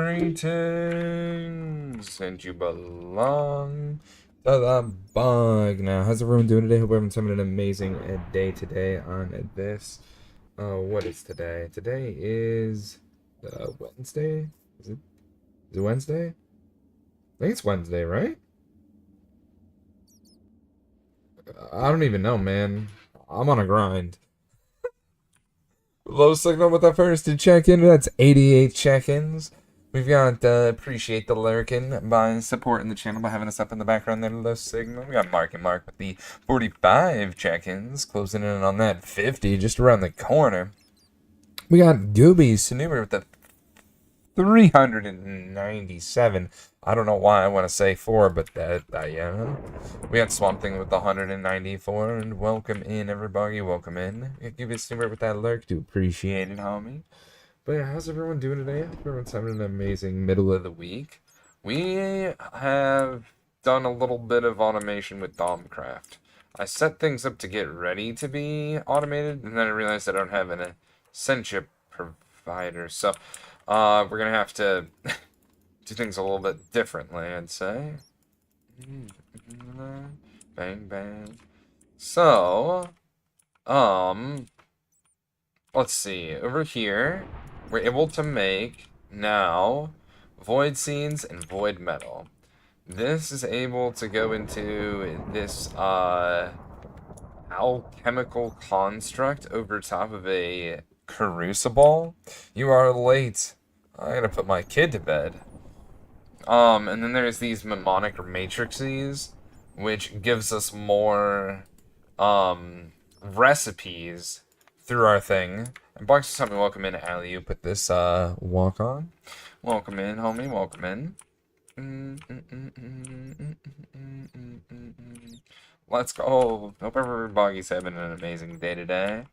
Greetings, and you belong to the bug. Now, how's everyone doing today? Hope everyone's having an amazing day today on this. What is today? Today is Wednesday. Is it Wednesday? I think it's Wednesday, right? I don't even know, man. I'm on a grind. Low signal with our first check-in. That's 88 check-ins. We've got appreciate the lurking by supporting the channel by having us up in the background there. Low signal. We got Mark and Mark with the 45 check-ins, closing in on that 50 just around the corner. We got Gooby Snoober with the 397. I don't know why I want to say 4, but yeah. We got Swamp Thing with the 194, and welcome in, everybody. Welcome in. Give us Snoober with that lurk. Do appreciate it, homie. But yeah, how's everyone doing today? I hope everyone's having an amazing middle of the week. We have done a little bit of automation with Thaumcraft. I set things up to get ready to be automated, and then I realized I don't have an Essential provider. So we're going to have to do things a little bit differently, I'd say. Bang, bang. So, let's see. Over here, we're able to make now void scenes and void metal. This is able to go into this alchemical construct over top of a crucible. You are late. I gotta put my kid to bed. And then there's these mnemonic matrices, which gives us more recipes through our thing. And Box just help me welcome in Allie. You put this walk on. Welcome in, homie. Welcome in. Let's go. Hope everybody's having an amazing day today.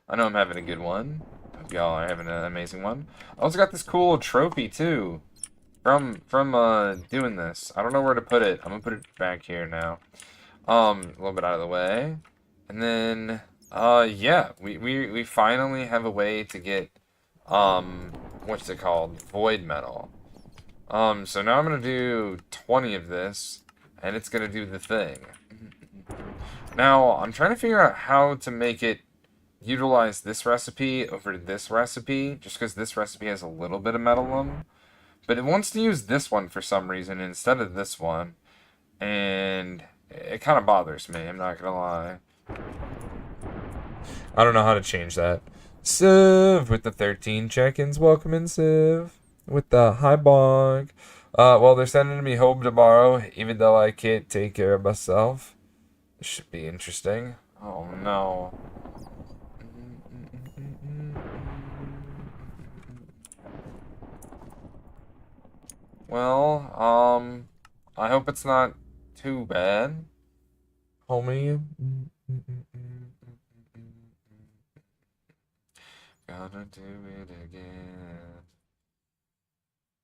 I know I'm having a good one. Hope y'all are having an amazing one. I also got this cool trophy too from doing this. I don't know where to put it. I'm gonna put it back here now. A little bit out of the way, and then yeah, we finally have a way to get what's it called, void metal. So now I'm gonna do 20 of this, and it's gonna do the thing. Now I'm trying to figure out how to make it utilize this recipe over this recipe, just because this recipe has a little bit of metal in them. But it wants to use this one for some reason instead of this one. And it kind of bothers me, I'm not gonna lie. I don't know how to change that. Civ with the 13 check-ins. Welcome in, Civ. With the hi bog. Well, they're sending me home tomorrow, even though I can't take care of myself. This should be interesting. Oh no. Well, I hope it's not too bad, homie. Gotta do it again.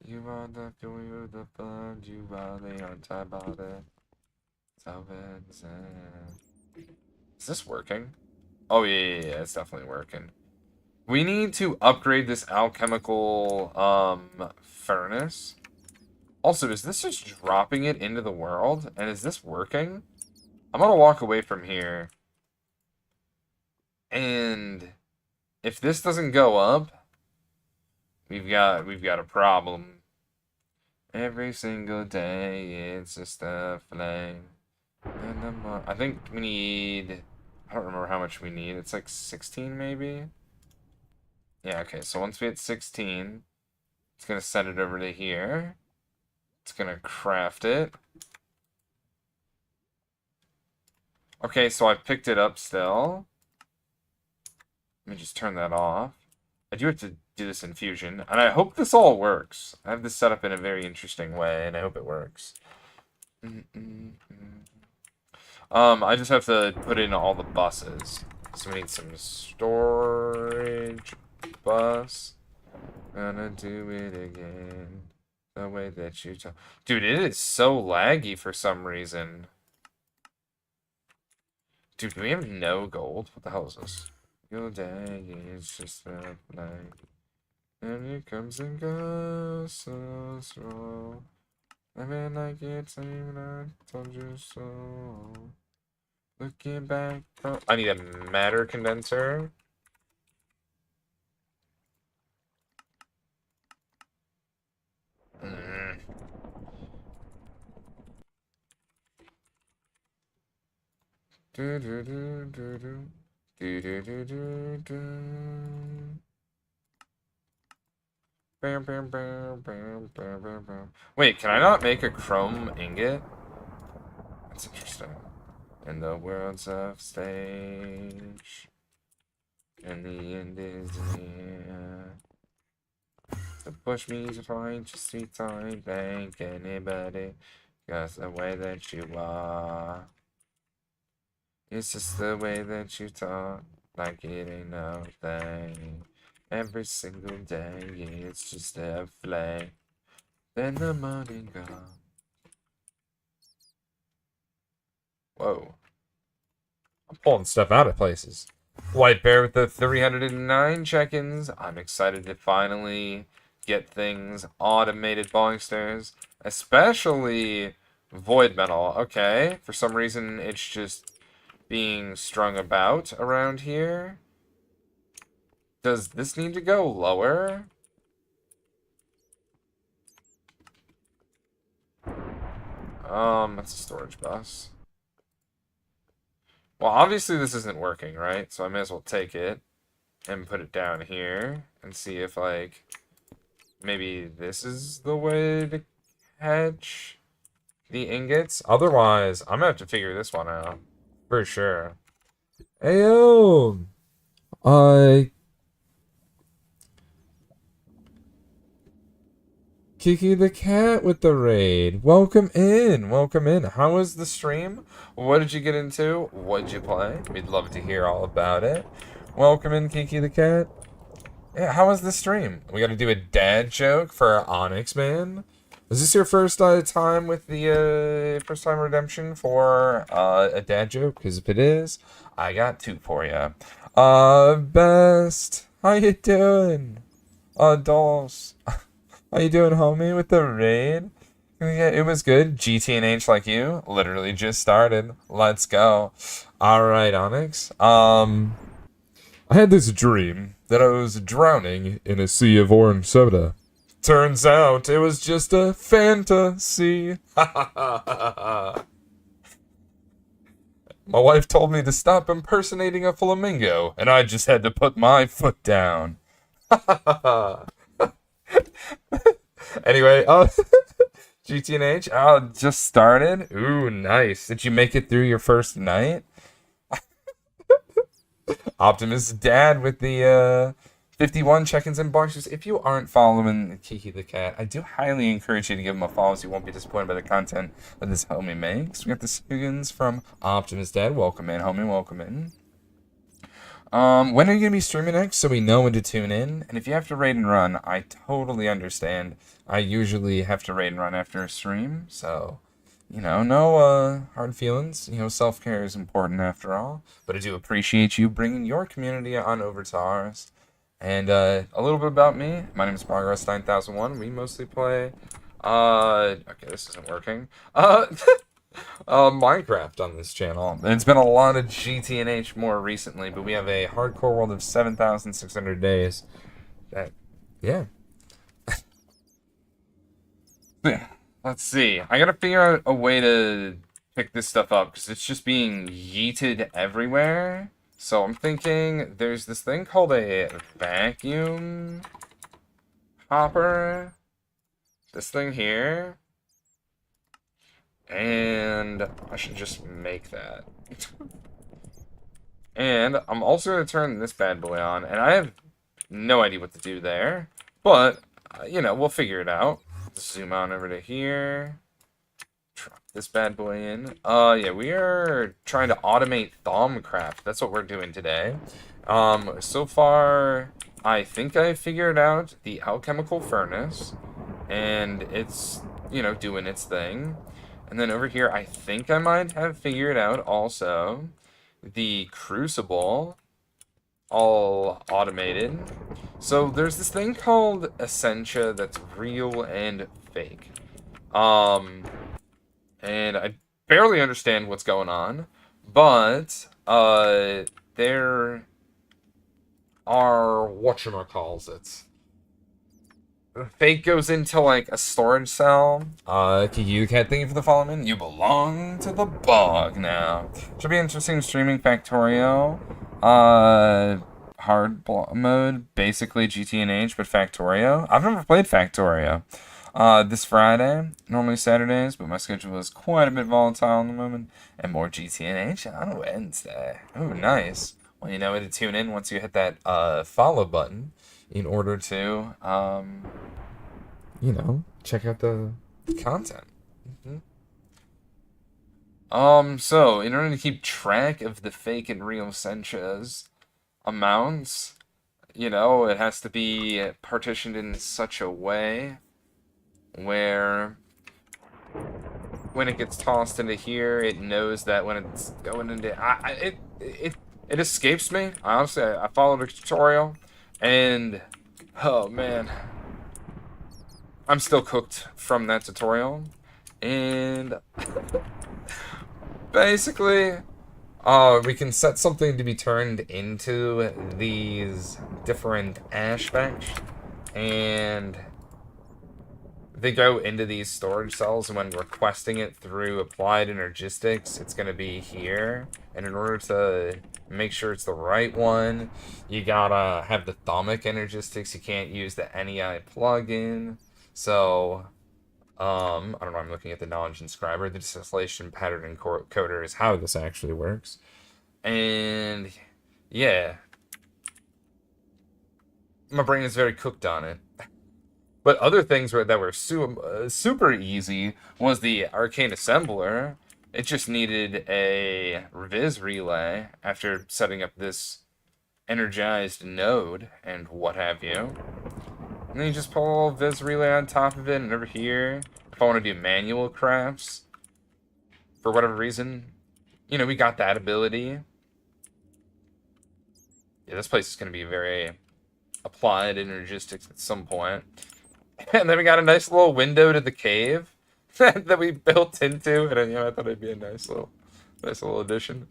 You are the joy of the blood, you are the antibody. Is this working? Oh yeah, it's definitely working. We need to upgrade this alchemical furnace. Also, is this just dropping it into the world? And is this working? I'm gonna walk away from here. And if this doesn't go up, we've got a problem. Every single day it's just a flame. And I think we need, I don't remember how much we need. It's like 16 maybe? Yeah, okay, so once we hit 16, it's gonna send it over to here. It's gonna craft it. Okay, so I picked it up still. Let me just turn that off. I do have to do this in Fusion, and I hope this all works. I have this set up in a very interesting way, and I hope it works. I just have to put in all the buses. So we need some storage bus. Gonna do it again. The way that you talk. Dude, it is so laggy for some reason. Dude, do we have no gold? What the hell is this? Your day is just a night. And it comes and goes so just roll. Living like it's even I told you so. Looking back from... I need a matter condenser. Mm. Do do do do do. Do do do do do. Bam, bam, bam, bam, bam, bam, bam. Wait, can I not make a chrome ingot? That's interesting. In the world's of stage, and the end is near. To push me to find your sweet time, thank anybody, 'cause the way that you are. It's just the way that you talk, like it ain't no thing. Every single day, it's just a flame. Then the morning comes. Whoa. I'm pulling stuff out of places. White Bear with the 309 check-ins. I'm excited to finally get things automated, bonksters. Especially Void Metal. Okay, for some reason it's just being strung about around here. Does this need to go lower? That's a storage bus. Well, obviously this isn't working, right? So I may as well take it and put it down here and see if, like, maybe this is the way to catch the ingots. Otherwise, I'm gonna have to figure this one out for sure. Ayo! Kiki the Cat with the raid. Welcome in. Welcome in. How was the stream? What did you get into? What did you play? We'd love to hear all about it. Welcome in, Kiki the Cat. Yeah, how was the stream? We gotta do a dad joke for Onyx, man. Is this your first time with the first time redemption for a dad joke? Because if it is, I got two for you. Best. How you doing? Dolls. How you doing, homie, with the raid? Yeah, it was good. GTNH like you. Literally just started. Let's go. Alright, Onyx. I had this dream that I was drowning in a sea of orange soda. Turns out it was just a fantasy. My wife told me to stop impersonating a flamingo, and I just had to put my foot down. Anyway, GTNH, just started. Ooh, nice. Did you make it through your first night? Optimus Dad with the 51 check-ins and boxes. If you aren't following Kiki the Cat, I do highly encourage you to give him a follow so you won't be disappointed by the content that this homie makes. We got the Sugans from Optimus Dad. Welcome in, homie. Welcome in. When are you going to be streaming next so we know when to tune in? And if you have to raid and run, I totally understand. I usually have to raid and run after a stream, so, you know, no hard feelings. You know, self-care is important after all. But I do appreciate you bringing your community on over to ours. And a little bit about me. My name is Progress9001. We mostly play... okay, this isn't working. Minecraft on this channel. And it's been a lot of GTNH more recently, but we have a hardcore world of 7,600 days. That, yeah. Yeah. Let's see. I gotta figure out a way to pick this stuff up, because it's just being yeeted everywhere. So I'm thinking there's this thing called a vacuum hopper. This thing here. And I should just make that. And I'm also going to turn this bad boy on. And I have no idea what to do there. But, you know, we'll figure it out. Zoom on over to here. Drop this bad boy in. Yeah, we are trying to automate Thaumcraft. That's what we're doing today. So far, I think I figured out the alchemical furnace. And it's, you know, doing its thing. And then over here, I think I might have figured out also the crucible. all automated. So there's this thing called Essentia that's real and fake. Um, and I barely understand what's going on, but there are whatchamacalls. Fake goes into like a storage cell. You can't thank you for the following. You belong to the bog now. Should be interesting streaming Factorio. Hard mode, basically GT&H, but Factorio. I've never played Factorio. This Friday, normally Saturdays, but my schedule is quite a bit volatile in the moment. And more GT&H on Wednesday. Oh, nice. Well, you know where to tune in once you hit that follow button in order to check out the content. So in order to keep track of the fake and real Senchas amounts, it has to be partitioned in such a way where when it gets tossed into here, it knows that when it's going into it escapes me. Honestly, I followed a tutorial, and oh man, I'm still cooked from that tutorial, and basically, we can set something to be turned into these different aspects, and they go into these storage cells, and when requesting it through applied energistics, it's going to be here. And in order to make sure it's the right one, you gotta have the Thaumcraft energistics. You can't use the NEI plugin. So, I don't know, I'm looking at the knowledge inscriber. The distillation pattern encoder is how this actually works. And, yeah. My brain is very cooked on it. But other things that were super easy was the arcane assembler. It just needed a Viz relay after setting up this energized node and what have you. And then you just pull a Viz relay on top of it, and over here, if I want to do manual crafts, for whatever reason, we got that ability. Yeah, this place is going to be very applied energistics at some point. And then we got a nice little window to the cave that we built into, and I thought it'd be a nice little addition.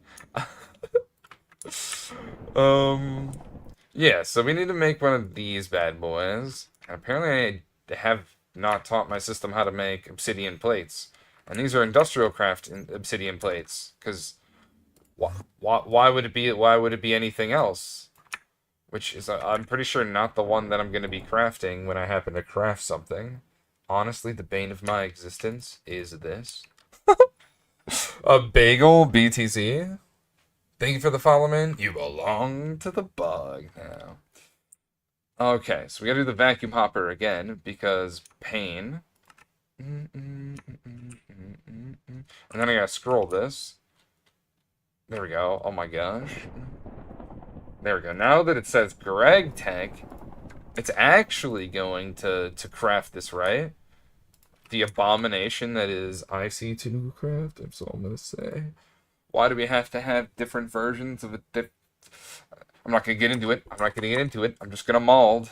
Yeah, so we need to make one of these bad boys. And apparently I have not taught my system how to make obsidian plates. And these are industrial craft obsidian plates, because why would it be anything else? Which is, I'm pretty sure, not the one that I'm going to be crafting when I happen to craft something. Honestly, the bane of my existence is this. A bagel BTC. Thank you for the follow, man. You belong to the bug now. Okay, so we gotta do the vacuum hopper again, because pain. And then I gotta scroll this. There we go. Oh my gosh. There we go. Now that it says GregTech, it's actually going to craft this right. The abomination that is IC2Craft, that's all I'm going to say. Why do we have to have different versions of it? I'm not going to get into it. I'm not going to get into it. I'm just going to mold.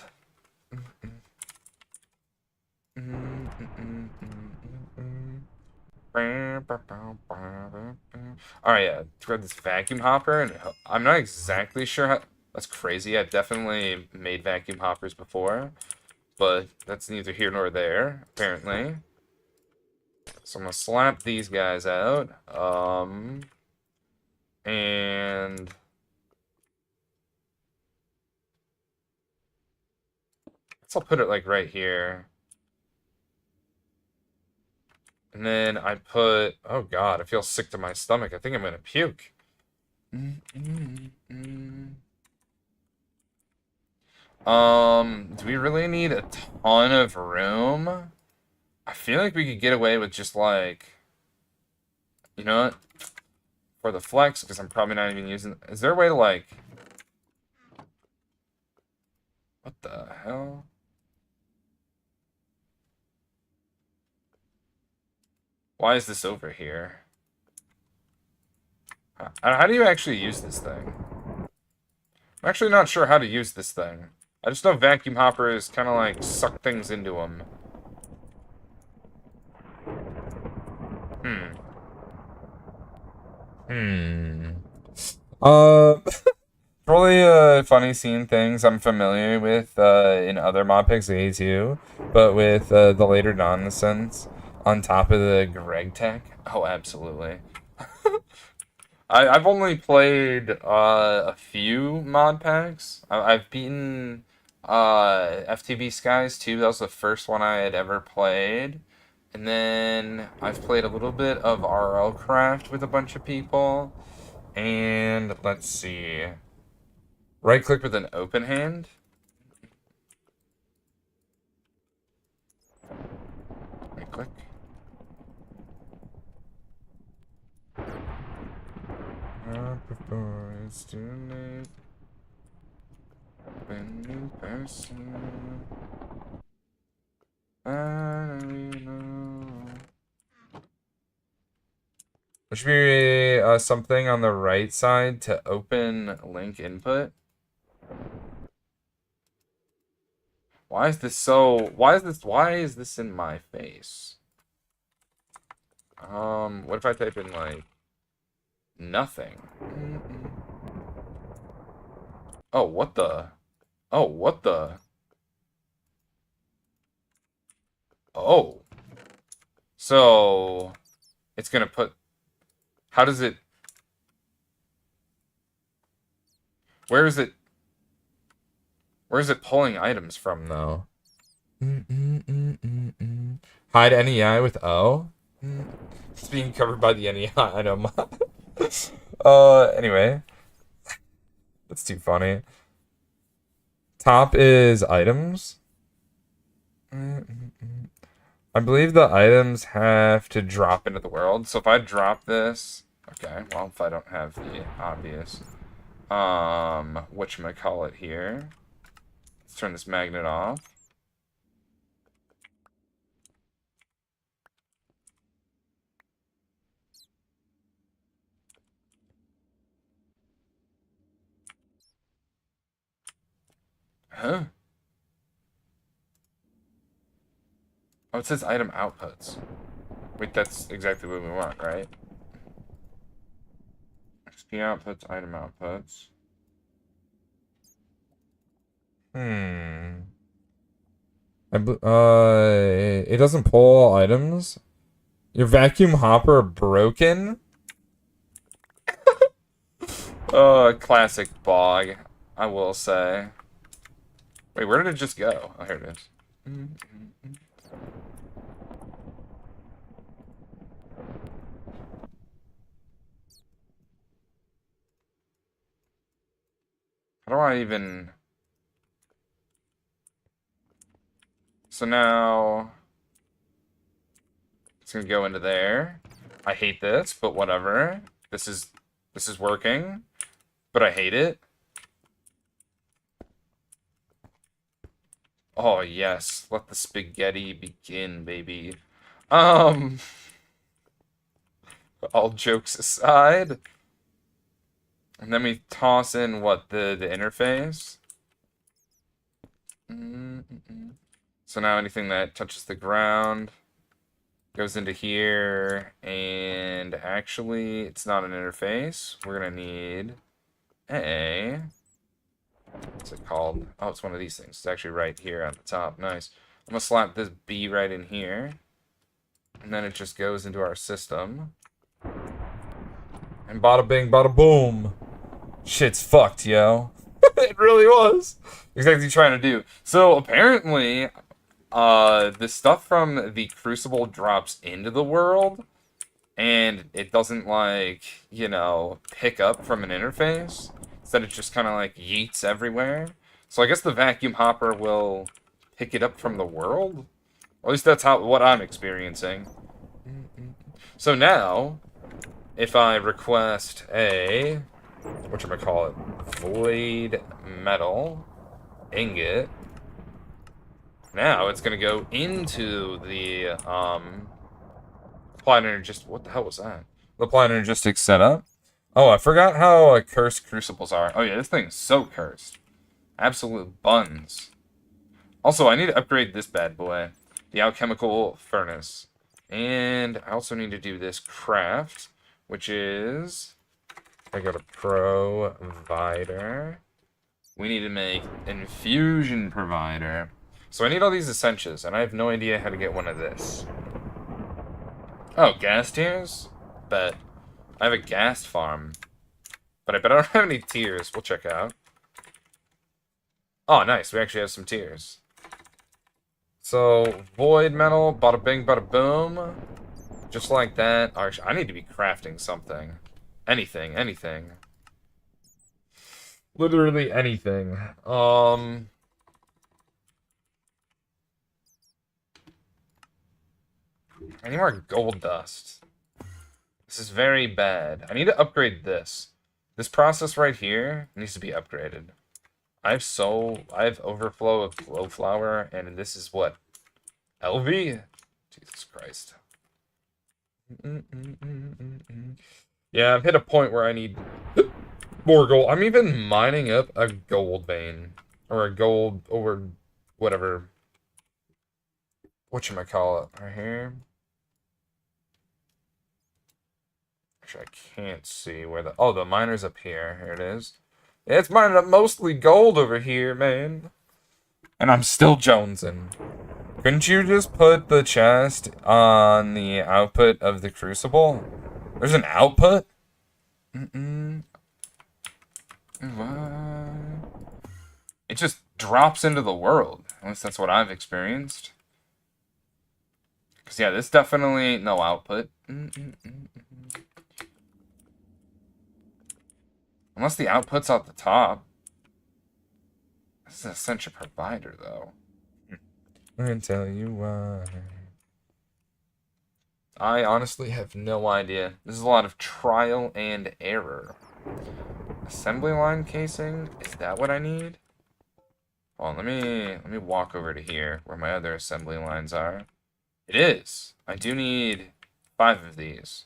Alright, yeah, grab this vacuum hopper, and I'm not exactly sure how... That's crazy. I've definitely made vacuum hoppers before, but that's neither here nor there, apparently. So I'm gonna slap these guys out, and... I'll put it, like, right here. And then I put... Oh, God, I feel sick to my stomach. I think I'm gonna puke. Do we really need a ton of room? I feel like we could get away with just, like... You know what? For the flex, because I'm probably not even using... Is there a way to, like... What the hell? Why is this over here? How do you actually use this thing? I'm actually not sure how to use this thing. I just know vacuum hoppers kind of like suck things into them. Hmm. Hmm. Uh, Probably funny seeing things I'm familiar with in other mod picks of A2, but with the later nonsense on top of the GregTech. Oh, absolutely. I've only played a few mod packs. I've beaten FTB Skies too. That was the first one I had ever played. And then I've played a little bit of RL Craft with a bunch of people. And let's see. Right click with an open hand. Right click. Before it's too late. When in person. Finally know. There should be something on the right side to open link input. Why is this so? Why is this in my face? What if I type in like nothing? Oh, what the? Oh, what the? Oh. So it's gonna put. How does it? Where is it? Where is it pulling items from though? Hide NEI with O. It's being covered by the NEI. I know. Anyway, that's too funny. Top is items. I believe the items have to drop into the world. So if I drop this, okay. Well, if I don't have the obvious, whatchamacallit here. Let's turn this magnet off. Huh? Oh, it says item outputs. Wait, that's exactly what we want, right? XP outputs, item outputs. It doesn't pull all items. Your vacuum hopper broken? Classic bog, I will say. Wait, where did it just go? Oh, here it is. How do I even... So now... It's gonna go into there. I hate this, but whatever. This is working, but I hate it. Oh, yes. Let the spaghetti begin, baby. All jokes aside. And then we toss in, what, the interface? So now anything that touches the ground goes into here, and actually, it's not an interface. We're gonna need a... What's it called? Oh, it's one of these things. It's actually right here on the top. Nice. I'm gonna slap this B right in here. And then it just goes into our system. And bada bing, bada boom. Shit's fucked, yo. It really was. Exactly trying to do. So apparently, the stuff from the Crucible drops into the world. And it doesn't, like, you know, pick up from an interface. Instead, it just kind of, like, yeets everywhere. So I guess the vacuum hopper will pick it up from the world? Or at least that's what I'm experiencing. So now, if I request a... whatchamacallit? Void metal ingot. Now it's going to go into the, applied energistic... What the hell was that? The applied energistic setup. Oh, I forgot how cursed crucibles are. Oh yeah, this thing's so cursed. Absolute buns. Also, I need to upgrade this bad boy. The alchemical furnace. And I also need to do this craft, which is... I go to provider. We need to make infusion provider. So I need all these essentials, and I have no idea how to get one of this. Oh, gas tiers? Bet. I have a gas farm. But I bet I don't have any tiers. We'll check out. Oh, nice. We actually have some tiers. So, void metal, bada bing, bada boom. Just like that. Actually, I need to be crafting something. Anything, anything. Literally anything. I need more gold dust. This is very bad. I need to upgrade this. This process right here needs to be upgraded. I have overflow of glow flower, and this is what? LV? Jesus Christ. Yeah, I've hit a point where I need more gold. I'm even mining up a gold vein. Or a gold, or whatever. Whatchamacallit, right here. Actually, I can't see where the... Oh, the miner's up here. Here it is. Yeah, it's mining up mostly gold over here, man. And I'm still jonesing. Couldn't you just put the chest on the output of the crucible? There's an output? It just drops into the world. At least that's what I've experienced. Because, yeah, this definitely... No output. Unless the output's at the top. This is an essential provider, though. I can tell you why. I honestly have no idea. This is a lot of trial and error. Assembly line casing? Is that what I need? Oh, let me walk over to here where my other assembly lines are. It is. I do need 5 of these.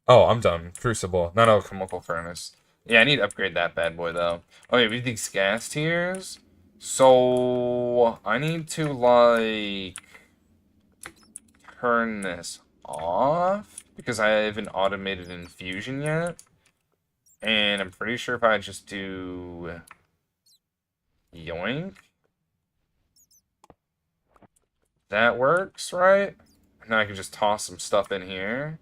Oh, I'm done. Crucible, not alchemical furnace. Yeah, I need to upgrade that bad boy though. Okay, we have these gas tiers. So I need to like turn this off because I haven't automated infusion yet. And I'm pretty sure if I just do yoink, that works, right? And then I can just toss some stuff in here.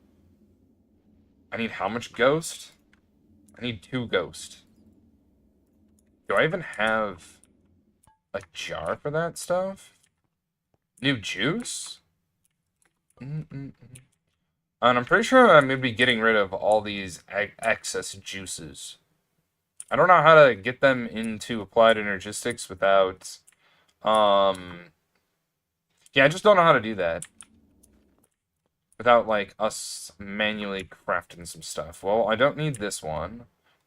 I need how much ghost? I need 2 ghost. Do I even have a jar for that stuff? New juice? And I'm pretty sure I'm going to be getting rid of all these excess juices. I don't know how to get them into applied energistics without... Yeah, I just don't know how to do that. Without, like, us manually crafting some stuff. Well, I don't need this one,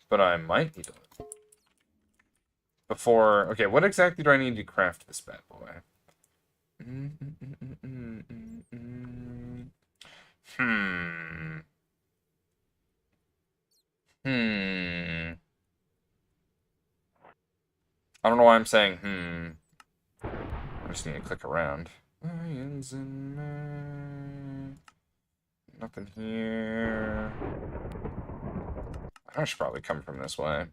but I might need it. Before... Okay, what exactly do I need to craft this bad boy? I don't know why I'm saying, I just need to click around. Nothing here. I should probably come from this way.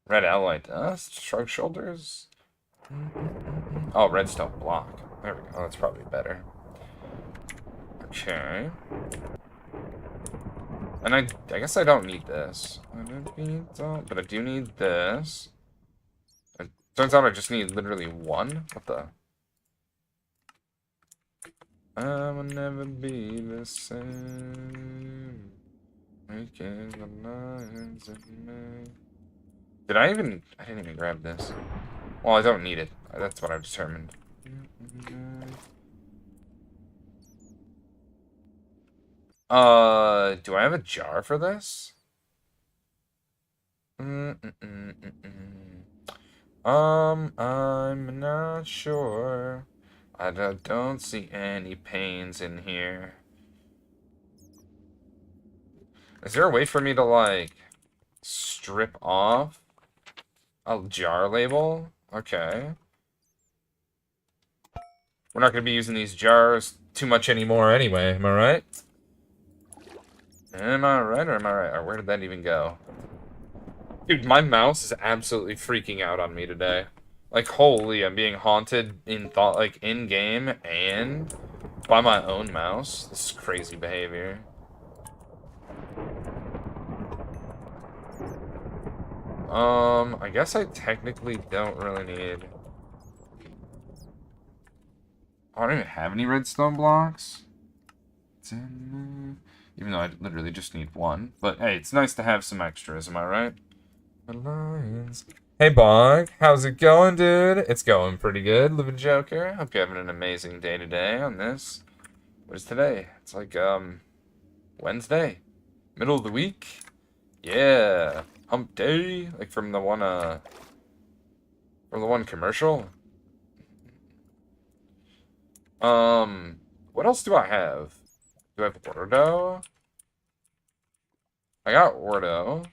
Red alloy dust? Shrug shoulders? Oh, redstone block. There we go. That's probably better. Okay. And I guess I don't need this. But I do need this. It turns out I just need literally 1. What the? I will never be the same. Making the lines of me. I didn't even grab this. Well, I don't need it. That's what I've determined. Do I have a jar for this? I'm not sure. I don't see any pains in here. Is there a way for me to, like, strip off a jar label? Okay. We're not going to be using these jars too much anymore anyway, am I right? Am I right or am I right? Or where did that even go? Dude, my mouse is absolutely freaking out on me today. Like, holy, I'm being haunted in thought, like, in-game and by my own mouse. This is crazy behavior. I guess I technically don't really need... I don't even have any redstone blocks. Even though I literally just need one. But hey, it's nice to have some extras, am I right? Lions. Hey Bog, how's it going, dude? It's going pretty good, living Joker. Hope you're having an amazing day today on this. What is today? It's like, Wednesday. Middle of the week. Yeah. Hump day. Like from the one commercial. What else do I have? Do I have Ordo? I got Ordo.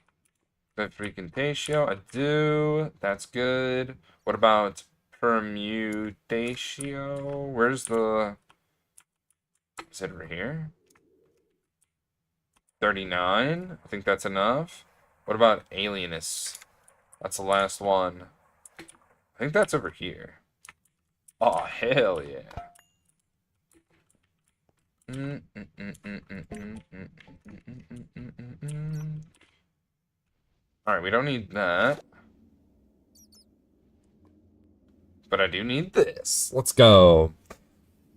The Freakintatio, I do. That's good. What about Permutatio? Where's the... Is it over here? 39? I think that's enough. What about Alienus? That's the last one. I think that's over here. Oh, hell yeah. Alright, we don't need that. But I do need this. Let's go.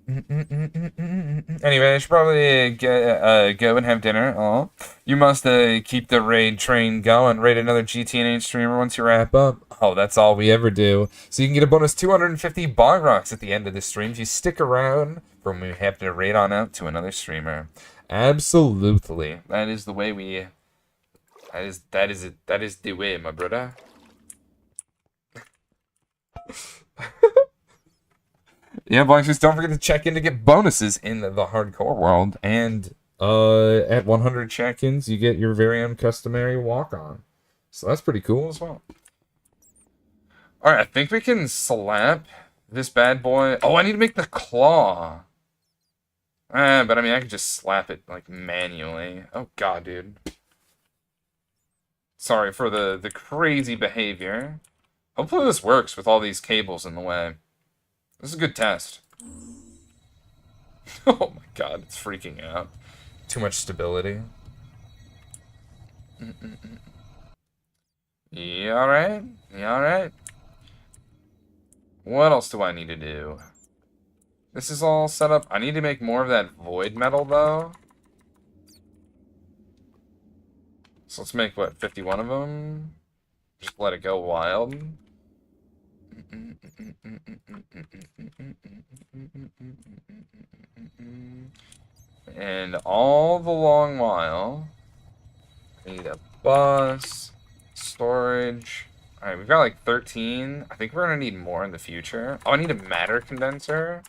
Anyway, I should probably go and have dinner. Oh, you must keep the raid train going. Raid another GTNH streamer once you wrap up. Oh, that's all we ever do. So you can get a bonus 250 bog rocks at the end of the stream if you stick around for when we have to raid on out to another streamer. Absolutely, that is the way we. That is the way, my brother. Yeah, Blanks, don't forget to check in to get bonuses in the hardcore world. And at 100 check-ins, you get your very own customary walk-on. So that's pretty cool as well. Alright, I think we can slap this bad boy. Oh, I need to make the claw. But I mean, I could just slap it, like, manually. Oh, God, dude. Sorry for the crazy behavior. Hopefully this works with all these cables in the way. This is a good test. Oh my god, it's freaking out. Too much stability. You alright? You alright? What else do I need to do? This is all set up. I need to make more of that void metal, though. So let's make, what, 51 of them? Just let it go wild. And all the long while, I need a bus, storage. Alright, we've got like 13. I think we're gonna need more in the future. Oh, I need a matter condenser.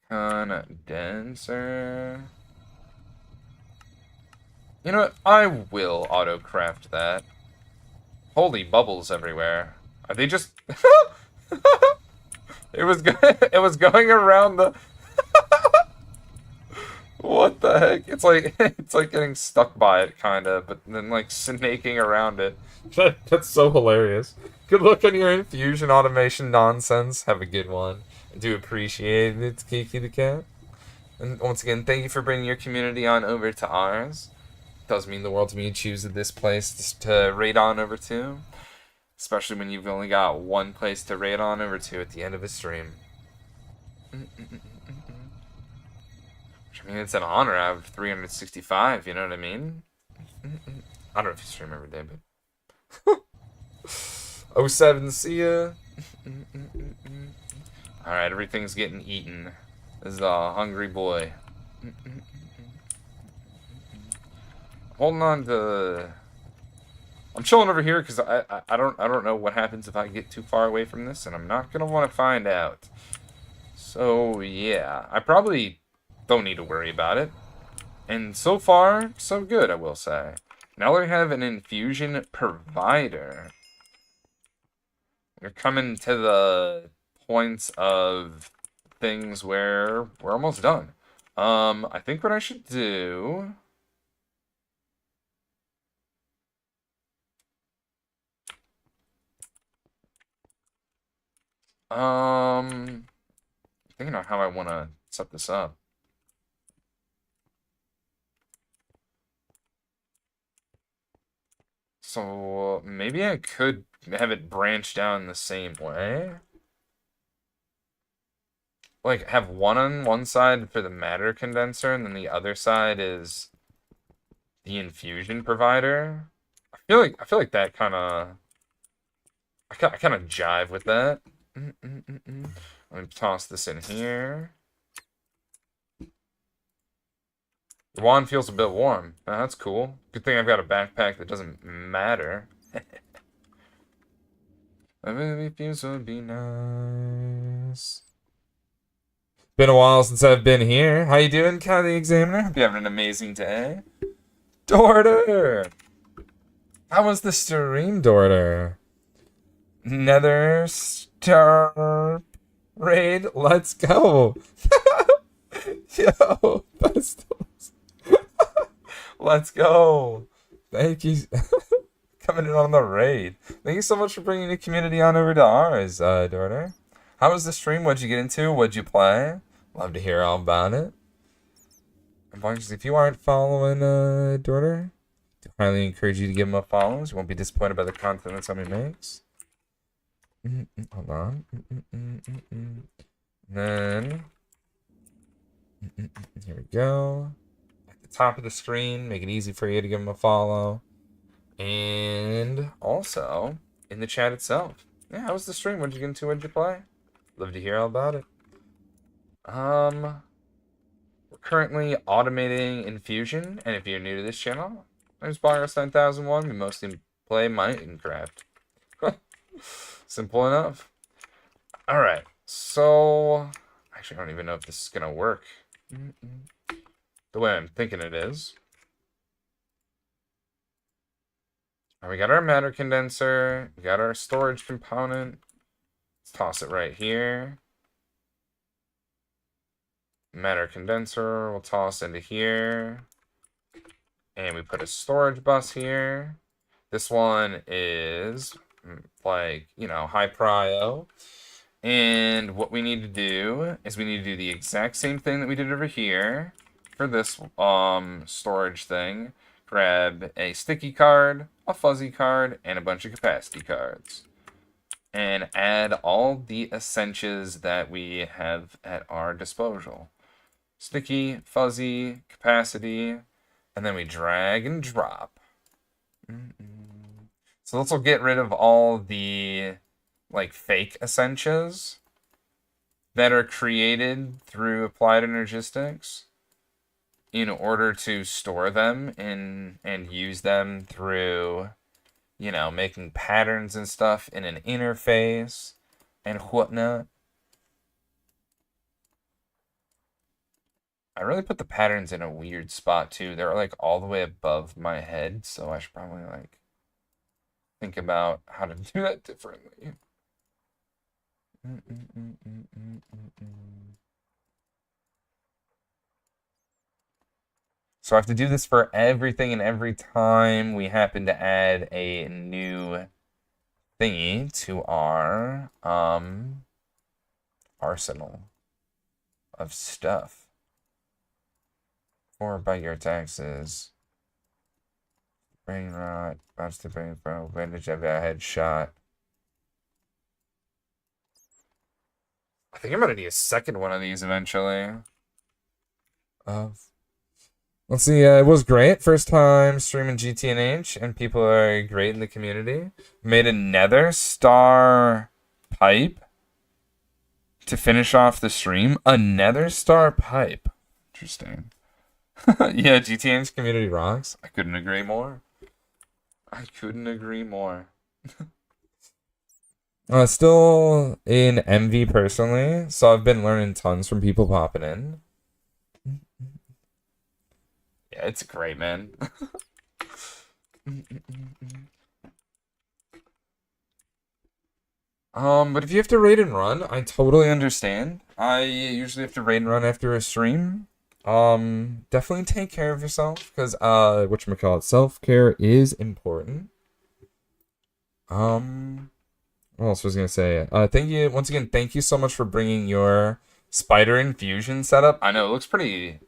Condenser. You know what? I will auto-craft that. Holy bubbles everywhere. Are they just... it was going around the... What the heck? It's like getting stuck by it, kinda, but then like snaking around it. That's so hilarious. Good luck on your infusion automation nonsense. Have a good one. I do appreciate it, Kiki the Cat. And once again, thank you for bringing your community on over to ours. It does mean the world to me. You choose this place to raid on over to. Especially when you've only got one place to raid on over to at the end of a stream. Which, I mean, it's an honor. I have 365, you know what I mean? I don't know if you stream every day, but... 07, see ya! Alright, everything's getting eaten. This is a hungry boy. Holding on to I'm chilling over here because I don't know what happens if I get too far away from this, and I'm not gonna want to find out. So yeah, I probably don't need to worry about it. And so far, so good, I will say. Now we have an infusion provider. We're coming to the points of things where we're almost done. I think what I should do... thinking of how I want to set this up. So maybe I could have it branch down the same way. Like have one on one side for the matter condenser, and then the other side is the infusion provider. I feel like that kind of I kind of jive with that. Let me toss this in here. The wand feels a bit warm. Oh, that's cool. Good thing I've got a backpack that doesn't matter. I really feels would be nice. Been a while since I've been here. How you doing, Kai the Examiner? Hope you're having an amazing day. Dorter! How was the stream, Dorter? Nether Star Raid, let's go! Yo, pistols. Let's go! Thank you. Coming in on the raid. Thank you so much for bringing the community on over to ours, Dorter. How was the stream? What'd you get into? What'd you play? Love to hear all about it. If you aren't following Dorter, I highly encourage you to give him a follow. You won't be disappointed by the content that somebody makes. Hold on. Then here we go. At the top of the screen, make it easy for you to give him a follow. And also in the chat itself. Yeah, how was the stream? What'd you get into? What'd you play? Love to hear all about it. We're currently automating infusion, and if you're new to this channel, there's Boggers 9001. We mostly play Minecraft. Simple enough. Alright, so actually I don't even know if this is gonna work the way I'm thinking it is. Alright, we got our matter condenser, we got our storage component. Let's toss it right here. Matter condenser, we'll toss into here. And we put a storage bus here. This one is like, you know, high prio. And what we need to do is we need to do the exact same thing that we did over here for this storage thing. Grab a sticky card, a fuzzy card, and a bunch of capacity cards. And add all the essentials that we have at our disposal. Sticky, fuzzy, capacity, and then we drag and drop. So this will get rid of all the like fake essentials that are created through applied energistics in order to store them in and use them through, you know, making patterns and stuff in an interface and whatnot. I really put the patterns in a weird spot too. They're like all the way above my head, so I should probably like think about how to do that differently. So I have to do this for everything and every time we happen to add a new thingy to our arsenal of stuff. Or by your taxes. Brain rot, bounce to brain bro, bandage of a headshot. I think I'm gonna need a second one of these eventually. Let's see, it was great. First time streaming GTNH, and people are great in the community. Made a nether star pipe to finish off the stream. A nether star pipe. Interesting. Yeah, GTN's community rocks. I couldn't agree more. I couldn't agree more. Still in MV personally, so I've been learning tons from people popping in. Yeah, it's great, man. But if you have to raid and run, I totally understand. I usually have to raid and run after a stream. Definitely take care of yourself, because, whatchamacallit, self-care is important. What else was I gonna say? Thank you, once again, thank you so much for bringing your spider infusion setup. I know, it looks pretty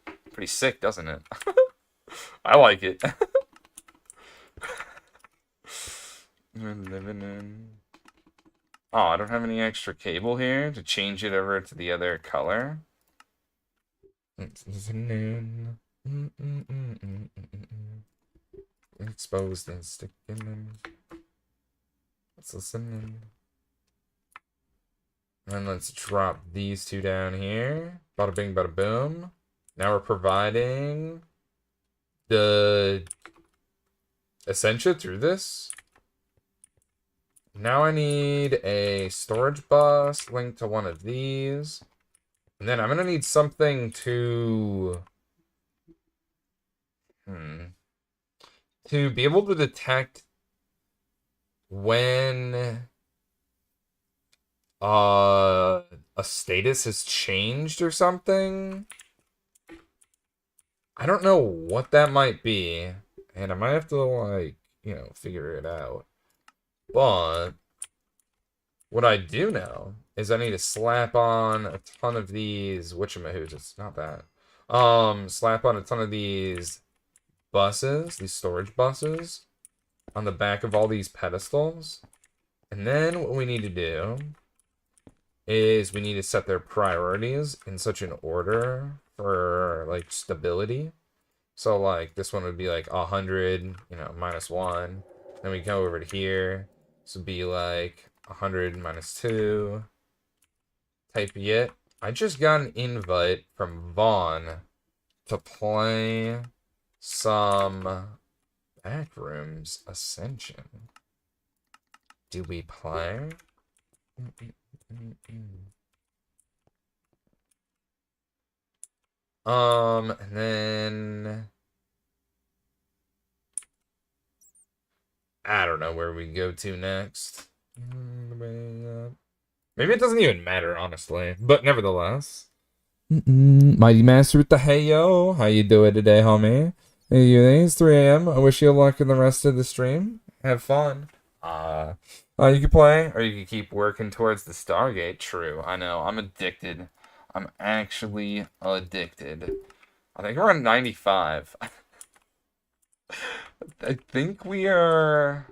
sick, doesn't it? I like it. We're living in... Oh, I don't have any extra cable here to change it over to the other color. Exposed and stick in them. Let's listen. And let's drop these two down here. Bada bing, bada boom. Now we're providing the Essentia through this. Now I need a storage bus linked to one of these. And then I'm going to need something to... to be able to detect when a status has changed or something. I don't know what that might be, and I might have to, like, you know, figure it out. But what I do know is I need to slap on a ton of these whatchamahoots. It's not that. Slap on a ton of these buses, these storage buses, on the back of all these pedestals. And then what we need to do is we need to set their priorities in such an order for, like, stability. So, like, this one would be, like, 100, you know, -1. Then we go over to here. This would be, like, 100 -2. Type it. I just got an invite from Vaughn to play some Backrooms Ascension. Do we play? And then I don't know where we go to next. Maybe it doesn't even matter, honestly, but nevertheless. Mighty Master with the hey yo, how you doing today, homie? Hey, it's 3 a.m. I wish you luck in the rest of the stream. Have fun. You can play, Or you could keep working towards the Stargate. True, I know. I'm addicted. I'm actually addicted. I think we're on 95. I think we are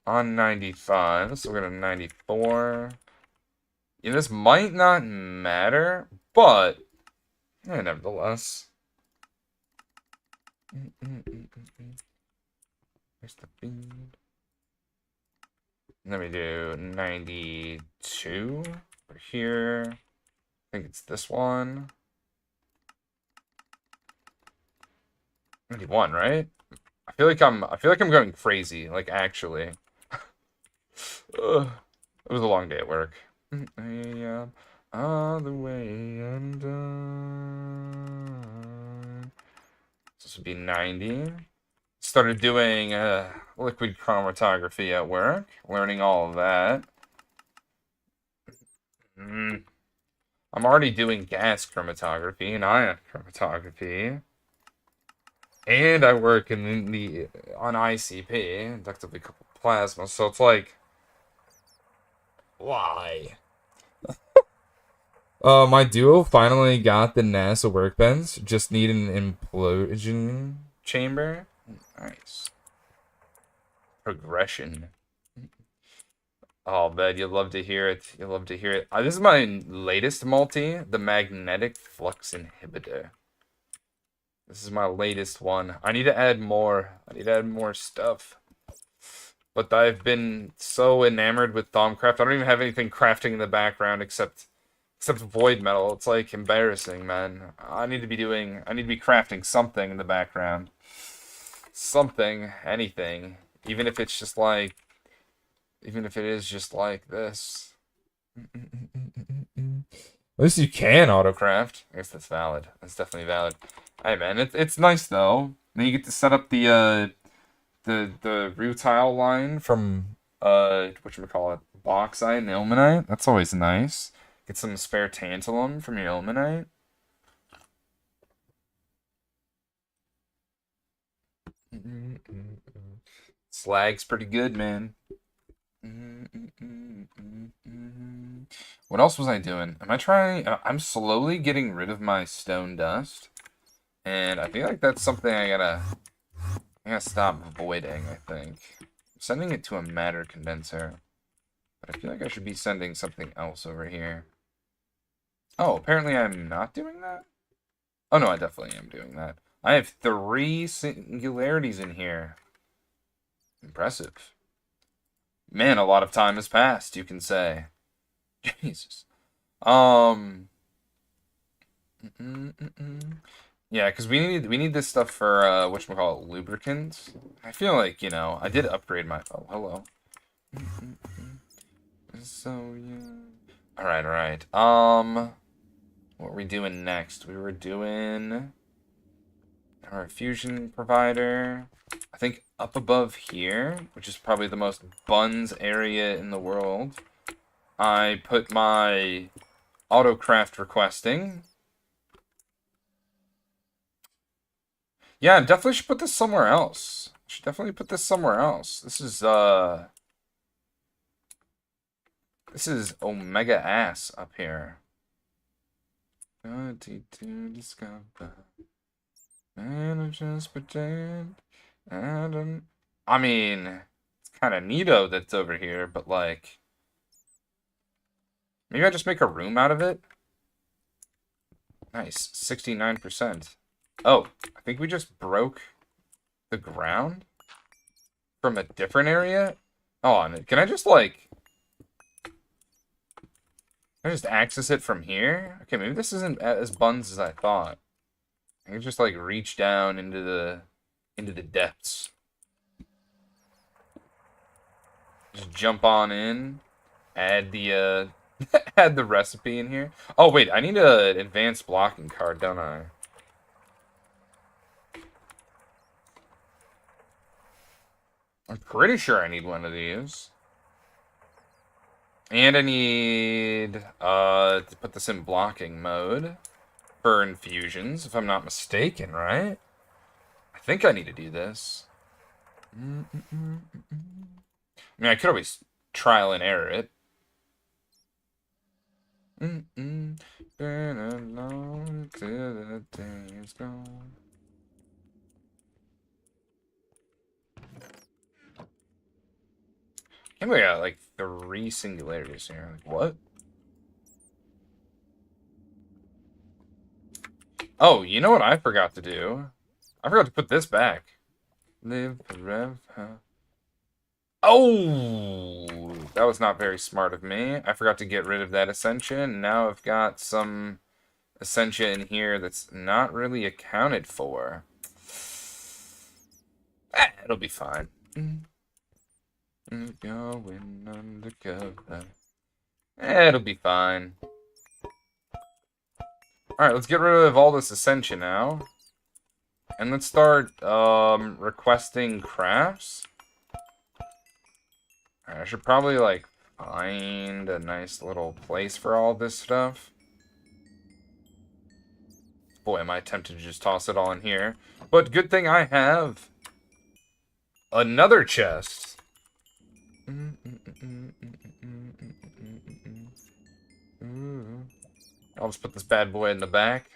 on 95. So we're going to 94. Yeah, this might not matter, but nevertheless. Where's the feed? And then we do 92 over here. I think it's this one. 91, right? I feel like I'm going crazy, like actually. It was a long day at work. All the way undone. This would be 90. Started doing liquid chromatography at work, learning all of that. I'm already doing gas chromatography and ion chromatography. And I work on ICP, inductively coupled plasma, so it's like, why? My duo finally got the NASA workbench. Just need an implosion chamber. Nice. Progression. Oh, man, you'll love to hear it. You'll love to hear it. This is my latest multi, the magnetic flux inhibitor. This is my latest one. I need to add more. I need to add more stuff. But I've been so enamored with Thaumcraft. I don't even have anything crafting in the background except void metal. It's like embarrassing, man. I need to be crafting something in the background. Something, anything. Even if it's just like, even if it is just like this. At least you can Autocraft. I guess that's valid. That's definitely valid. Hey man, it's nice though. Then you get to set up the rutile line from whatchamacallit, bauxite and ilmenite. That's always nice. Get some spare tantalum from your ilmenite. Slag's pretty good, man. What else was I doing? Am I trying? I'm slowly getting rid of my stone dust, and I feel like that's something I gotta stop avoiding. I think I'm sending it to a matter condenser, but I feel like I should be sending something else over here. Oh, apparently I'm not doing that. Oh no, I definitely am doing that. I have 3 singularities in here. Impressive. Man, a lot of time has passed, you can say. Jesus. Um. Yeah, because we need this stuff for whatchamacallit, lubricants. I feel like, I did upgrade my. Oh, hello. So yeah. All right. What were we doing next? We were doing our fusion provider. I think up above here, which is probably the most buns area in the world, I put my autocraft requesting. Yeah, I definitely should put this somewhere else. Should definitely put this somewhere else. This is omega ass up here. To discover. And I just pretend. I mean, it's kind of neato that's over here, but like, maybe I just make a room out of it. Nice, 69%. Oh, I think we just broke the ground from a different area. Oh, and can I just like, can I just access it from here? Okay, maybe this isn't as buns as I thought. I can just like reach down into the depths. Just jump on in, add the add the recipe in here. Oh wait, I need an advanced blocking card, don't I? I'm pretty sure I need one of these. And I need to put this in blocking mode for infusions, if I'm not mistaken, right? I think I need to do this. I mean, I could always trial and error it. Been alone till the day is gone. I think we got like 3 singularities here. Like, what? Oh, you know what I forgot to do? I forgot to put this back. Live forever. Oh, that was not very smart of me. I forgot to get rid of that Ascension. Now I've got some Essentia in here that's not really accounted for. It'll be fine. Going undercover. It'll be fine. Alright, let's get rid of all this Ascension now. And let's start requesting crafts. Alright, I should probably like find a nice little place for all this stuff. Boy, am I tempted to just toss it all in here. But good thing I have another chest. I'll just put this bad boy in the back.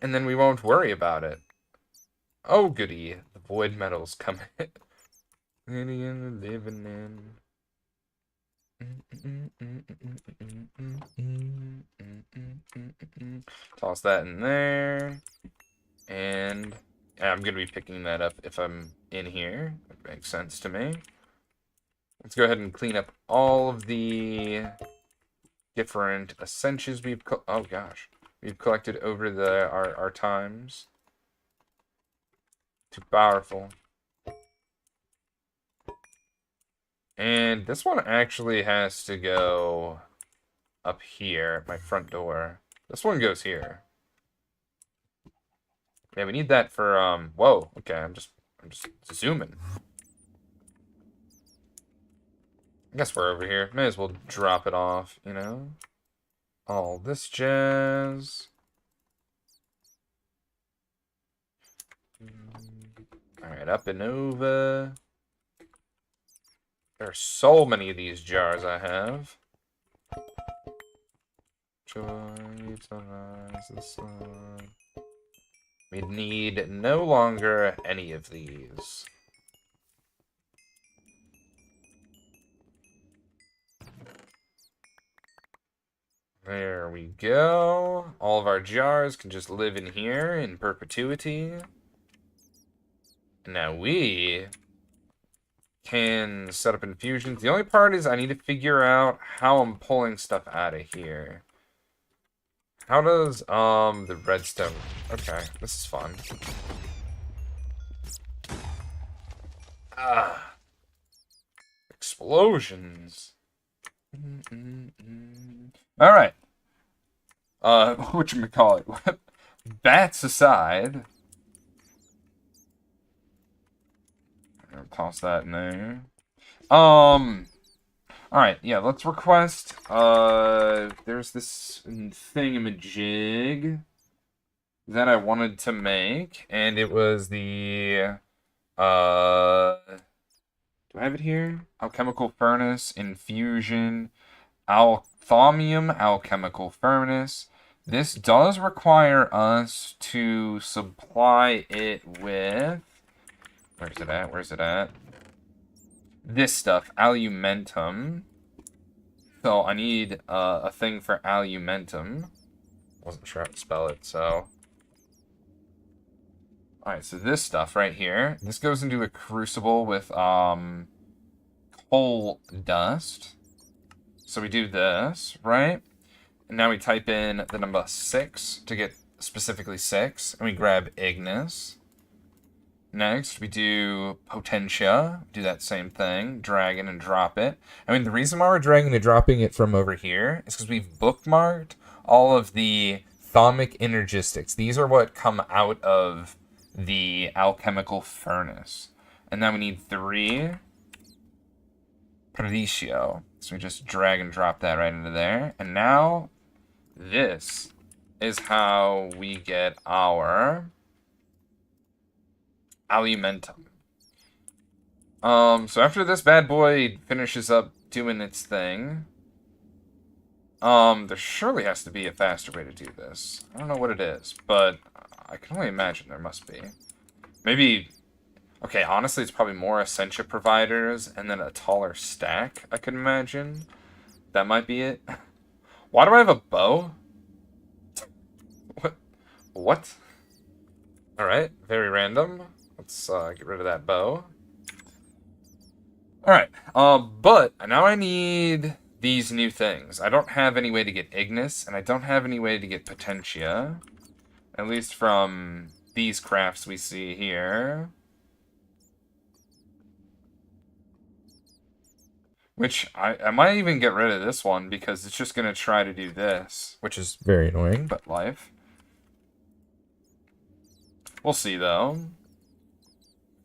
And then we won't worry about it. Oh, goody. The void metal's coming. Living in. Toss that in there. And I'm going to be picking that up if I'm in here. That makes sense to me. Let's go ahead and clean up all of the different ascensions we've collected over our times. Too powerful. And this one actually has to go up here, my front door. This one goes here. Yeah, we need that for, whoa, okay, I'm just zooming. I guess we're over here. May as well drop it off, you know? All this jazz. Alright, up and over. There are so many of these jars I have. Joy to rise the sun. We need no longer any of these. There we go. All of our jars can just live in here in perpetuity. And now we can set up infusions. The only part is I need to figure out how I'm pulling stuff out of here. How does, the redstone... Okay, this is fun. Ah. Explosions. Alright. Whatchamacallit? Bats aside. I'm gonna toss that in there. Alright, yeah, let's request, there's this thingamajig that I wanted to make, and it was the, do I have it here? Alchemical furnace, infusion, thaumium alchemical furnace. This does require us to supply it with, where's it at, where's it at? This stuff, alumentum. So I need a thing for alumentum. Wasn't sure how to spell it, so. Alright, so this stuff right here. This goes into a crucible with coal dust. So we do this, right? And now we type in the number 6 to get specifically 6. And we grab Ignis. Next, we do Potentia. Do that same thing. Drag it and drop it. I mean, the reason why we're dragging and dropping it from over here is because we've bookmarked all of the thaumic energistics. These are what come out of the alchemical furnace. And then we need 3 Perdicio. So we just drag and drop that right into there. And now, this is how we get our alumentum. So after this bad boy finishes up doing its thing, there surely has to be a faster way to do this. I don't know what it is, but I can only imagine there must be. Maybe, okay, honestly, it's probably more Essentia providers and then a taller stack, I could imagine. That might be it. Why do I have a bow? What? Alright, very random. Let's get rid of that bow. Alright, but now I need these new things. I don't have any way to get Ignis, and I don't have any way to get Potentia. At least from these crafts we see here. Which, I might even get rid of this one, because it's just going to try to do this. Which is very annoying, but life. We'll see, though.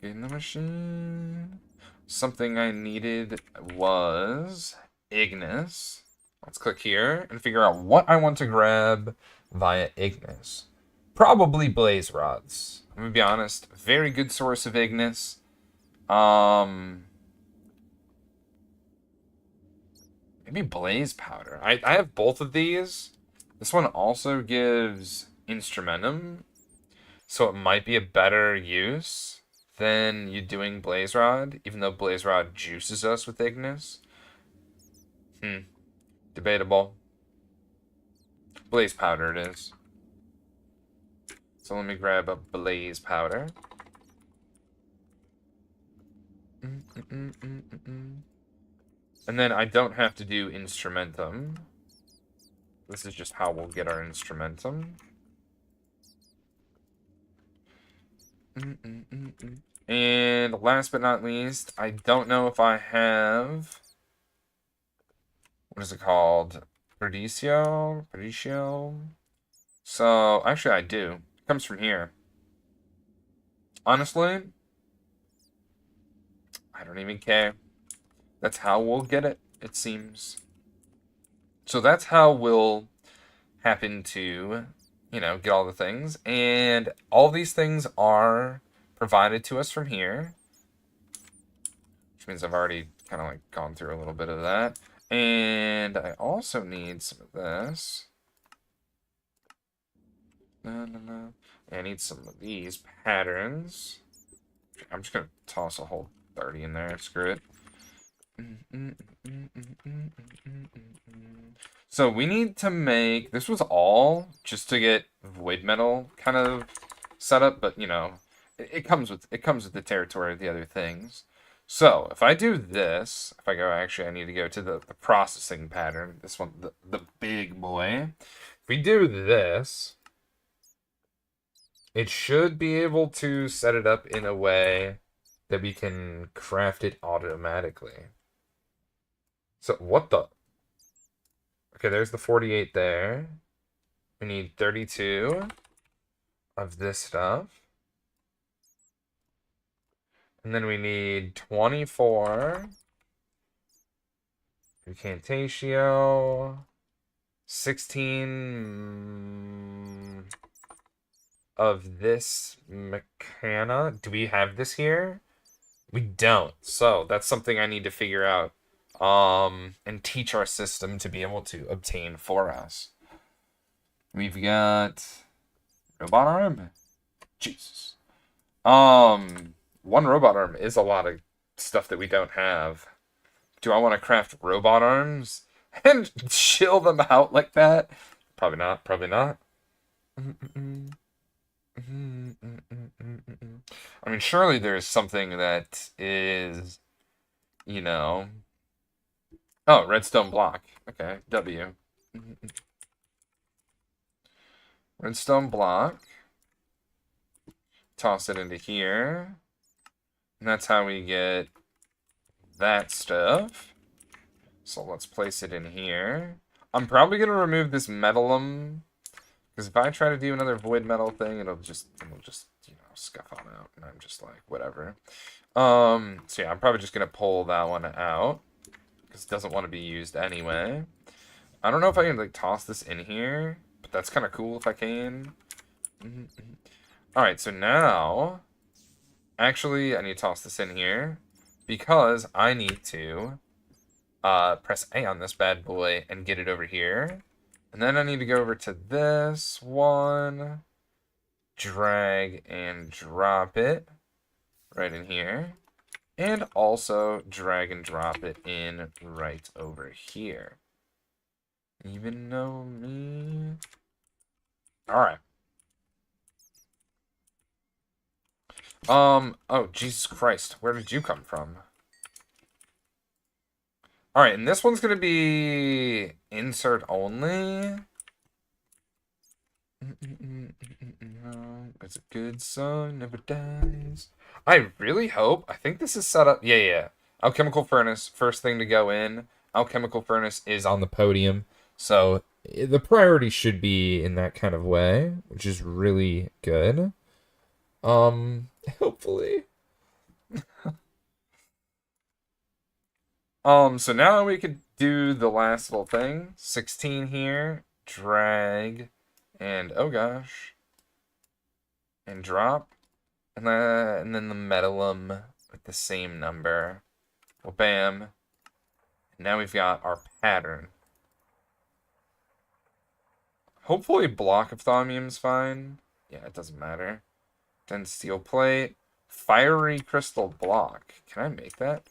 In the machine. Something I needed was Ignis. Let's click here and figure out what I want to grab via Ignis. Probably blaze rods. I'm gonna be honest. Very good source of Ignis. Maybe blaze powder. I have both of these. This one also gives instrumentum. So it might be a better use than you doing blaze rod, even though blaze rod juices us with Ignis. Debatable. Blaze powder it is. So let me grab a blaze powder. And then I don't have to do instrumentum. This is just how we'll get our instrumentum. And last but not least, I don't know if I have, what is it called? Perdicio? So, actually I do. It comes from here. Honestly, I don't even care. That's how we'll get it, it seems. So that's how we'll happen to, get all the things. And all these things are provided to us from here. Which means I've already kind of like gone through a little bit of that. And I also need some of this. I need some of these patterns. I'm just going to toss a whole 30 in there. Screw it. So we need to make, this was all just to get void metal kind of set up, but it comes with the territory of the other things. So if I do this, if I go, actually I need to go to the processing pattern, this one, the big boy. If we do this, it should be able to set it up in a way that we can craft it automatically. So what the? Okay, there's the 48 there. We need 32 of this stuff. And then we need 24 incantatio, 16 of this mechana. Do we have this here? We don't. So that's something I need to figure out. And teach our system to be able to obtain for us. We've got robot arm. Jesus. One robot arm is a lot of stuff that we don't have. Do I want to craft robot arms and chill them out like that? Probably not. Probably not. I mean, surely there's something that is, Oh, redstone block. Okay, W. Redstone block. Toss it into here. And that's how we get that stuff. So let's place it in here. I'm probably going to remove this metallum. Because if I try to do another void metal thing, it'll just scuff on out. And I'm just like, whatever. So yeah, I'm probably just going to pull that one out. Because it doesn't want to be used anyway. I don't know if I can like toss this in here, but that's kind of cool if I can. Alright, so now, actually, I need to toss this in here because I need to press A on this bad boy and get it over here. And then I need to go over to this one, drag and drop it right in here. And also drag and drop it in right over here. Even know me. Alright. Oh, Jesus Christ. Where did you come from? Alright, and this one's gonna be insert only. It's a good song, never dies. I really hope. I think this is set up. Yeah. Alchemical furnace, first thing to go in. Alchemical furnace is on the podium. So the priority should be in that kind of way, which is really good. Hopefully. So now we could do the last little thing. 16 here. Drag. And, oh gosh. And drop. And then the metallum with the same number. Well, bam. Now we've got our pattern. Hopefully block of thaumium's fine. Yeah, it doesn't matter. Then steel plate. Fiery crystal block. Can I make that?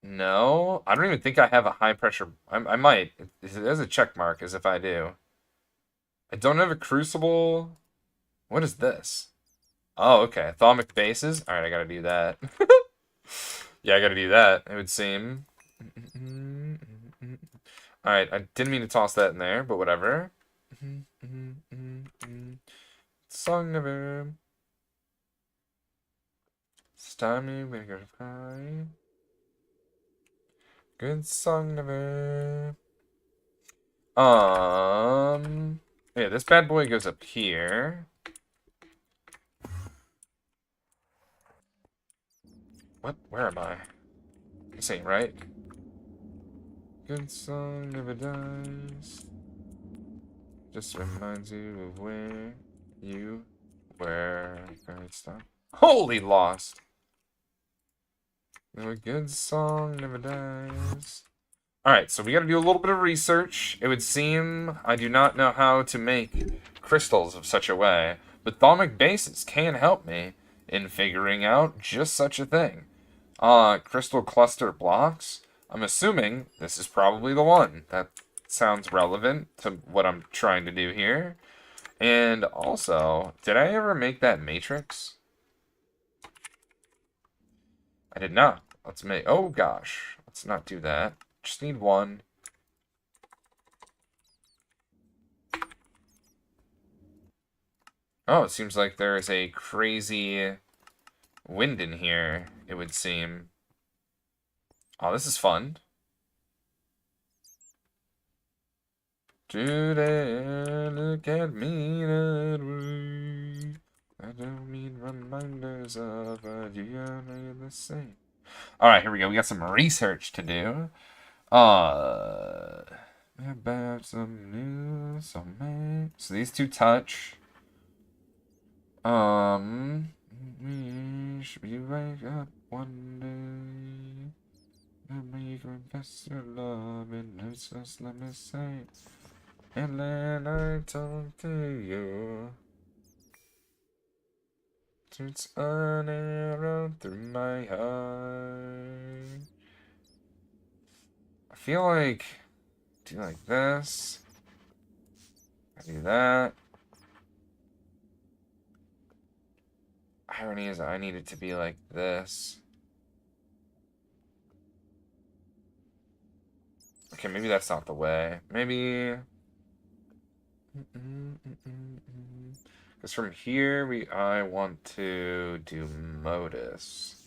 No. I don't even think I have a high pressure. I might. There's a check mark as if I do. I don't have a crucible. What is this? Oh, okay. Thaumic bases. Alright, I gotta do that. Yeah, I gotta do that, it would seem. Alright, I didn't mean to toss that in there, but whatever. Song never. Stymie, bigger cry. Good song never. Yeah, this bad boy goes up here. What? Where am I? This ain't right. Good song never dies. Just reminds you of where you were. Alright, stop. Holy lost! A good song never dies. Alright, so we gotta do a little bit of research. It would seem I do not know how to make crystals of such a way, but thaumic bases can help me in figuring out just such a thing. Crystal cluster blocks. I'm assuming this is probably the one. That sounds relevant to what I'm trying to do here. And also, did I ever make that matrix? I did not. Let's make... Oh, gosh. Let's not do that. Just need one. Oh, it seems like there is a crazy wind in here, it would seem. Oh, this is fun. Today, look at me that way. I don't need reminders of a year the same. Alright, here we go. We got some research to do. About some news, so these two touch. Wish we wake up one day and we confess your love and it's just let me say. And then I talk to you. Shoots an arrow through my heart. I feel like do like this. I do that. Irony is I need it to be like this. Okay, maybe that's not the way. Maybe. Because from here I want to do modus.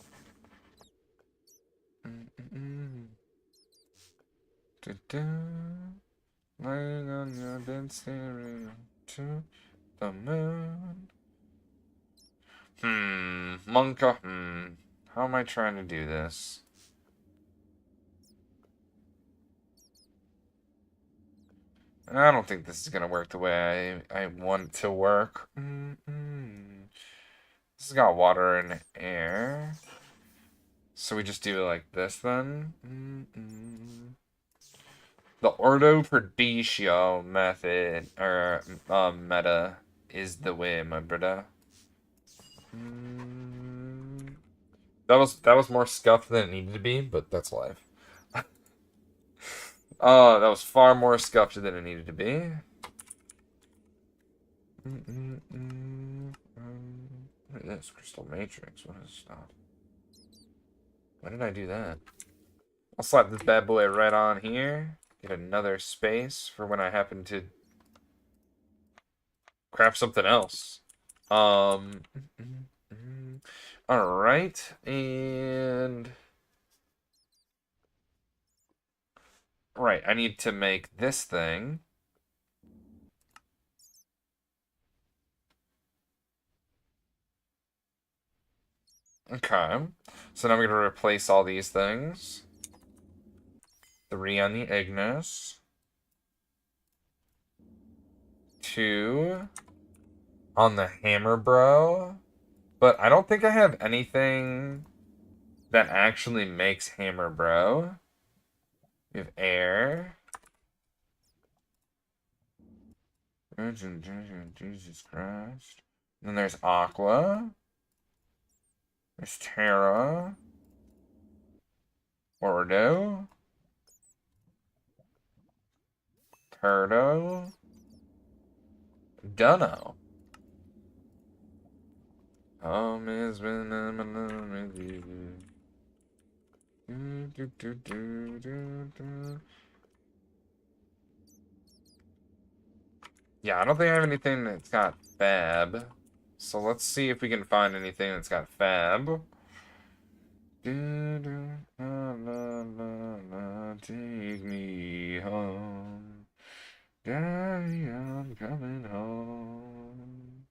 Lying on your bed staring to the moon. Monka. How am I trying to do this? I don't think this is gonna work the way I want it to work. This has got water and air. So we just do it like this then. The Ordo Perditio method, or meta, is the way, my brother. That was more scuffed than it needed to be, but that's life. Oh, that was far more scuffed than it needed to be. What is this? Crystal Matrix. What is that? Why did I do that? I'll slap this bad boy right on here. Get another space for when I happen to craft something else. Alright, and... Right, I need to make this thing. Okay, so now we're going to replace all these things. 3 on the Ignis. 2 on the Hammer Bro. But I don't think I have anything that actually makes Hammer Bro. We have air. Jesus Christ. And then there's Aqua. There's Terra. Ordo. Turdo. Dunno. Home is when I'm alone with you. Yeah, I don't think I have anything that's got fab. So let's see if we can find anything that's got fab. Take me home. Daddy, I'm coming home.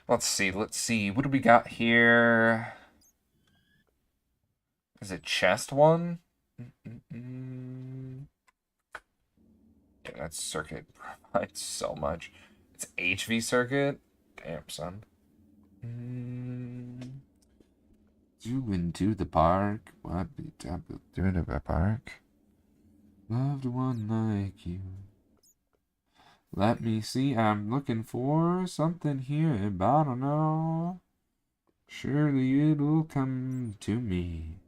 Let's see, let's see. What do we got here? Is it chest one? Yeah, that circuit provides so much. It's HV circuit? Damn, son. You went to the park. What be doing at the park? Loved one like you. Let me see. I'm looking for something here, but I don't know. Surely it'll come to me.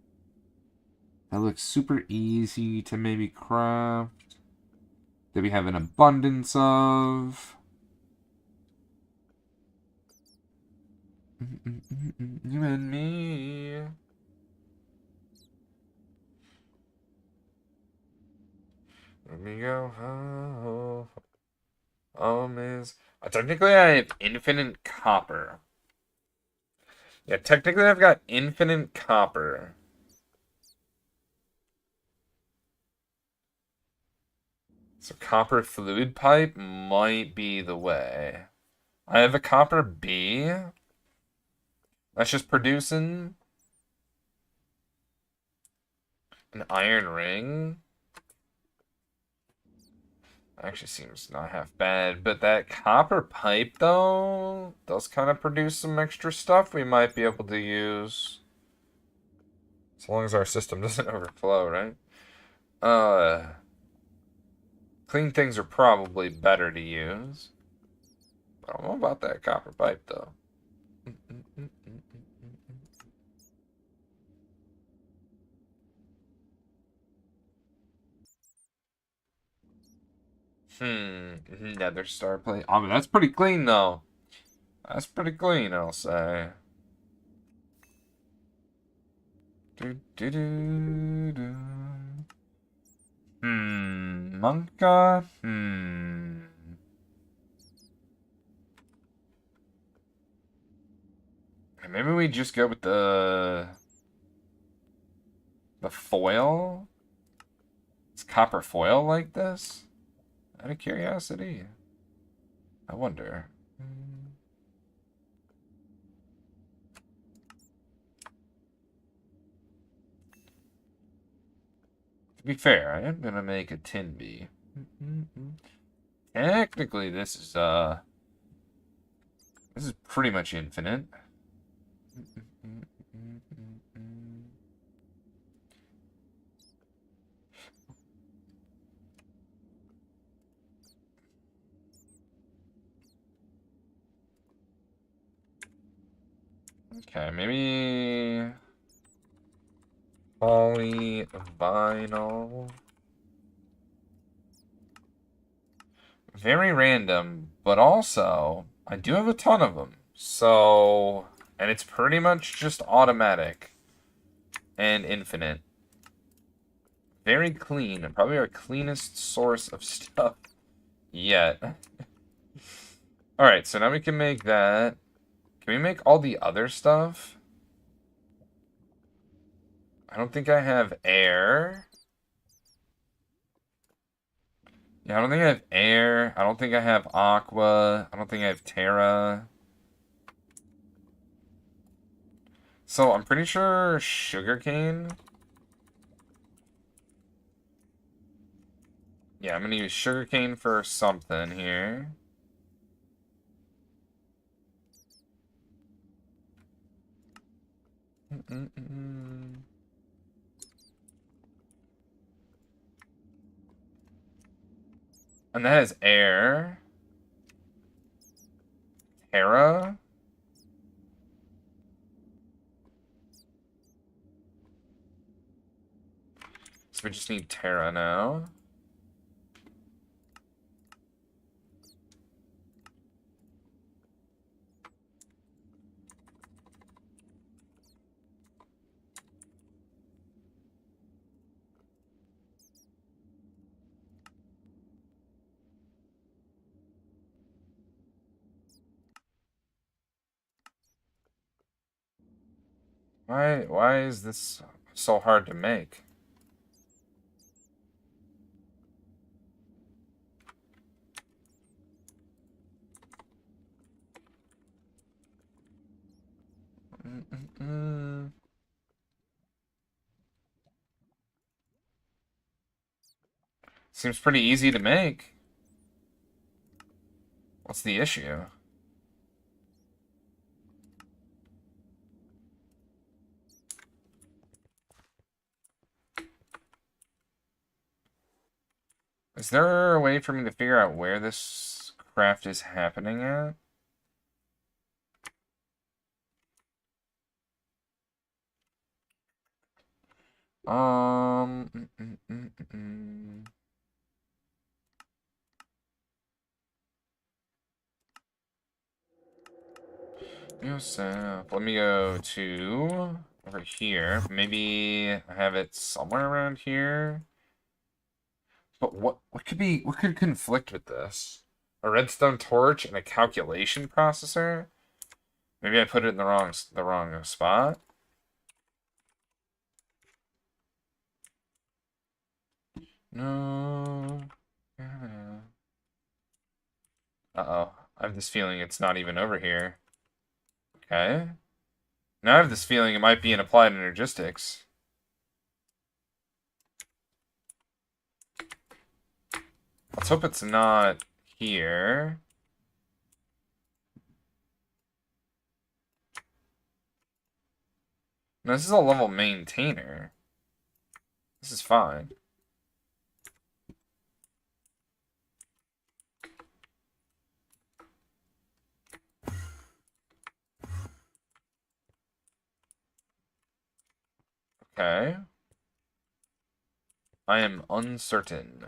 That looks super easy to maybe craft. That we have an abundance of. You and me. Let me go home. Technically, I have infinite copper. Yeah, technically, I've got infinite copper. So, copper fluid pipe might be the way. I have a copper B. That's just producing an iron ring. Actually seems not half bad, but that copper pipe, though, does kind of produce some extra stuff we might be able to use. As long as our system doesn't overflow, right? Clean things are probably better to use. But I don't know about that copper pipe, though. Nether star plate. Oh, but that's pretty clean, though. That's pretty clean, I'll say. Do, do, do, do. Monka? Maybe we just go with the foil? Is copper foil like this? Out of curiosity. I wonder. To be fair, I am gonna make a tin bee. Technically, this is pretty much infinite. Okay, maybe polyvinyl. Very random, but also I do have a ton of them. So, and it's pretty much just automatic and infinite. Very clean. Probably our cleanest source of stuff yet. Alright, so now we can make that. Can we make all the other stuff? I don't think I have air. Yeah, I don't think I have air. I don't think I have aqua. I don't think I have terra. So I'm pretty sure sugarcane. Yeah, I'm gonna use sugarcane for something here. And that is air. Terra. So we just need Terra now. Why is this so hard to make? Seems pretty easy to make. What's the issue? Is there a way for me to figure out where this craft is happening at? Um. mm, mm, mm, mm, mm. Let me go to over here. Maybe I have it somewhere around here. But what could conflict with this? A redstone torch and a calculation processor? Maybe I put it in the wrong spot. No. Uh-oh. I have this feeling it's not even over here. Okay. Now I have this feeling it might be in applied energistics. Let's hope it's not here. No, this is a level maintainer. This is fine. Okay. I am uncertain.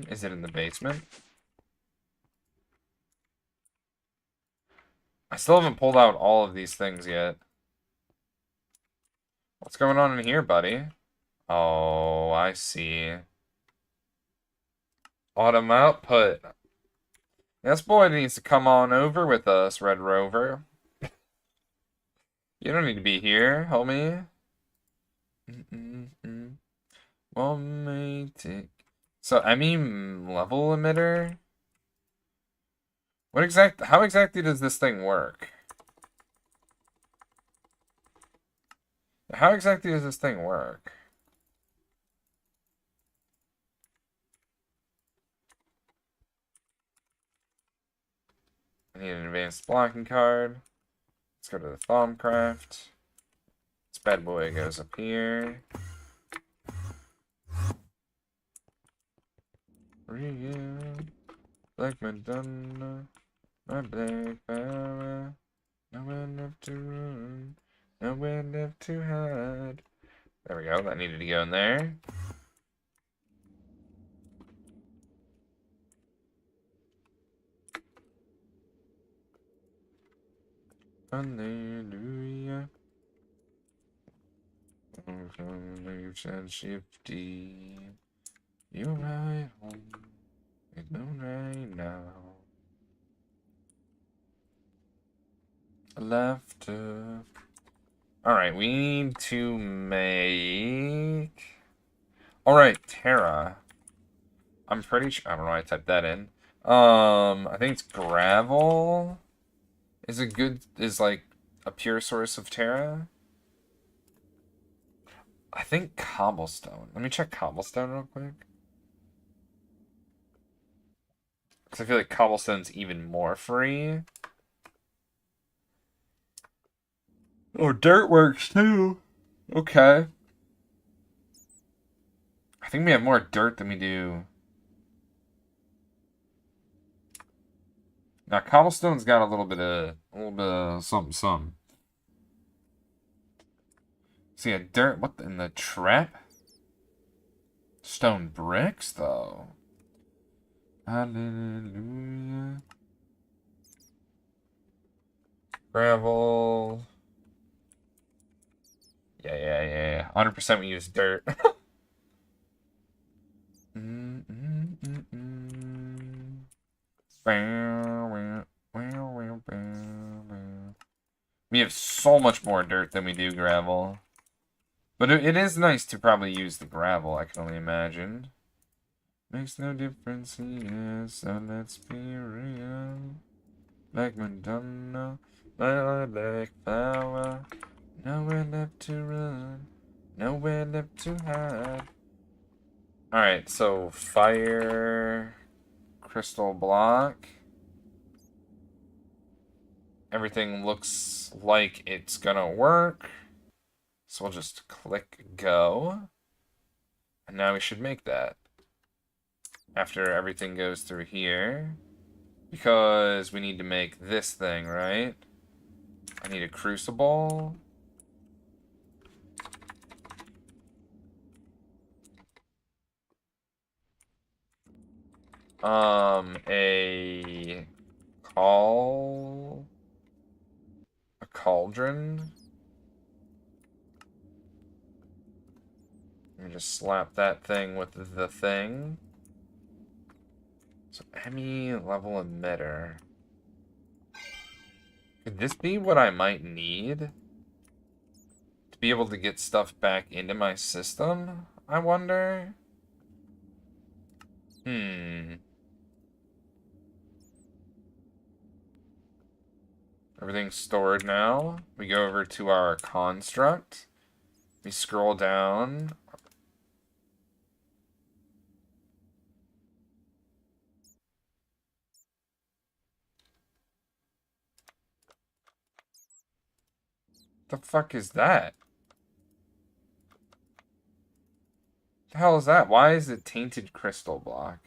Is it in the basement? I still haven't pulled out all of these things yet. What's going on in here, buddy? Oh, I see. Autumn output. This boy needs to come on over with us, Red Rover. You don't need to be here, homie. One may take. So, I mean, level emitter? How exactly does this thing work? How exactly does this thing work? I need an advanced blocking card. Let's go to the Thaumcraft. This bad boy goes up here. Real Black Madonna, my black power. Nowhere left to run, nowhere left to hide. There we go, that needed to go in there. Hallelujah. And shifty. You're right home. It's no right now. Left. Alright, we need to make. Alright, Terra. I'm pretty sure. I don't know why I typed that in. I think it's gravel. Is like a pure source of Terra. I think cobblestone. Let me check cobblestone real quick. Because I feel like cobblestone's even more free. Oh, dirt works too. Okay. I think we have more dirt than we do. Now cobblestone's got a little bit of something. See a dirt. What in the trap? Stone bricks though. Hallelujah. Gravel. Yeah. 100% we use dirt. We have so much more dirt than we do gravel. But it is nice to probably use the gravel, I can only imagine. Makes no difference here, so let's be real. Like Madonna, like flower. Nowhere left to run, nowhere left to hide. Alright, so fire, crystal block. Everything looks like it's gonna work. So we'll just click go. And now we should make that. After everything goes through here. Because we need to make this thing, right? I need a crucible. A cauldron. Let me just slap that thing with the thing. So, Emmy level emitter. Could this be what I might need? To be able to get stuff back into my system, I wonder? Everything's stored now. We go over to our construct. We scroll down. The fuck is that? The hell is that? Why is it tainted crystal block?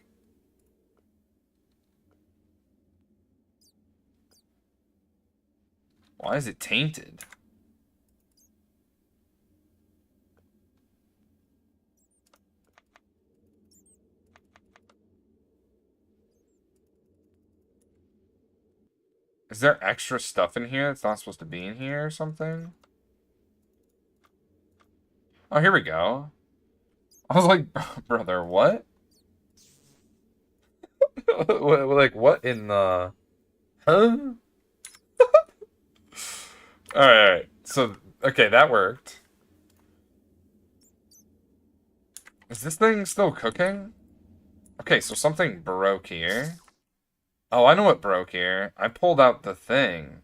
Why is it tainted? Is there extra stuff in here that's not supposed to be in here or something? Oh, here we go. I was like, brother, what? Like, what in the... Huh? Alright, so, okay, that worked. Is this thing still cooking? Okay, so something broke here. Oh, I know what broke here. I pulled out the thing.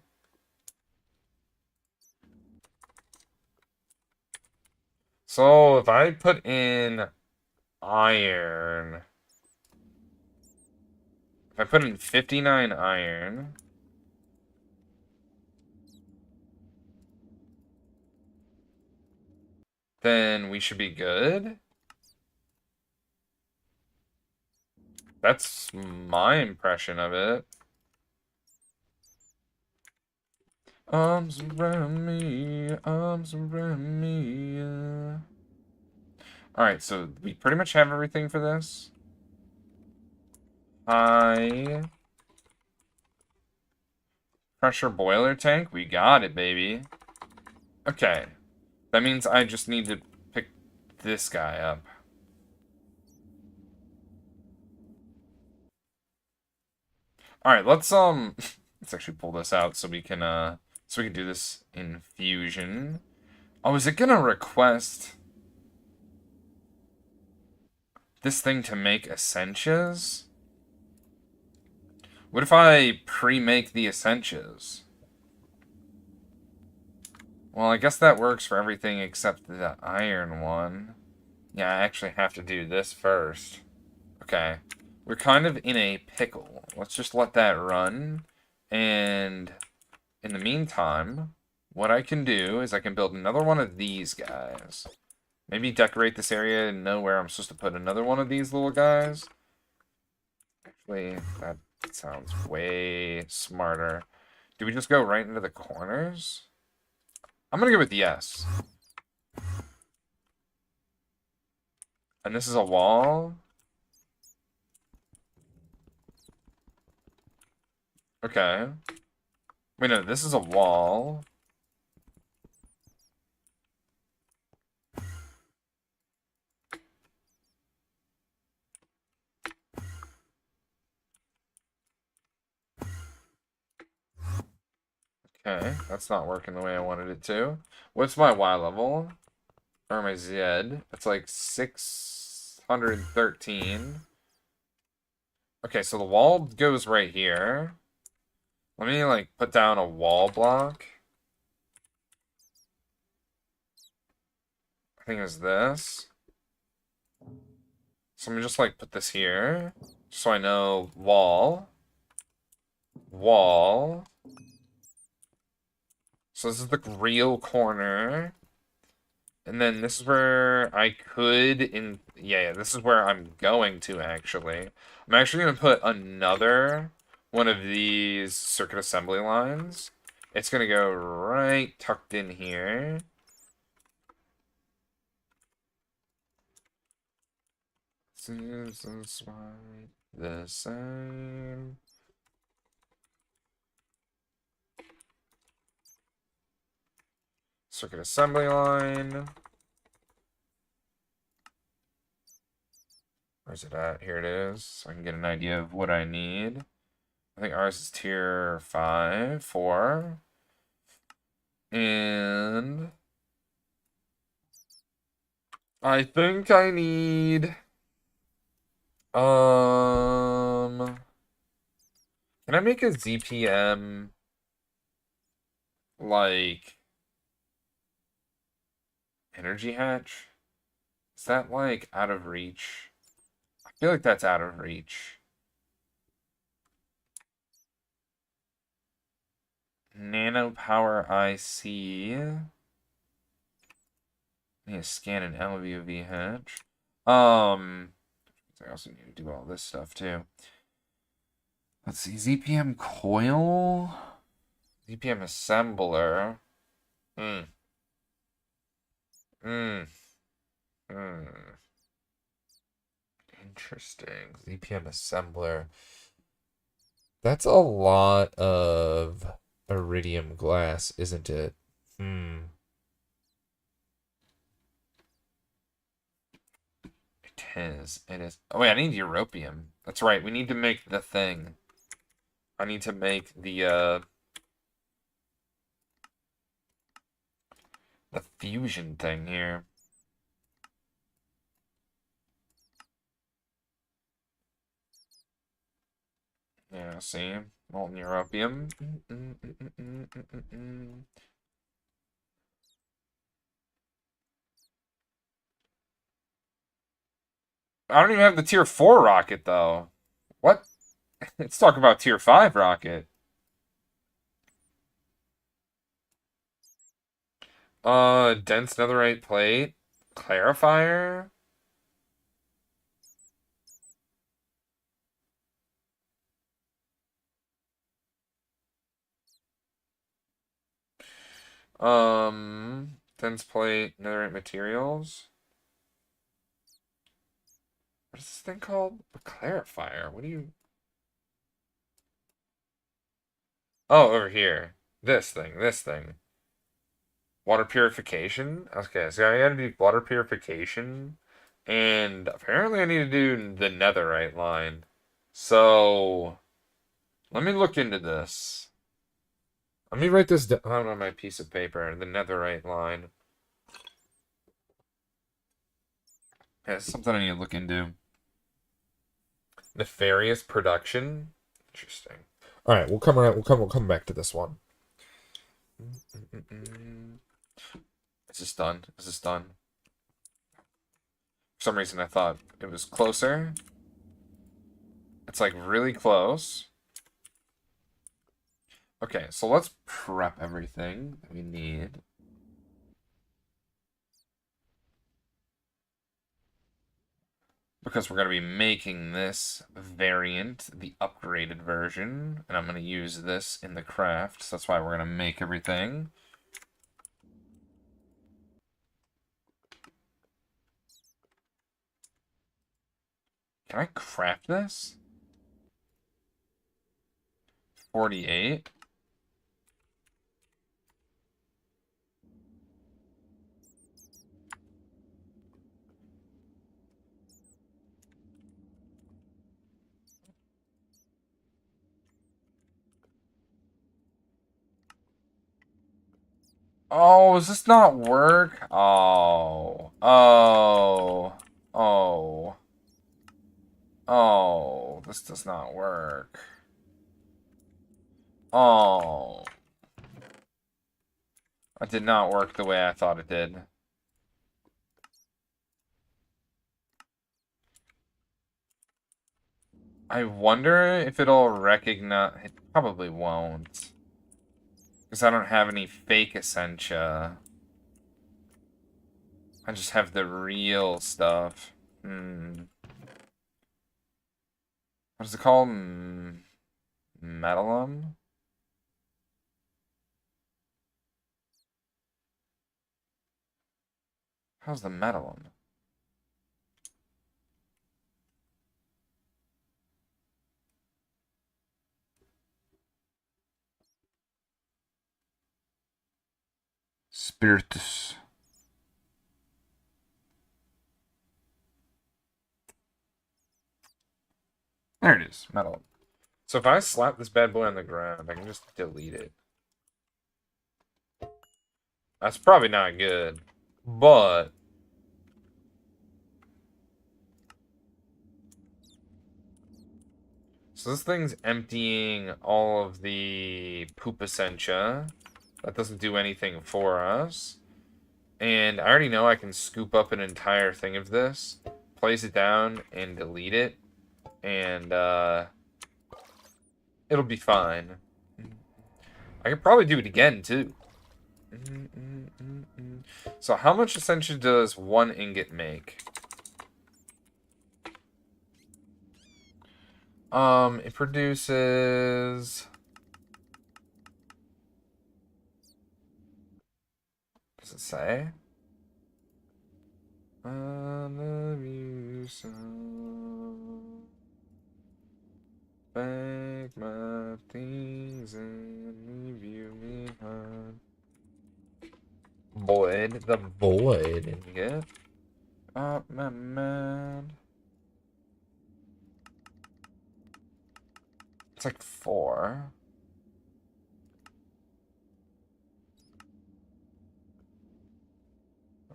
So, if I put in iron... If I put in 59 iron... then we should be good. That's my impression of it. Arms around me, arms around me. Alright, so we pretty much have everything for this. High pressure boiler tank. We got it, baby. Okay. That means I just need to pick this guy up. Alright, let's let's actually pull this out so we can do this infusion. Oh, is it gonna request this thing to make essentials? What if I pre-make the essentials? Well, I guess that works for everything except the iron one. Yeah, I actually have to do this first. Okay. We're kind of in a pickle. Let's just let that run. And in the meantime, what I can do is I can build another one of these guys. Maybe decorate this area and know where I'm supposed to put another one of these little guys. Actually, that sounds way smarter. Do we just go right into the corners? I'm gonna go with yes. And this is a wall. Okay. Wait, no, this is a wall. Okay, that's not working the way I wanted it to. What's my Y level? Or my Z? It's like 613. Okay, so the wall goes right here. Let me, like, put down a wall block. I think it's this. So let me just, like, put this here. Just so I know wall. Wall. So this is the real corner. And then this is where I could yeah, this is where I'm going to actually. I'm actually gonna put another one of these circuit assembly lines. It's gonna go right tucked in here. Seems this right the same. Circuit assembly line. Where's it at? Here it is. So I can get an idea of what I need. I think ours is tier 5, 4. And I think I need can I make a ZPM like energy hatch? Is that like out of reach? I feel like that's out of reach. Nano power IC. Need to scan an LuV hatch. I also need to do all this stuff too. Let's see, ZPM coil, ZPM assembler. Hmm. Hmm. Hmm. Interesting. ZPM assembler. That's a lot of iridium glass, isn't it? Hmm. It is. It is. Oh wait, I need europium. That's right. We need to make the thing. I need to make the fusion thing here. Yeah, see? Molten europium. I don't even have the tier 4 rocket though. What? Let's talk about tier 5 rocket. Dense netherite plate. Clarifier. Dense plate, netherite materials. What is this thing called? A clarifier. What do you... Oh, over here. This thing, this thing. Water purification? Okay, so I gotta do water purification. And apparently I need to do the netherite line. So, let me look into this. Let me write this down on my piece of paper, the netherite line. Yeah, it's something I need to look into. Nefarious production? Interesting. Alright, we'll come around, we'll come back to this one. Is this done? Is this done? For some reason I thought it was closer. It's like really close. Okay, so let's prep everything that we need. Because we're going to be making this variant, the upgraded version, and I'm going to use this in the craft, so that's why we're going to make everything. Can I craft this? 48? Oh, does this not work? Oh. Oh. Oh. Oh. This does not work. Oh. It did not work the way I thought it did. I wonder if it'll recognize... It probably won't. Because I don't have any fake Essentia. I just have the real stuff. What is it called? Metallum? How's the Metallum? Spiritus. There it is. Metallum. So if I slap this bad boy on the ground, I can just delete it. That's probably not good. But... So this thing's emptying all of the poop essentia. That doesn't do anything for us. And I already know I can scoop up an entire thing of this, place it down, and delete it. And it'll be fine. I could probably do it again, too. So how much essentia does one ingot make? It produces... Does it say? I love you so. Pack my things and leave you behind. Void, the void ingot. Up my mind. It's like 4.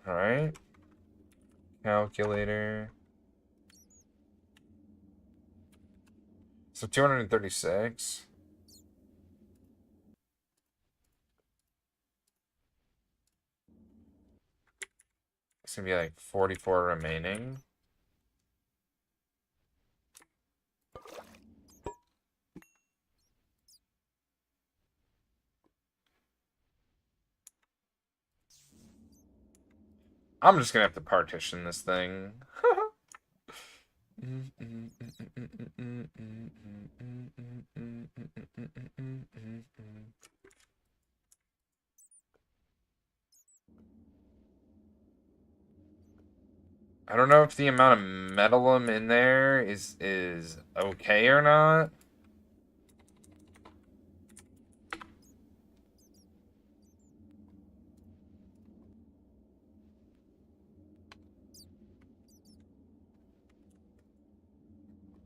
Alright. Calculator. So 236. It's gonna be like 44 remaining. I'm just gonna have to partition this thing. I don't know if the amount of metallum in there is okay or not.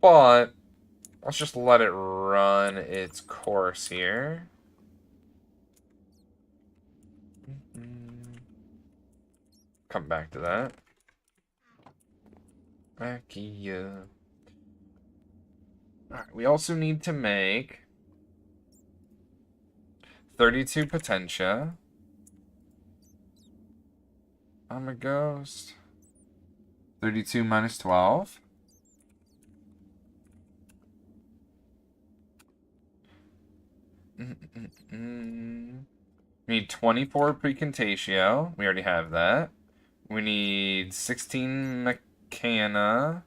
But let's just let it run its course here. Come back to that. Alright, we also need to make 32 potentia. I'm a ghost. 32 minus 12. We need 24 precontatio. We already have that. We need 16 mechana.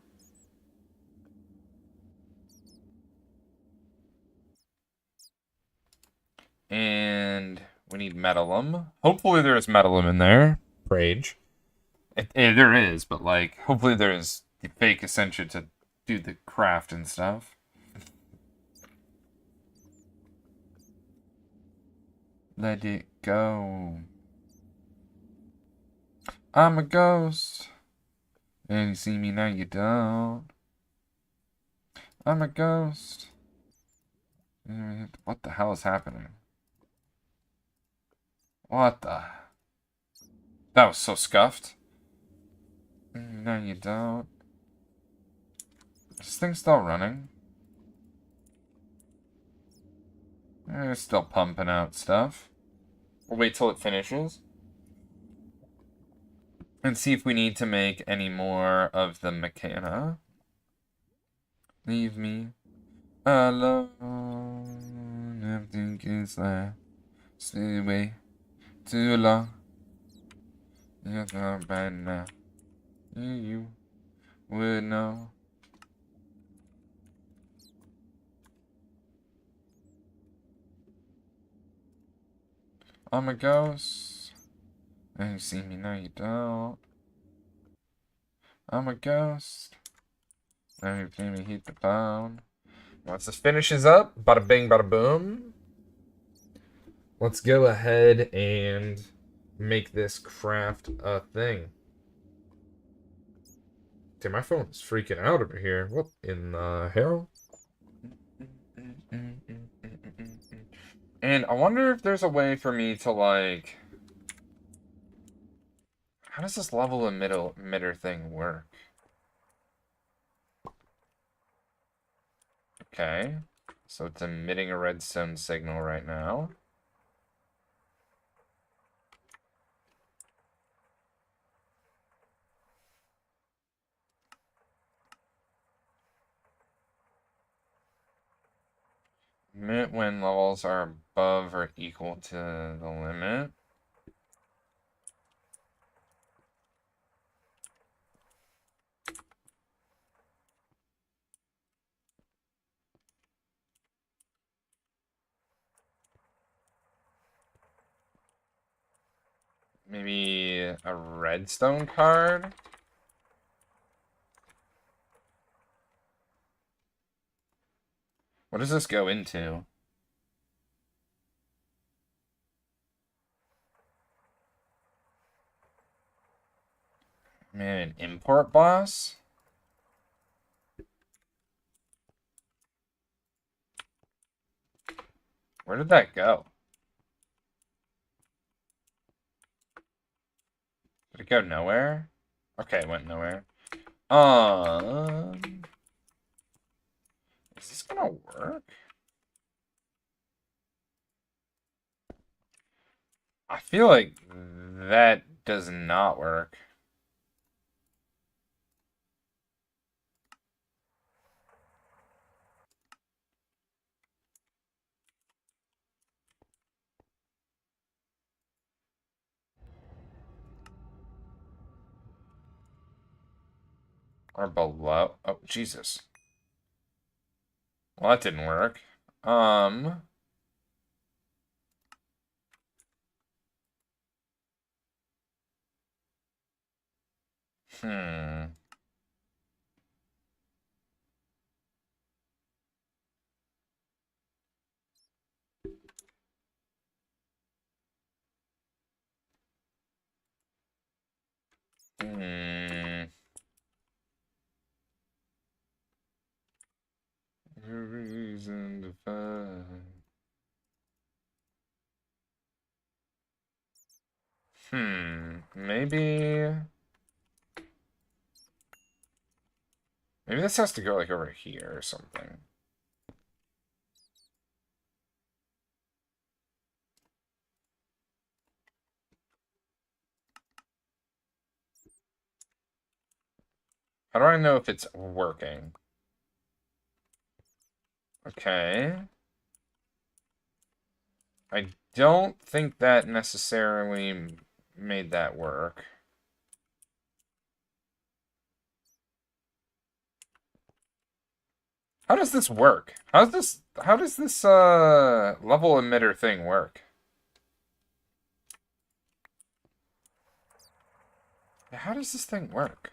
And we need metallum. Hopefully there's metallum in there. Rage. There is, but like, hopefully there's the fake essentia to do the craft and stuff. Let it go. I'm a ghost. And you see me now, you don't. I'm a ghost. What the hell is happening? What the? That was so scuffed. No, you don't. Is this thing still running? It's still pumping out stuff. We'll wait till it finishes. And see if we need to make any more of the mechana. Leave me alone. Everything is like stay away too long. You're not bad now. You would know. I'm a ghost. And you see me now, you don't. I'm a ghost. Now you play me hit the pound. Once this finishes up, bada bing, bada boom. Let's go ahead and make this craft a thing. Dude, my phone's freaking out over here. What in the hell? And I wonder if there's a way for me to, like... How does this level emitter thing work? Okay. So it's emitting a redstone signal right now. Emit when levels are above or equal to the limit. Maybe a redstone card? What does this go into? Man, an import boss? Where did that go? Did it go nowhere? Okay, it went nowhere. Is this gonna work? I feel like that does not work. Or below. Oh, Jesus. Well, that didn't work. Um. Hmm. Hmm. Reason to find. Maybe. Maybe this has to go like over here or something. How do I know if it's working? Okay. I don't think that necessarily made that work. How does this work? How does this level emitter thing work? How does this thing work?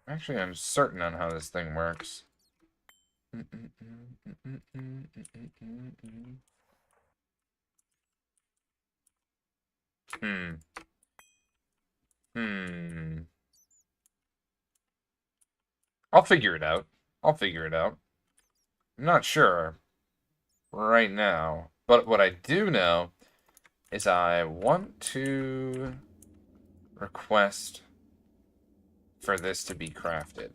Actually, I'm certain on how this thing works. Hmm. Hmm. I'll figure it out. I'll figure it out. I'm not sure right now, but what I do know is I want to request for this to be crafted.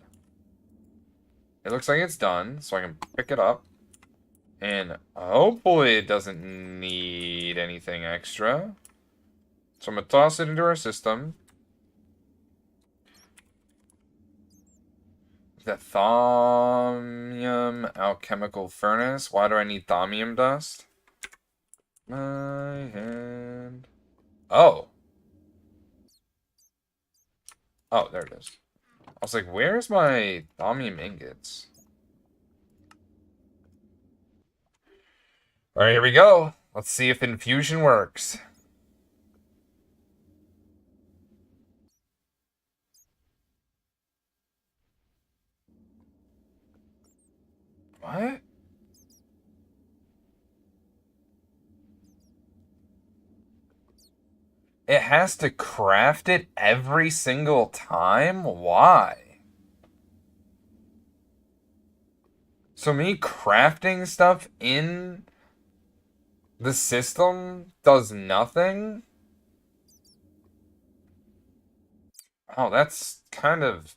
It looks like it's done, so I can pick it up. And hopefully it doesn't need anything extra. So I'm going to toss it into our system. The thaumium alchemical furnace. Why do I need thaumium dust? My hand. Oh. Oh, there it is. I was like, where's my thaumium ingots? Alright, here we go. Let's see if infusion works. What? It has to craft it every single time? Why? So me crafting stuff in the system does nothing? Oh, that's kind of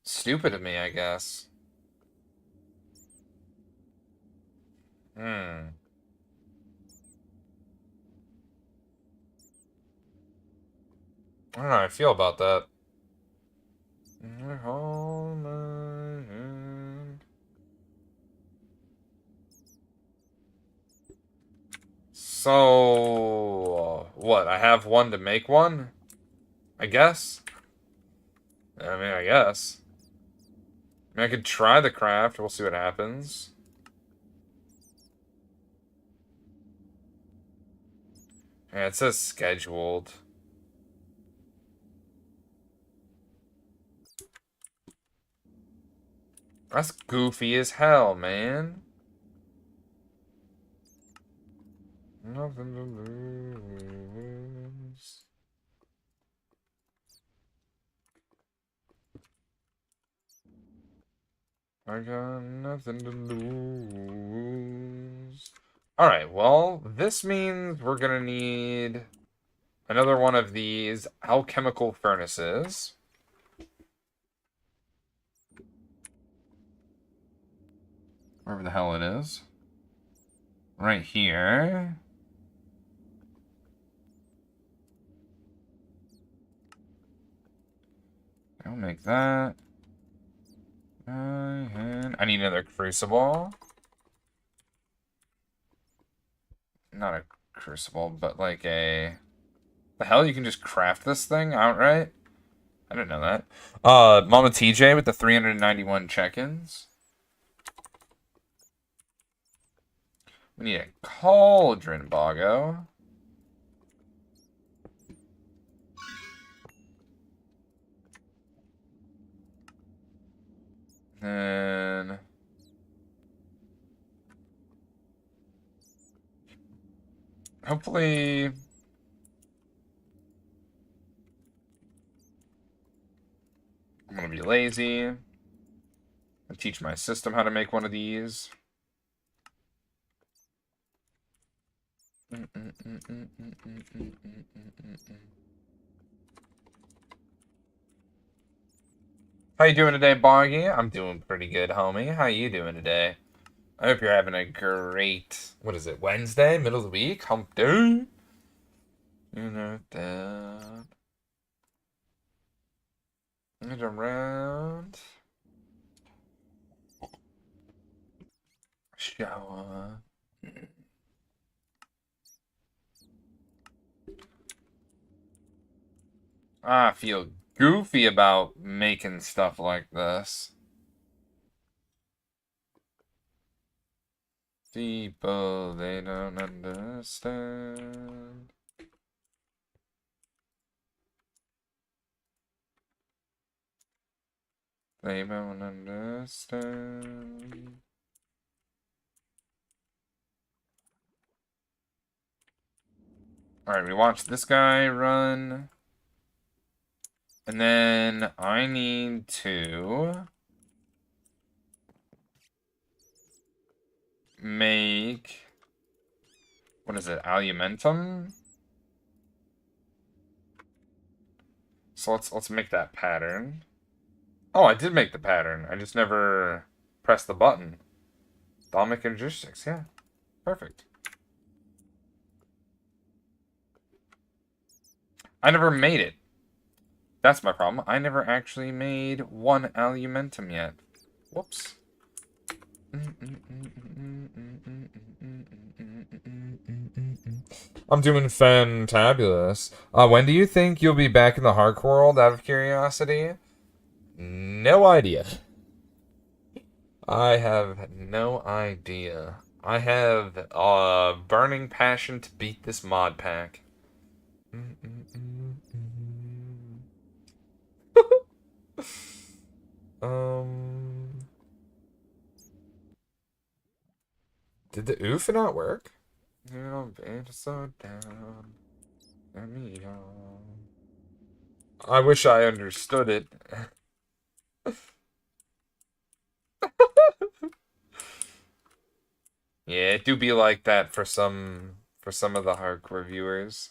stupid of me, I guess. Hmm. I don't know how I feel about that. Hold my hand. So, what? I have one to make one? I guess? I mean, I guess. I mean, I could try the craft. We'll see what happens. Yeah, it says scheduled. That's goofy as hell, man. Nothing to lose. I got nothing to lose. Alright, well, this means we're gonna need another one of these alchemical furnaces. Wherever the hell it is. Right here. I'll make that. I need another crucible. Not a crucible, but like a... The hell? You can just craft this thing outright? I didn't know that. Mama TJ with the 391 check-ins. We need a cauldron, Boggo. And... hopefully... I'm gonna be lazy. And teach my system how to make one of these. How you doing today, Boggy? I'm doing pretty good, homie. How you doing today? I hope you're having a great, what is it, Wednesday? Middle of the week? Hump day? You know that. And around. Shower. I feel goofy about making stuff like this. People, they don't understand. They don't understand. Alright, we watched this guy run. And then I need to make, what is it, alumentum? So let's make that pattern. Oh, I did make the pattern. I just never pressed the button. Thalmic logistics, yeah. Perfect. I never made it. That's my problem. I never actually made one alumentum yet. Whoops. I'm doing fantabulous. When do you think you'll be back in the hardcore world, out of curiosity? No idea. I have no idea. I have a burning passion to beat this mod pack. Um, did the oof not work? You'll be so down. Let me go. I wish I understood it. Yeah, it do be like that for some of the hardcore viewers.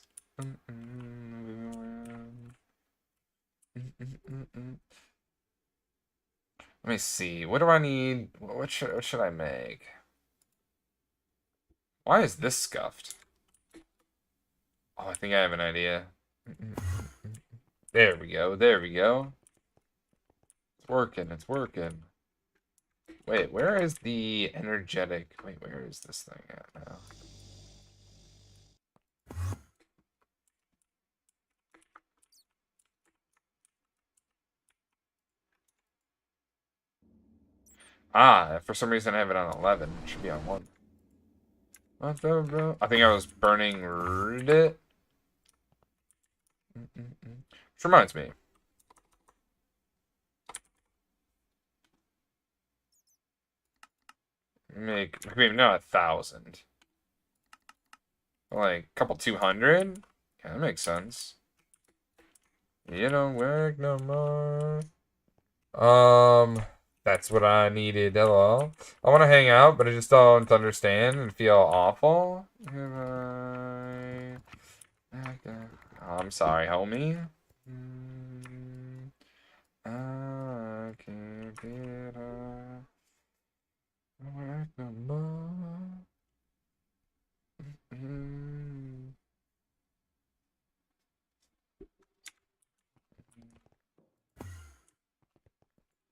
Let me see. What do I need? What should I make? Why is this scuffed? Oh, I think I have an idea. There we go. There we go. It's working. It's working. Wait, where is the energetic? Wait, where is this thing at now? Ah, for some reason I have it on 11. It should be on 1. I think I was burning it. Which reminds me. Make maybe not 1,000. Like a couple 200? Yeah, that makes sense. You don't work no more. That's what I needed. Hello. I want to hang out, but I just don't understand and feel awful. I'm sorry, homie. I can't get up. Work no more.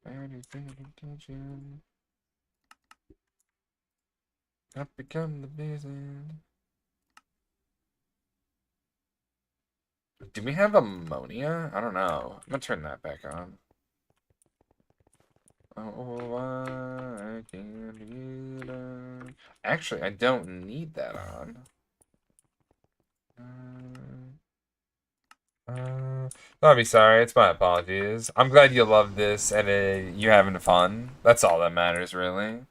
Barely paying attention. I've become the business. Do we have ammonia? I don't know. I'm gonna turn that back on. Oh, I can't get on. Actually, I don't need that on. I'll be sorry. It's my apologies. I'm glad you love this and you're having fun. That's all that matters, really.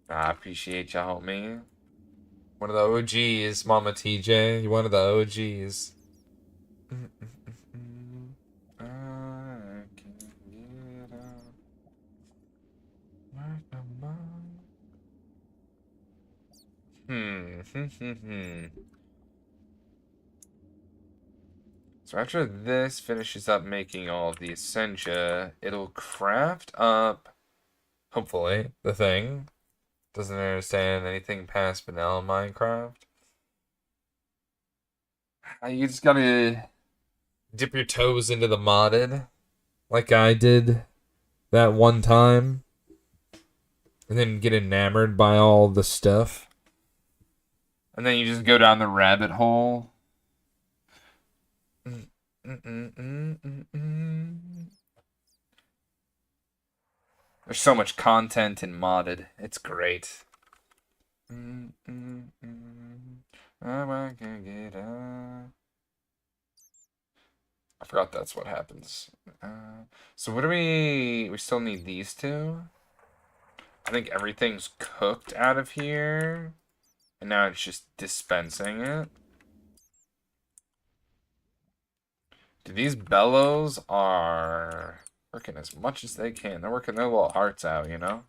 I appreciate you, homie. One of the OGs, Mama TJ. You're one of the OGs. I can't get up. So after this finishes up making all of the essentia, it'll craft up, hopefully, the thing. Doesn't understand anything past vanilla Minecraft. You just gotta dip your toes into the modded, like I did that one time, and then get enamored by all the stuff. And then you just go down the rabbit hole. There's so much content in modded. It's great. I forgot that's what happens. So what do we still need these two? I think everything's cooked out of here. And now it's just dispensing it. Dude, these bellows are working as much as they can. They're working their little hearts out, you know?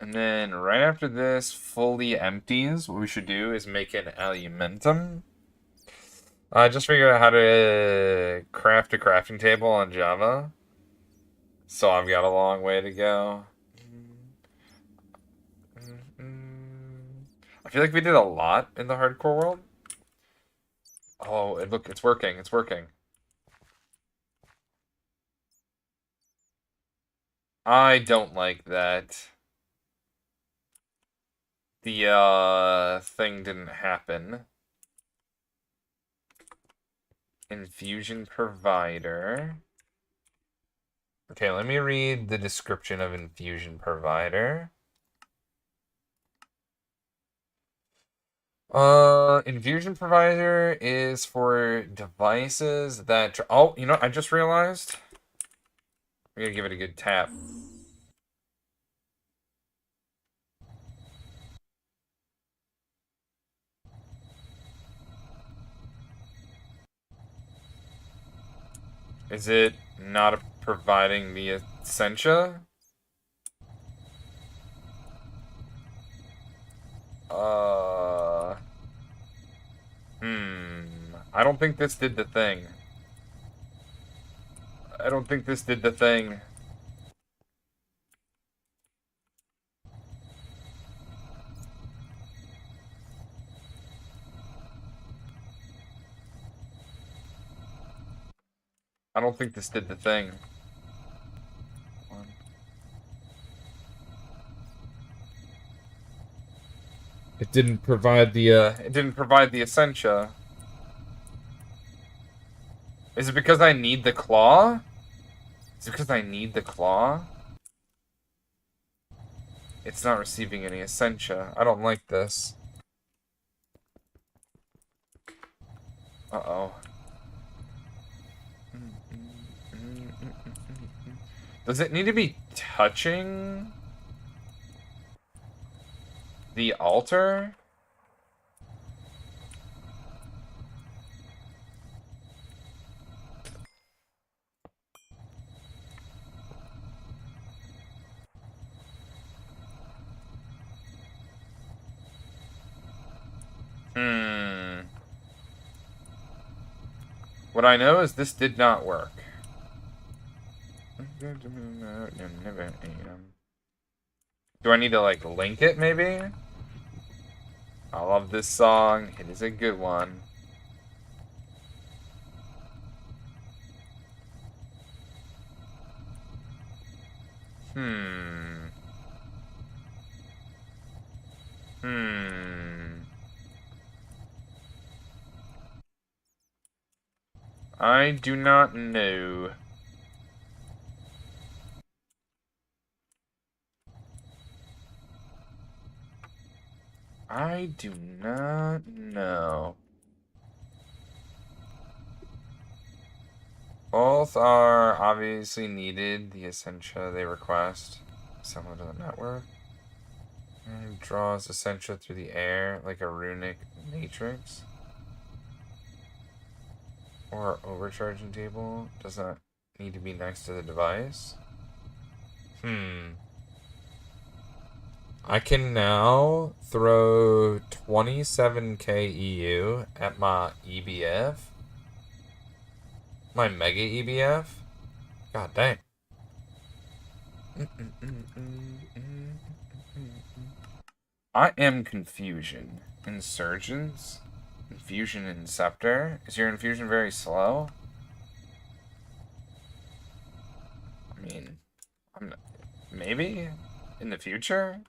And then right after this fully empties, what we should do is make an alumentum. I just figured out how to craft a crafting table on Java. So I've got a long way to go. I feel like we did a lot in the hardcore world. Oh, look, it's working. It's working. I don't like that. The thing didn't happen. Infusion provider. Okay, let me read the description of infusion provider. Infusion provider is for devices that... Oh, you know, I just realized. We're gonna give it a good tap. Is it not providing the Essentia? I don't think this did the thing. I don't think this did the thing. I don't think this did the thing. It didn't provide the Essentia. Is it because I need the claw? Is it because I need the claw? It's not receiving any Essentia. I don't like this. Uh-oh. Does it need to be touching the altar? What I know is this did not work. Do I need to, like, link it, maybe? I love this song. It is a good one. I do not know. I do not know. Both are obviously needed. The Essentia they request. Similar to the network. And draws Essentia through the air like a runic matrix. Or overcharging table. Does not need to be next to the device. I can now throw 27k EU at my EBF. My Mega EBF? God dang. I am Confusion. Insurgents? Infusion Inceptor? Is your infusion very slow? I mean, maybe? In the future?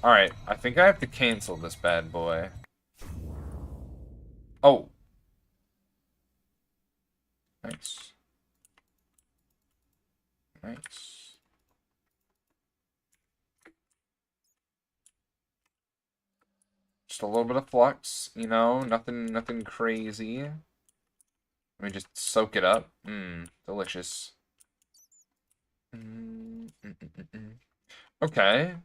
Alright, I think I have to cancel this bad boy. Oh. Nice. Nice. Just a little bit of flux, you know, nothing crazy. Let me just soak it up. Delicious. Okay.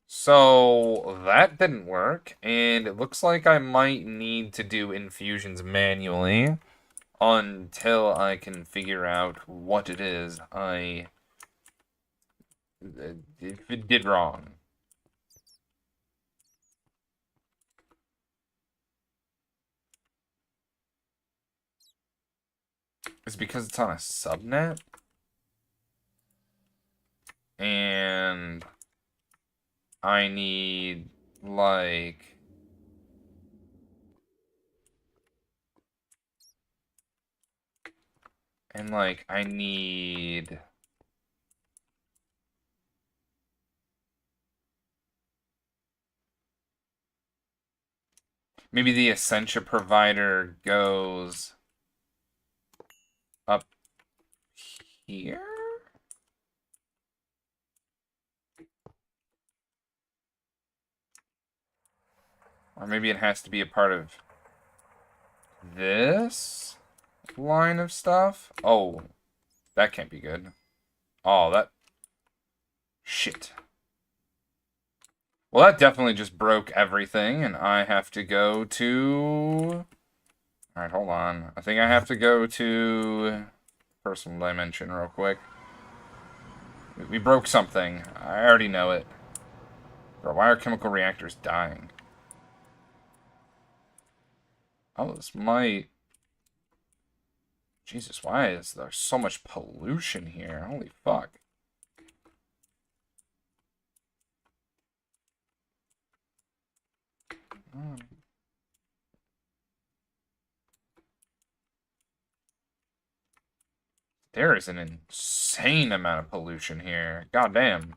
So that didn't work, and it looks like I might need to do infusions manually until I can figure out what it is I did wrong. It's because it's on a subnet, and I need like I need maybe the Essentia provider goes up here? Or maybe it has to be a part of this line of stuff? Oh, that can't be good. Oh, that... Shit. Well, that definitely just broke everything, and I have to go to... Alright, hold on. I think I have to go to... Personal dimension real quick. We broke something. I already know it. Bro, why are chemical reactors dying? Oh, this might... Jesus, why is there so much pollution here? Holy fuck. Oh. There is an insane amount of pollution here. God damn.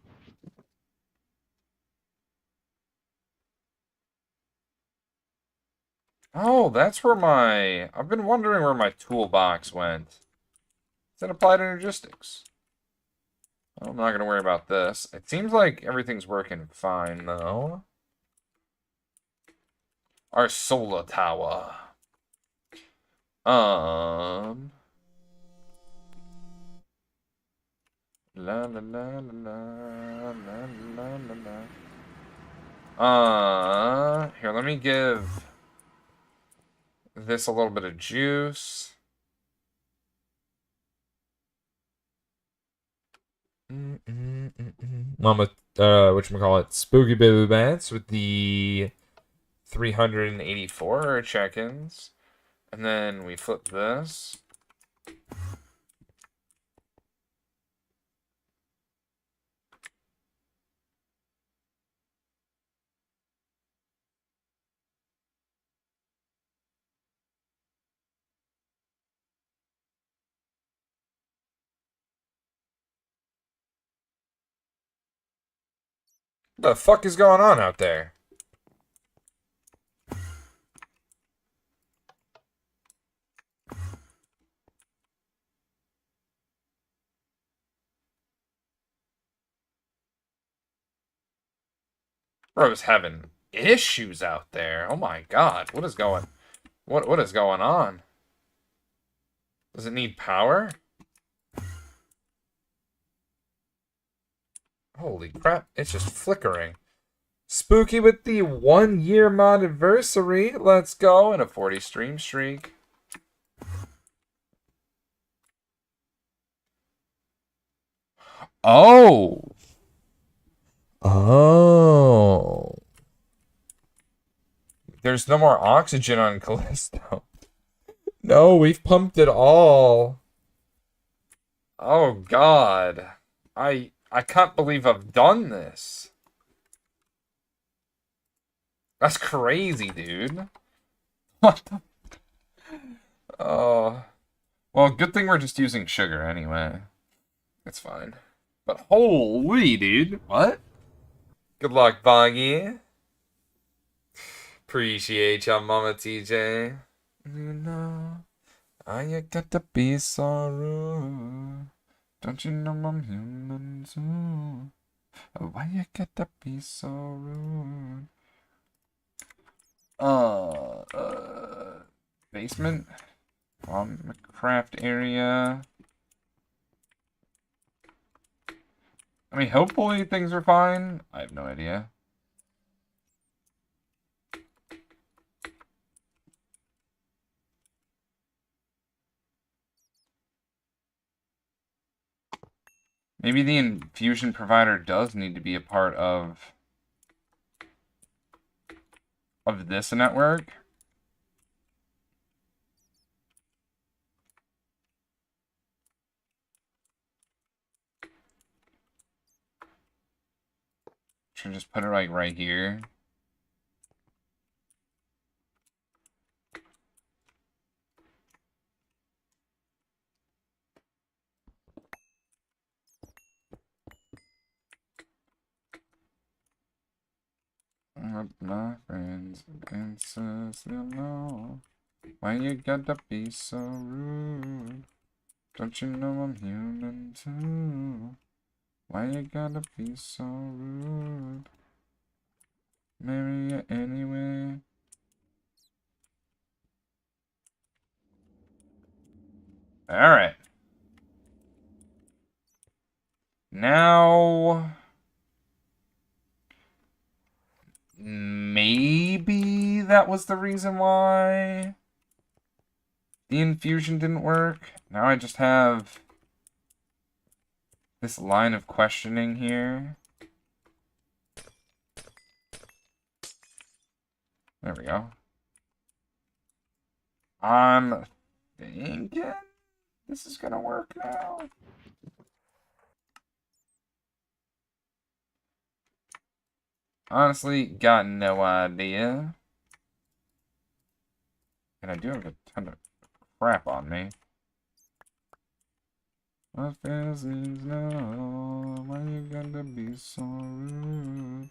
Oh, that's where my... I've been wondering where my toolbox went. Is that applied energistics? Well, I'm not going to worry about this. It seems like everything's working fine, though. Our solar tower. La la la la la la la la. Here, let me give this a little bit of juice. Mama, whatchamacallit, Spooky Baby Bats with the 384 check-ins. And then we flip this. What the fuck is going on out there? Bro's having issues out there. Oh my god, what is going on? Does it need power? Holy crap, it's just flickering. Spooky with the 1-year mod anniversary. Let's go. And a 40 stream streak. Oh. Oh. There's no more oxygen on Callisto. No, we've pumped it all. Oh god. I can't believe I've done this. That's crazy, dude. What the... Oh. Well, good thing we're just using sugar anyway. It's fine. But holy, dude. What? Good luck, Boggy. Appreciate ya, Mama TJ. You know, I got to be so rude. Don't you know I'm human too? Why you gotta be so rude? Basement? Thaumcraft area. I mean, hopefully things are fine. I have no idea. Maybe the infusion provider does need to be a part of this network. Should just put it like right here. My friends answers no. Why you gotta be so rude? Don't you know I'm human too? Why you gotta be so rude? Marry you anyway. Alright. Now, maybe that was the reason why the infusion didn't work. Now I just have this line of questioning here. There we go. I'm thinking this is gonna work now. Honestly, got no idea. And I do have a ton of crap on me. My feelings know why you gotta be so rude.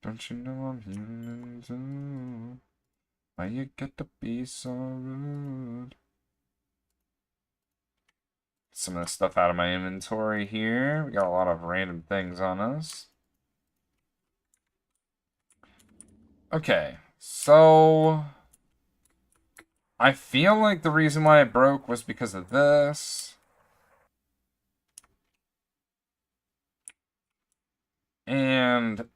Don't you know I'm human too? Why you gotta be so rude? Some of the stuff out of my inventory here. We got a lot of random things on us. Okay, so I feel like the reason why it broke was because of this. And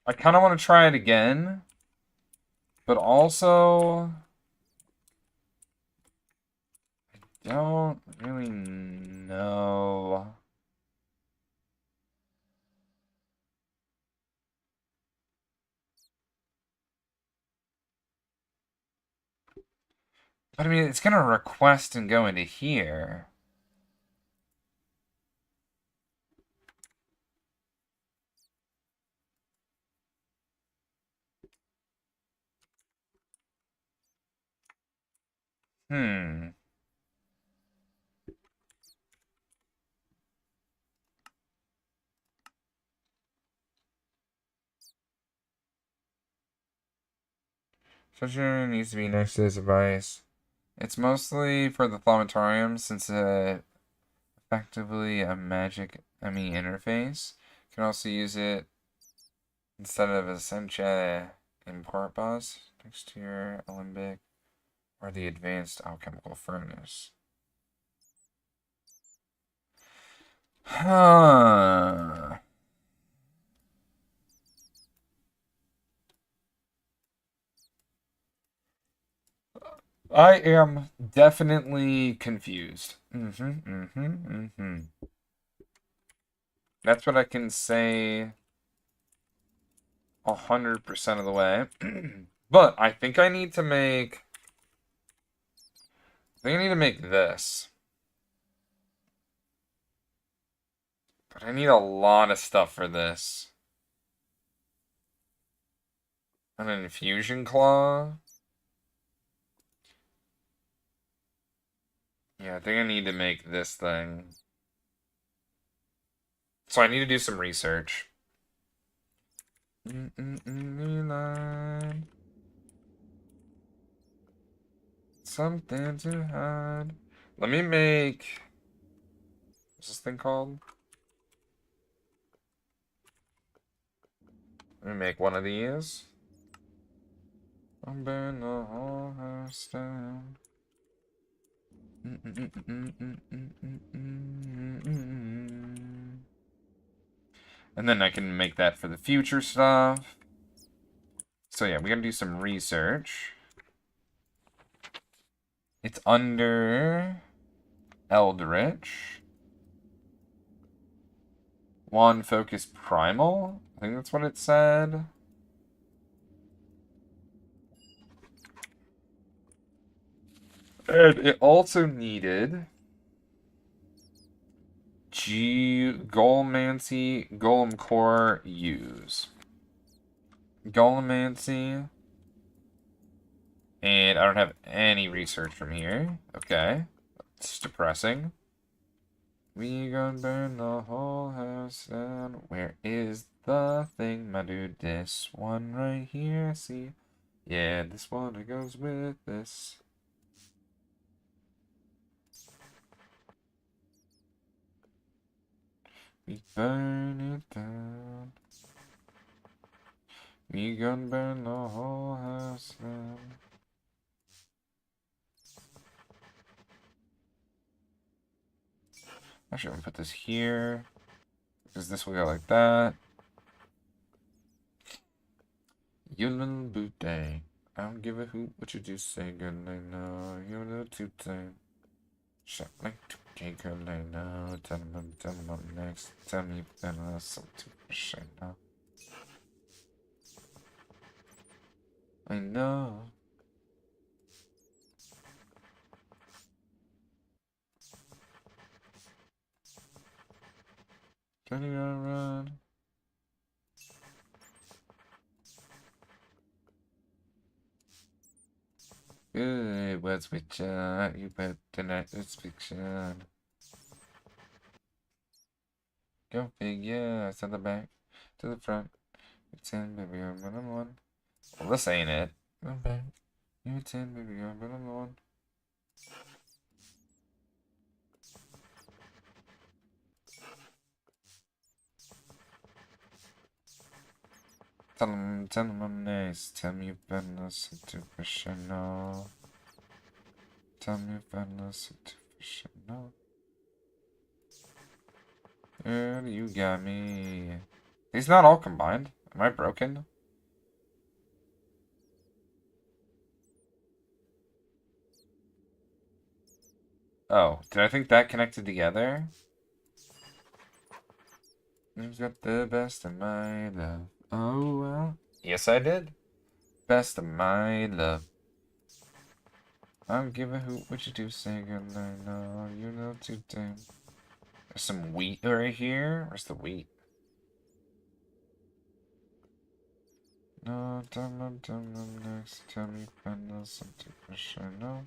I kind of want to try it again. But also, I don't really know. But I mean, it's going to request and go into here. Hmm. Treasure needs to be next to this device. It's mostly for the Thaumatorium since it's effectively a magic interface. You can also use it instead of a Sencha import bus next to your Alembic or the advanced alchemical furnace. Huh. I am definitely confused. That's what I can say 100% of the way. But I think I need to make... I think I need to make this. But I need a lot of stuff for this. An infusion claw? Yeah, I think I need to make this thing. So I need to do some research. Something to hide. Let me make... What's this thing called? Let me make one of these. I'll burn the whole house down. And then I can make that for the future stuff. So yeah, we gotta do some research. It's under Eldritch. Wand Focus Primal? I think that's what it said. And it also needed Golemancy, Golem Core, use. Golemancy. And I don't have any research from here. Okay. It's depressing. We gonna burn the whole house down. Where is the thing, my dude? This one right here, see? Yeah, this one that goes with this. We burn it down. We gonna burn the whole house down. Actually, I'm gonna put this here. Because this will go like that. You little booty. I don't give a hoot what you do say, good night now. You little two-time. Shut like 2K, good night now. Tell them I'm next. Tell me you've been on some 2% now. I know. Can you gotta run? Good, what's with you better tonight this fiction. Go figure, to the back, to the front. Pretend baby you're one. Well, this ain't it. Go back. You pretend baby you're one. Tell them I'm nice. Tell me you've been listen to professional. Tell me you've been listen to professional. Girl, you got me. These not all combined. Am I broken? Oh, did I think that connected together? You've got the best of my love. Oh, well. Yes, I did. Best of my love. I don't give a hoot what you do, say good night. No, you know too damn. There's some wheat right here. Where's the wheat? No, tell me next. Tell me final something for sure. No.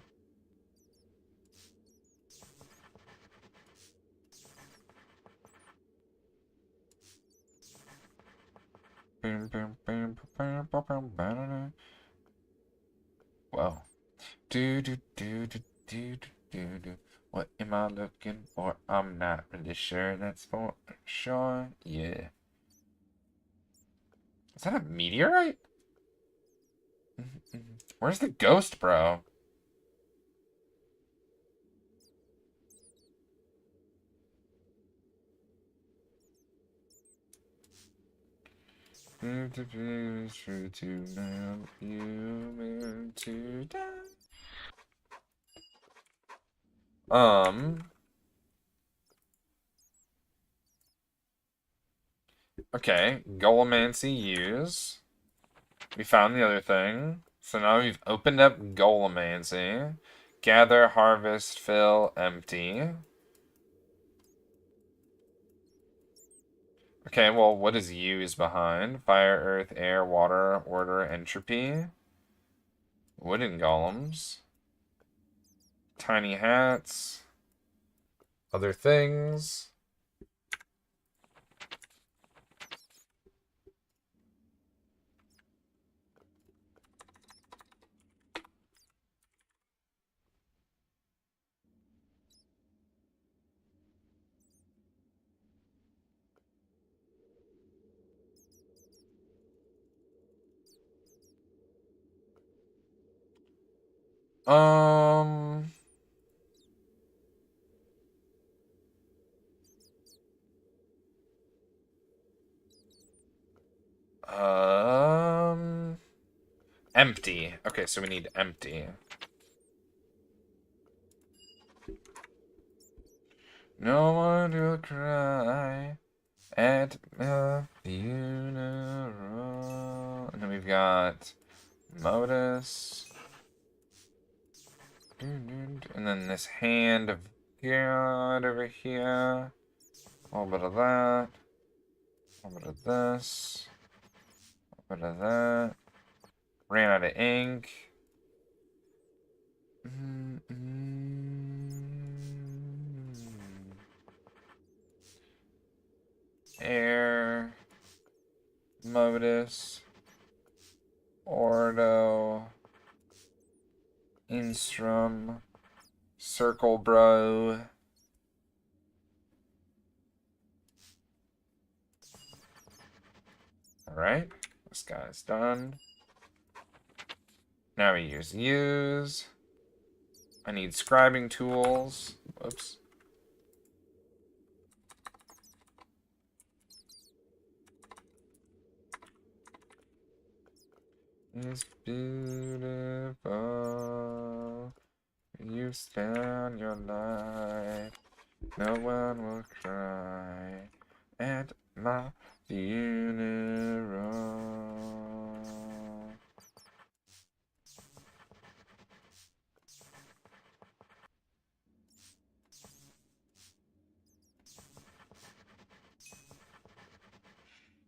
Bam, bam, bam, bam, bam, bam, bam, Whoa. Do do do do do do do do. What am I looking for? I'm not really sure. That's for sure. Yeah. Is that a meteorite? Where's the ghost, bro? True to now, human to die. Okay, Golemancy use. We found the other thing. So now we've opened up Golemancy. Gather, harvest, fill, empty. Okay, well, what is use behind? Fire, earth, air, water, order, entropy. Wooden golems. Tiny hats. Other things. Um, Empty. Okay, so we need empty. No one will cry at the funeral. And then we've got Modus. And then this hand of God over here. A little bit of that. A little bit of this. A little bit of that. Ran out of ink. Air. Modus. Ordo. Instrum. Circle Bro. Alright, this guy's done. Now we use. I need scribing tools. Whoops. It's beautiful. You spend your life. No one will cry at my funeral.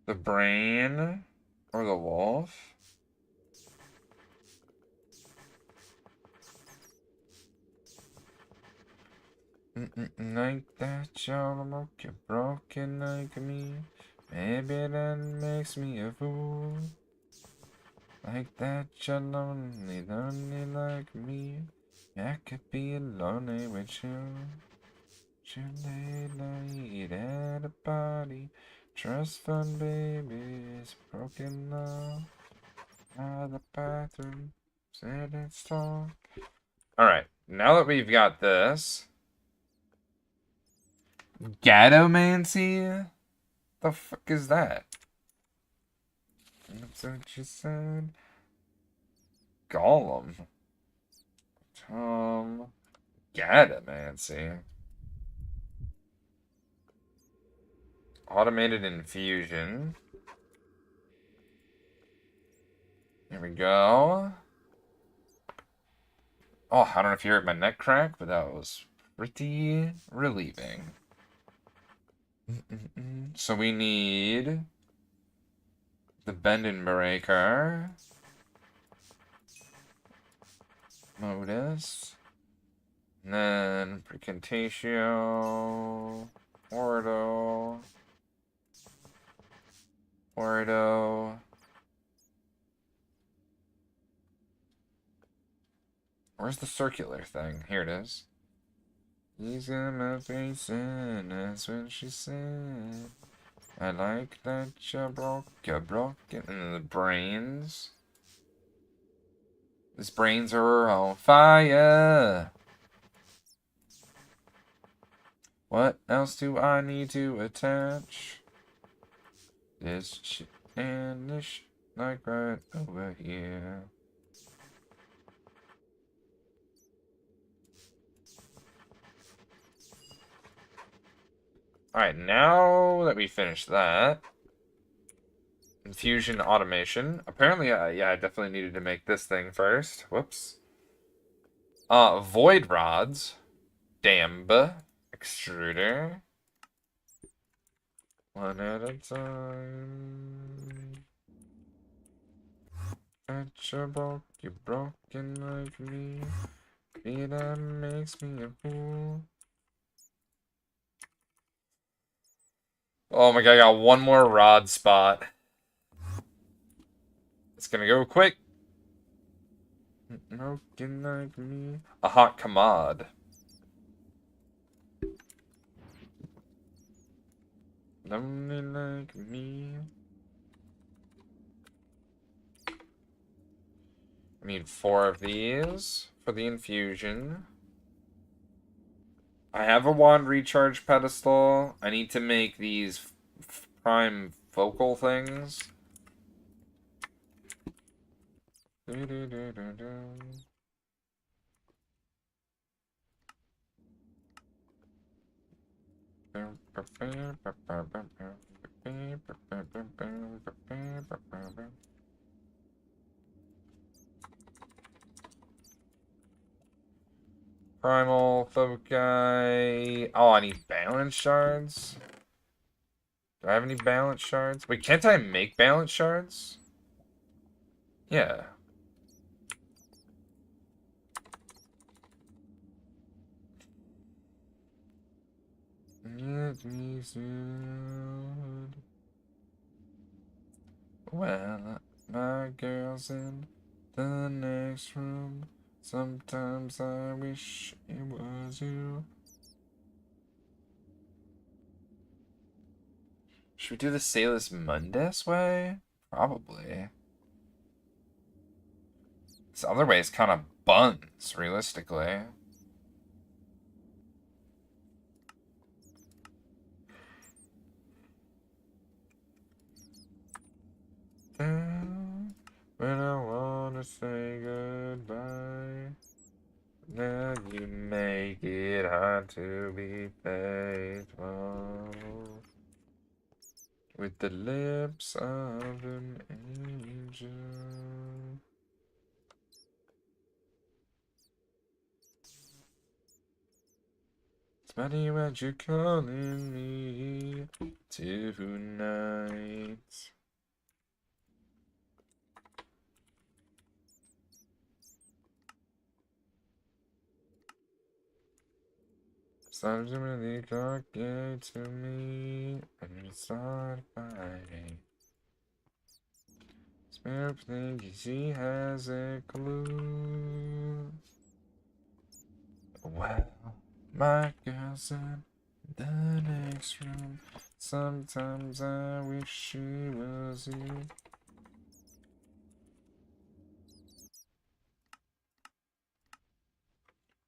The brain or the wolf? Like that, you're broken like me. Maybe that makes me a fool. Like that, you're lonely like me. I could be lonely with you. Should late night at a party. Trust fund babies, broken love. Out of the bathroom, said it's tall. Alright, now that we've got this. Gatomancy? The fuck is that? That's what you said. Golem. Gatomancy. Automated infusion. Here we go. Oh, I don't know if you heard my neck crack, but that was pretty relieving. So we need the Bending Breaker. Modus. And then Precantatio. Ordo. Where's the circular thing? Here it is. He's got my face and that's what she said. I like that you broke it. And then the brains. These brains are on fire. What else do I need to attach? This shit and this shit, like right over here. Alright, now that we finished that. Infusion automation. Apparently, yeah, I definitely needed to make this thing first. Whoops. Void rods. Damb. Extruder. One at a time. At your broke, you broken like me. Be that makes me a fool. Oh my god, I got one more rod spot. It's gonna go quick. Broken like me. A hot commod. Lonely like me. I need 4 of these for the infusion. I have a wand recharge pedestal. I need to make these prime focal things. Primal foci. Oh, I need balance shards. Do I have any balance shards? Wait, can't I make balance shards? Yeah. Let me soon. Well, my girl's in the next room. Sometimes I wish it was you. Should we do the Salus Mundus way? Probably. This other way is kind of buns, realistically. When I wanna say goodbye, now you make it hard to be faithful with the lips of an angel. It's funny what you're calling me tonight. Something really got gay to me, and you start fighting. Spirit thinking she has a clue. Well, my girl's in the next room. Sometimes I wish she was you.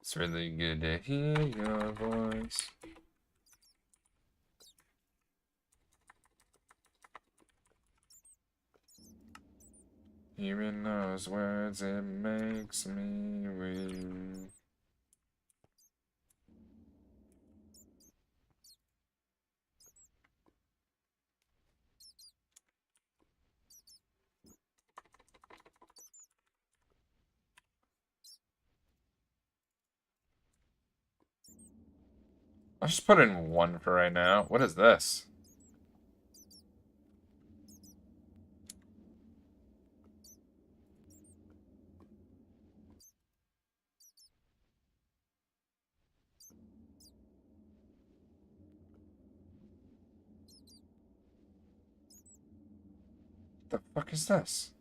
It's really good to hear your voice. Hearing those words, it makes me weak. I'll just put in one for right now. What is this? The fuck is this?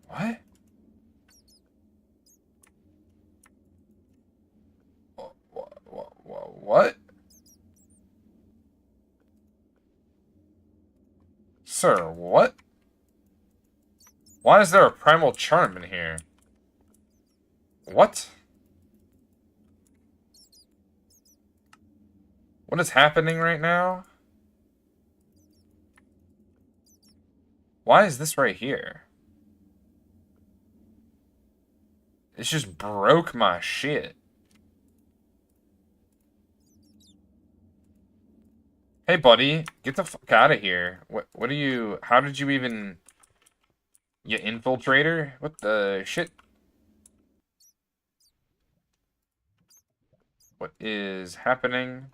What? What? Sir, what? Why is there a primal charm in here? What? What is happening right now? Why is this right here? It just broke my shit. Hey, buddy, get the fuck out of here. What are you... How did you even... You infiltrator? What the shit? What is happening?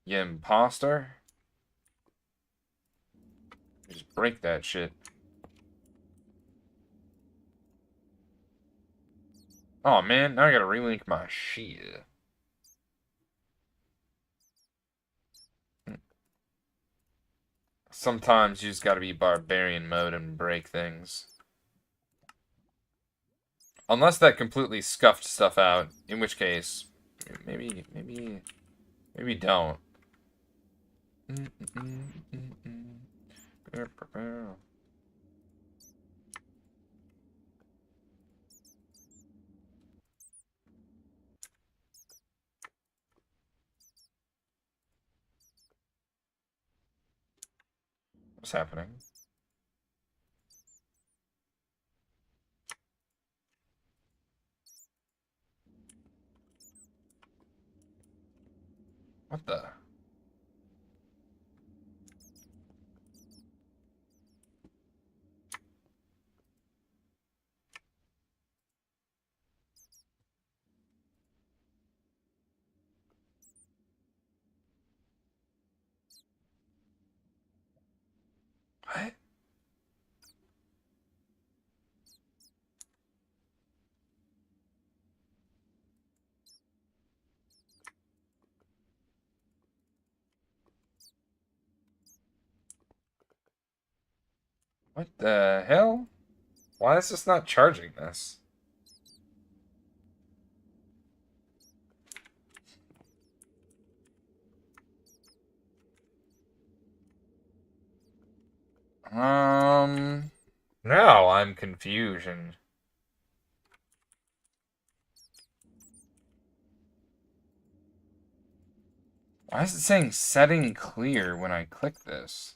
You imposter? Just break that shit. Oh, man, now I gotta relink my shit. Sometimes you just gotta be barbarian mode and break things. Unless that completely scuffed stuff out, in which case, maybe don't. What's happening? What the? What? What the hell? Why is this not charging this? Now I'm confusion. Why is it saying setting clear when I click this?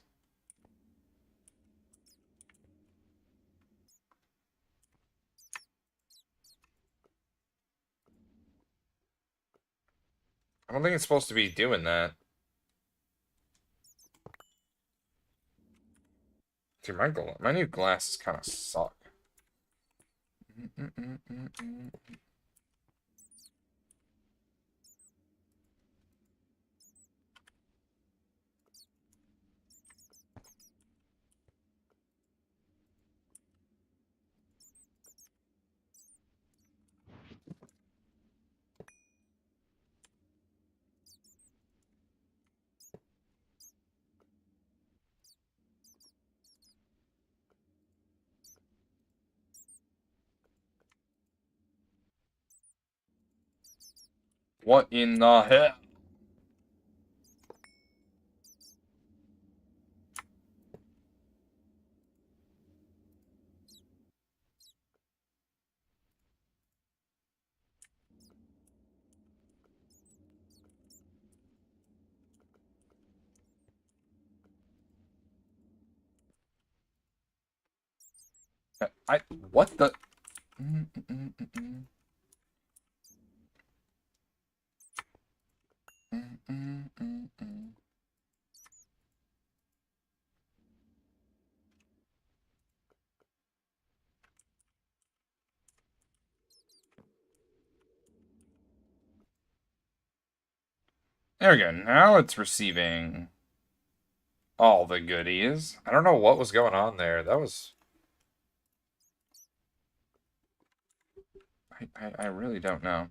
I don't think it's supposed to be doing that. Dude, my new glasses kind of suck. What in the hell? What the? There we go. Now it's receiving all the goodies. I don't know what was going on there. That was... I really don't know.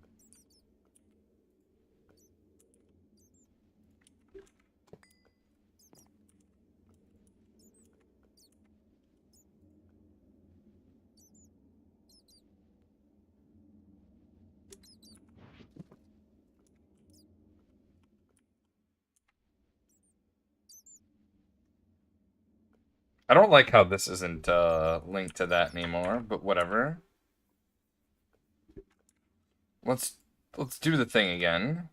I don't like how this isn't linked to that anymore, but whatever. Let's do the thing again.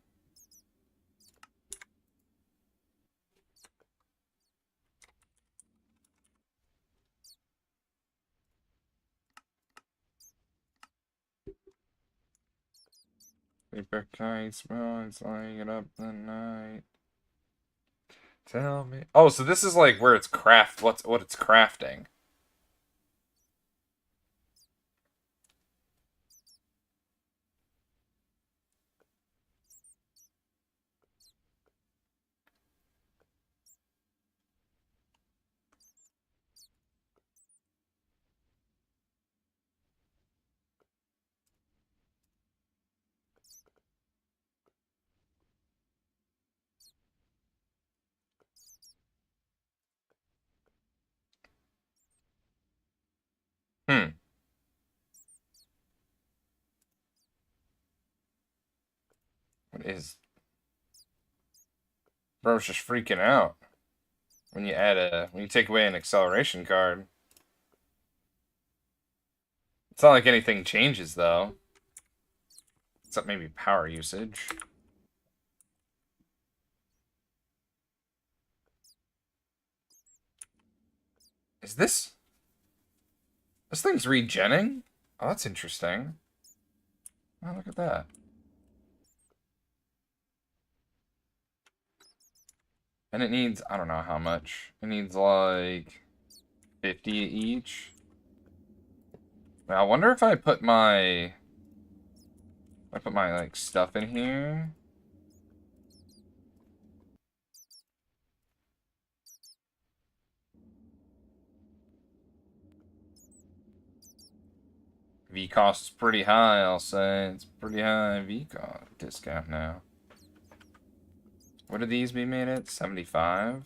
Paper kites, it's lighting up the night. Tell me. Oh, so this is like where it's what it's crafting. Hmm. What is... Bro's just freaking out when you take away an acceleration card. It's not like anything changes though. Except maybe power usage. Is this... This thing's regenning? Oh, that's interesting. Oh, look at that. And it needs, I don't know how much. It needs like 50 each. Now, I wonder if I put my... like stuff in here. V cost is pretty high, I'll say. It's pretty high V cost discount now. What do these be made at? 75?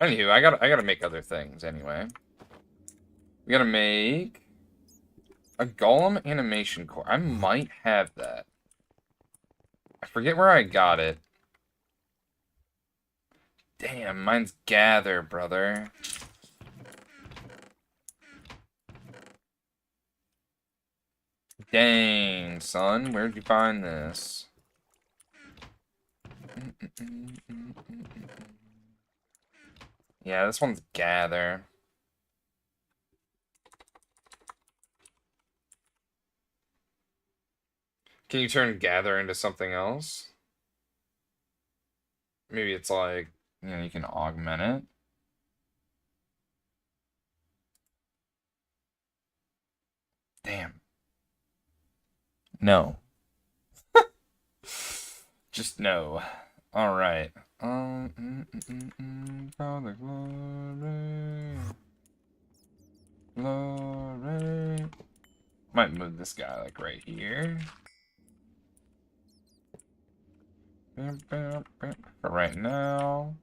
Anywho, I gotta make other things anyway. We gotta make a golem animation core. I might have that. I forget where I got it. Damn, mine's gather, brother. Dang, son, where'd you find this? Yeah, this one's gather. Can you turn gather into something else? Maybe it's like, you know, you can augment it. Damn. No. Just no. Alright. For the glory. Glory. Might move this guy like right here. For right now.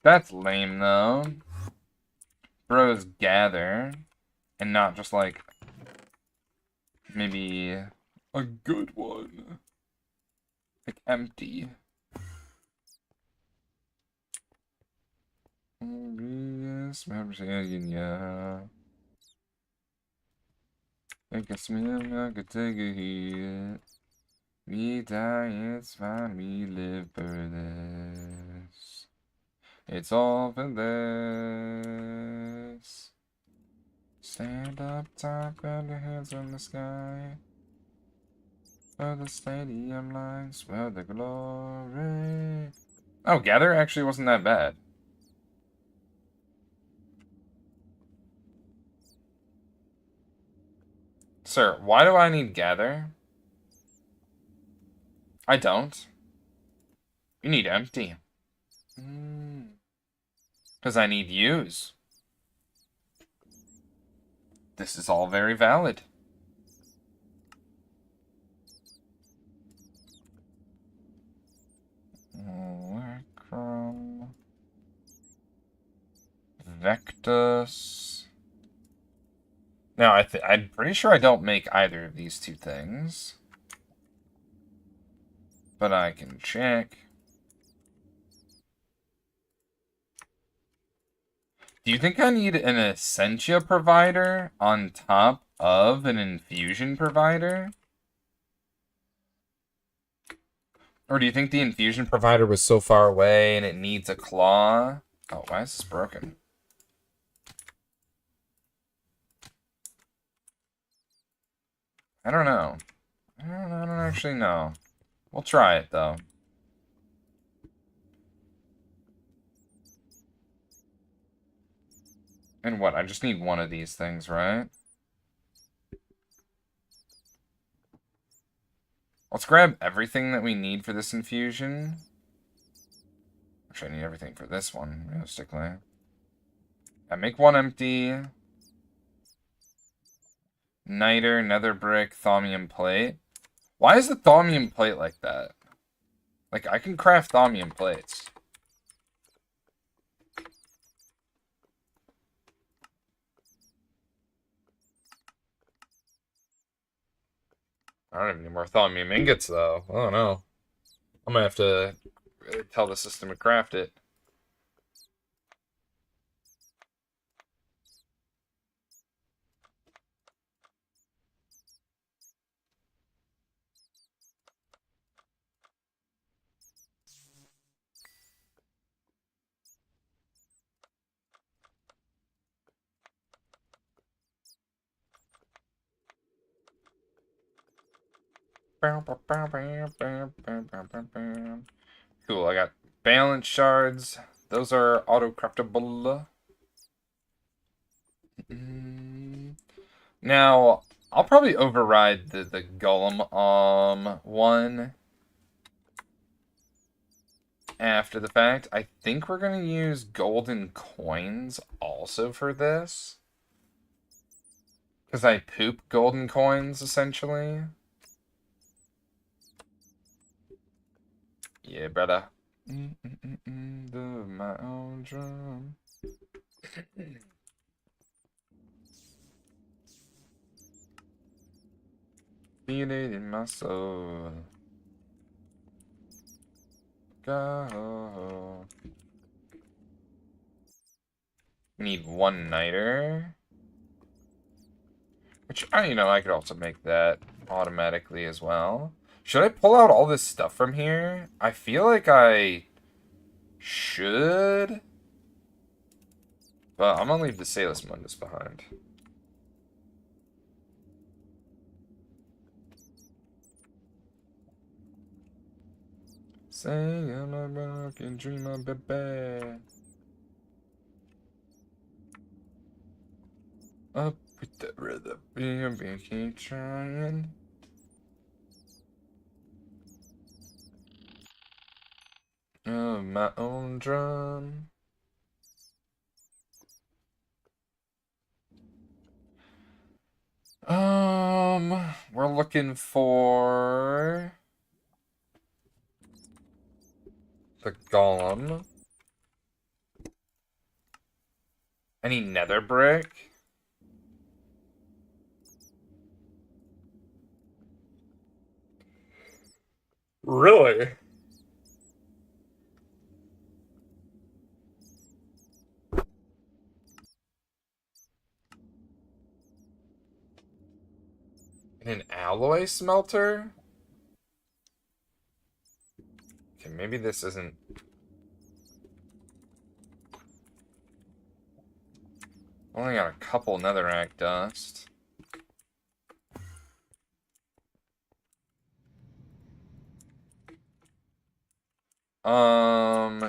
That's lame though. Bros gather. And not just like maybe a good one. Like empty. Yes, yeah. I guess me, I could take a hit. We die, it's fine, we live for this. It's all for this. Stand up top, grab your hands from the sky. For the stadium lights, for the glory. Oh, gather actually wasn't that bad. Sir, why do I need gather? I don't. You need empty. Because I need use. This is all very valid. Electrum. Vectus. Now, I'm pretty sure I don't make either of these two things. But I can check. Do you think I need an Essentia provider on top of an infusion provider? Or do you think the infusion provider was so far away and it needs a claw? Oh, why is this broken? I don't know. I don't actually know. We'll try it, though. And what? I just need one of these things, right? Let's grab everything that we need for this infusion. Actually, I need everything for this one, realistically. I make one empty. Niter, nether brick, thaumium plate. Why is the thaumium plate like that? Like, I can craft thaumium plates. I don't have any more thaumium ingots, though. I don't know. I'm gonna have to really tell the system to craft it. Cool, I got balance shards. Those are auto-craftable. Now, I'll probably override the golem one after the fact. I think we're gonna use golden coins also for this. Because I poop golden coins, essentially. Yeah, brother. My own drum. Feel it in my soul. Go. We need one niter. Which, I could also make that automatically as well. Should I pull out all this stuff from here? I feel like I should. But I'm gonna leave the Salus Mundus behind. Say I'm a rockin' dreamer, baby. Up with the rhythm, baby, keep trying. Oh, my own drum. We're looking for the golem. Any nether brick? Really? An alloy smelter? Okay, maybe this isn't... Only got a couple netherrack dust.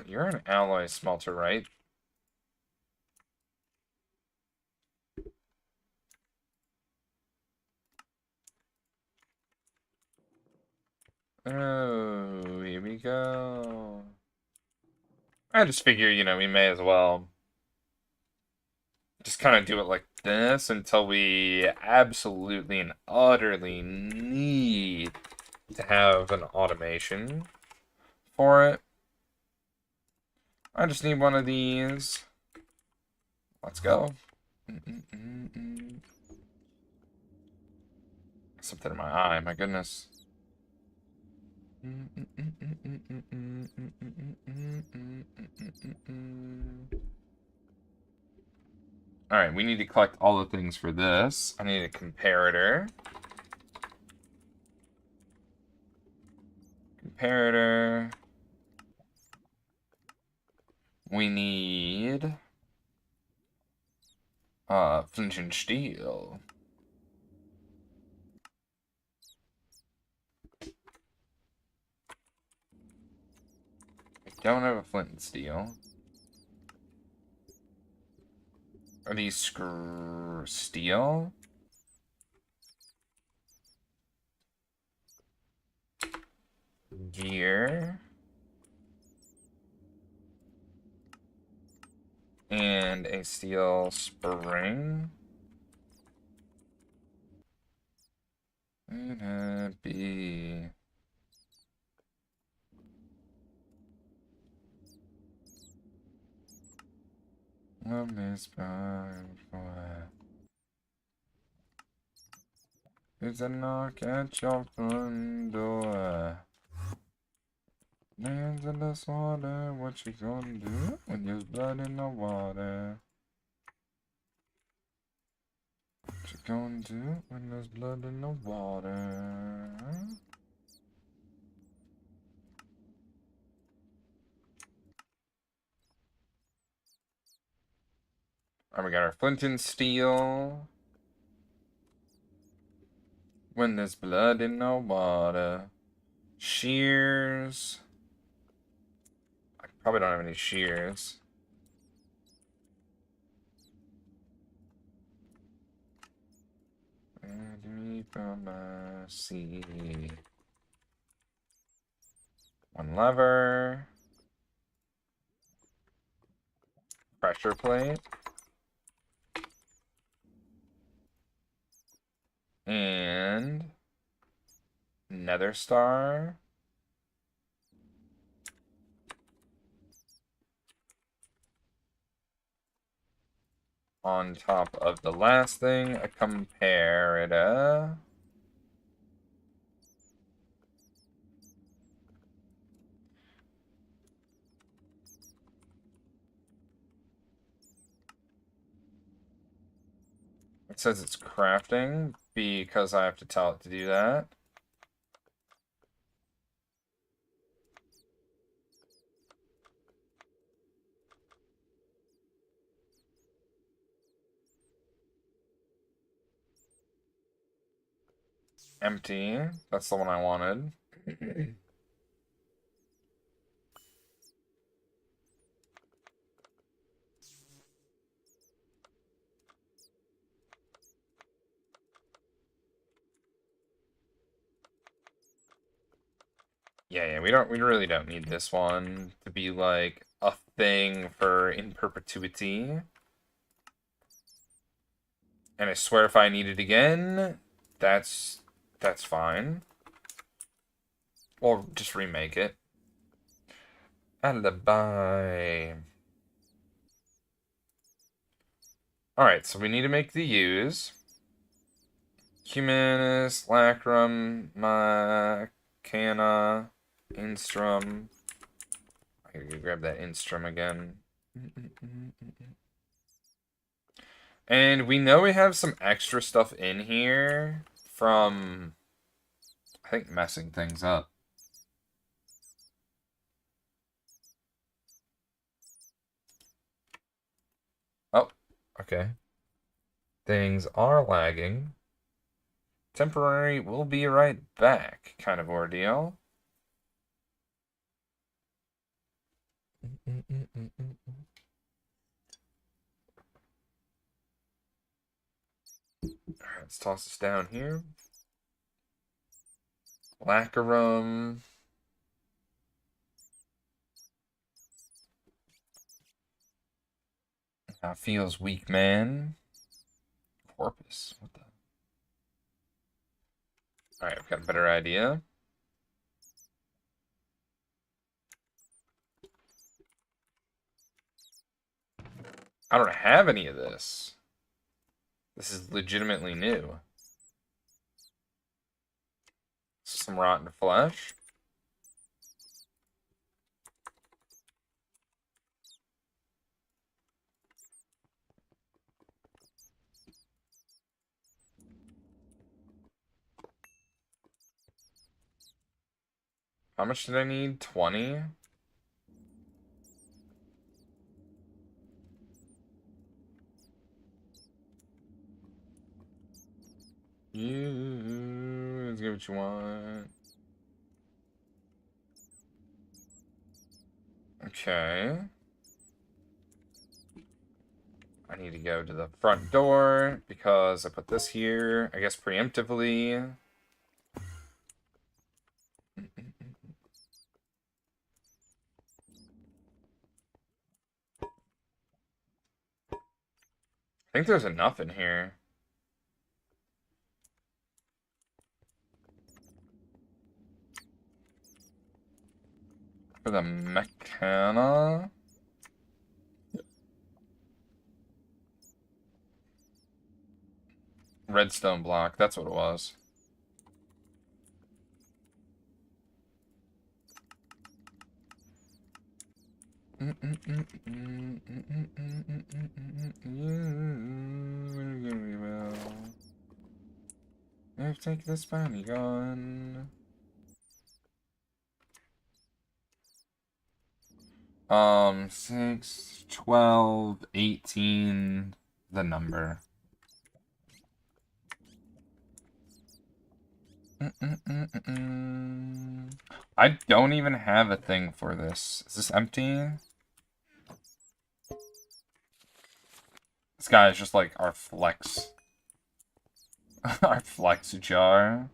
You're an alloy smelter, right? Oh, here we go. I just figure, we may as well just kind of do it like this until we absolutely and utterly need to have an automation for it. I just need one of these. Let's go. Something in my eye, my goodness. Alright, we need to collect all the things for this. I need a comparator. Comparator. We need flint and steel. I don't have a flint and steel. Are these steel? Gear. And a steel spring. It'd be... Love this for it's a knock at your front door. Hands in the water, what you gonna do when there's blood in the water? What you gonna do when there's blood in the water? Alright, we got our flint and steel. when there's blood in the water. Shears. I probably don't have any shears. And me from my sea. One lever. Pressure plate. And nether star. On top of the last thing, a comparator. It says it's crafting because I have to tell it to do that. Empty. That's the one I wanted. Yeah, we really don't need this one to be like a thing for in perpetuity. And I swear if I need it again, that's fine. Or just remake it. Alibi. Alright, so we need to make the U's. Humanus, Lacrum, Macana, Instrum. I gotta go grab that Instrum again. And we know we have some extra stuff in here from, I think, messing things up. Oh, okay. Things are lagging. Temporary, we'll be right back kind of ordeal. Alright, let's toss this down here. Lacquerum. Feels weak, man. Corpus. What the? Alright, I've got a better idea. I don't have any of this. This is legitimately new. Some rotten flesh. How much did I need? 20? Let's get what you want. Okay. I need to go to the front door because I put this here, I guess preemptively. I think there's enough in here. For the Mechana. Redstone block, that's what it was. Take this bounty gun. 6, 12, 18, the number. I don't even have a thing for this. Is this empty? This guy is just like our flex. Our flex jar.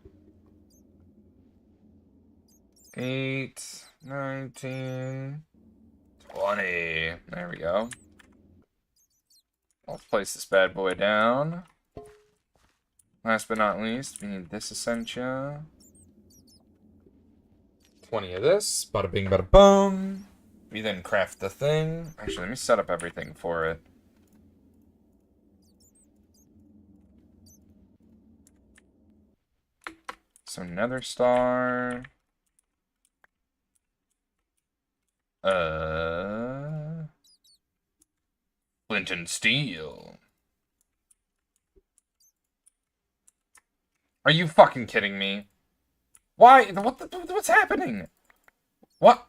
8, 19, 20. There we go. Let's place this bad boy down. Last but not least, we need this Essentia. 20 of this. Bada bing, bada boom. We then craft the thing. Actually, let me set up everything for it. So, Nether Star. Flint and Steel. Are you fucking kidding me? Why? What's happening? What?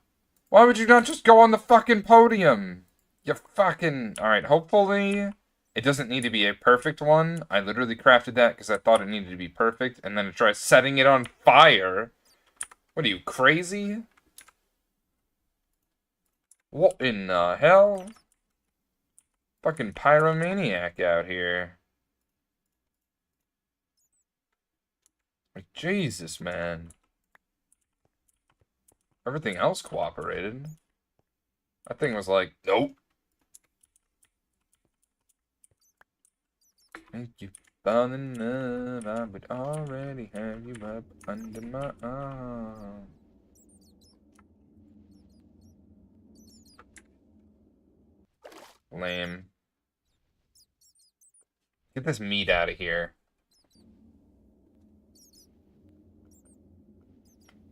Why would you not just go on the fucking podium? You fucking... Alright, hopefully it doesn't need to be a perfect one. I literally crafted that because I thought it needed to be perfect, and then I tried setting it on fire. What are you, crazy? What in the hell? Fucking pyromaniac out here. Like, Jesus, man. Everything else cooperated. That thing was like, nope. If you fall in love, I would already have you up under my arm. Lame. Get this meat out of here.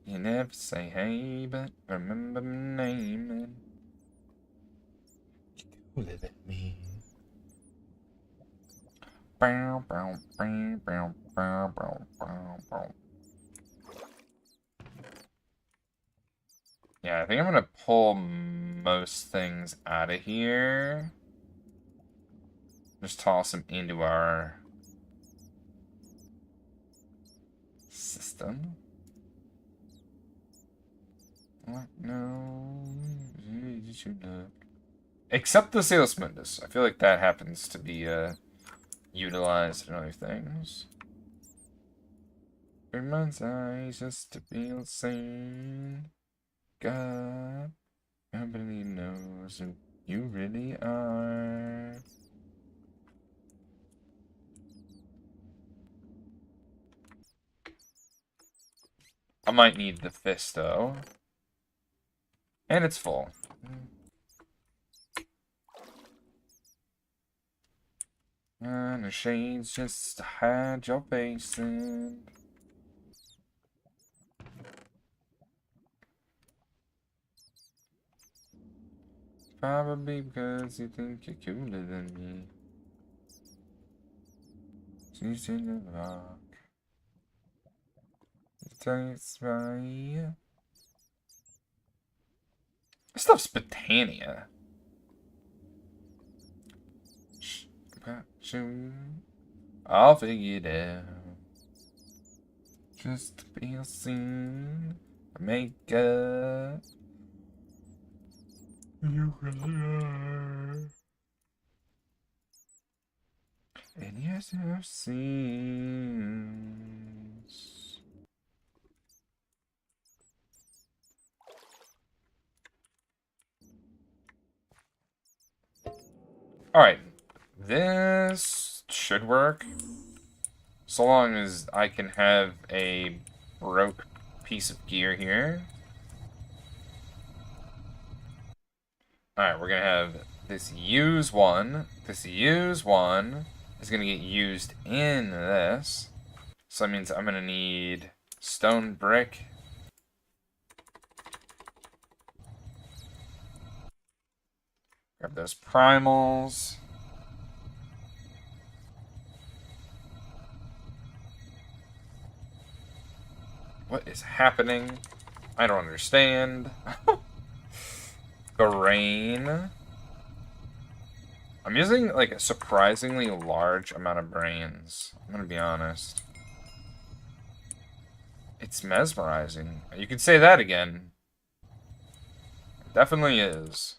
You never say hey, but remember my name. And you cooler than me. Bow, bow, bow, bow, bow, bow, bow, bow. Yeah, I think I'm gonna pull most things out of here. Just toss them into our system. What? No. You should look. Except the Salus Mundus. I feel like that happens to be utilized in other things. Reminds eyes just to feel sane. God, nobody knows who you really are. I might need the fist, though. And it's full. And the shades just to hide your face in. Probably because you think you're cooler than me. She's in the rock. Tastes right. This stuff's Botania. Got you. I'll figure it out. Just to be seen. Makeup. You really are. And yes, I've seen. Alright. This should work. So long as I can have a broke piece of gear here. Alright, we're gonna have this use one. This use one is gonna get used in this. So that means I'm gonna need stone brick. Grab those primals. What is happening? I don't understand. Brain. I'm using like a surprisingly large amount of brains. I'm gonna be honest. It's mesmerizing. You could say that again. It definitely is.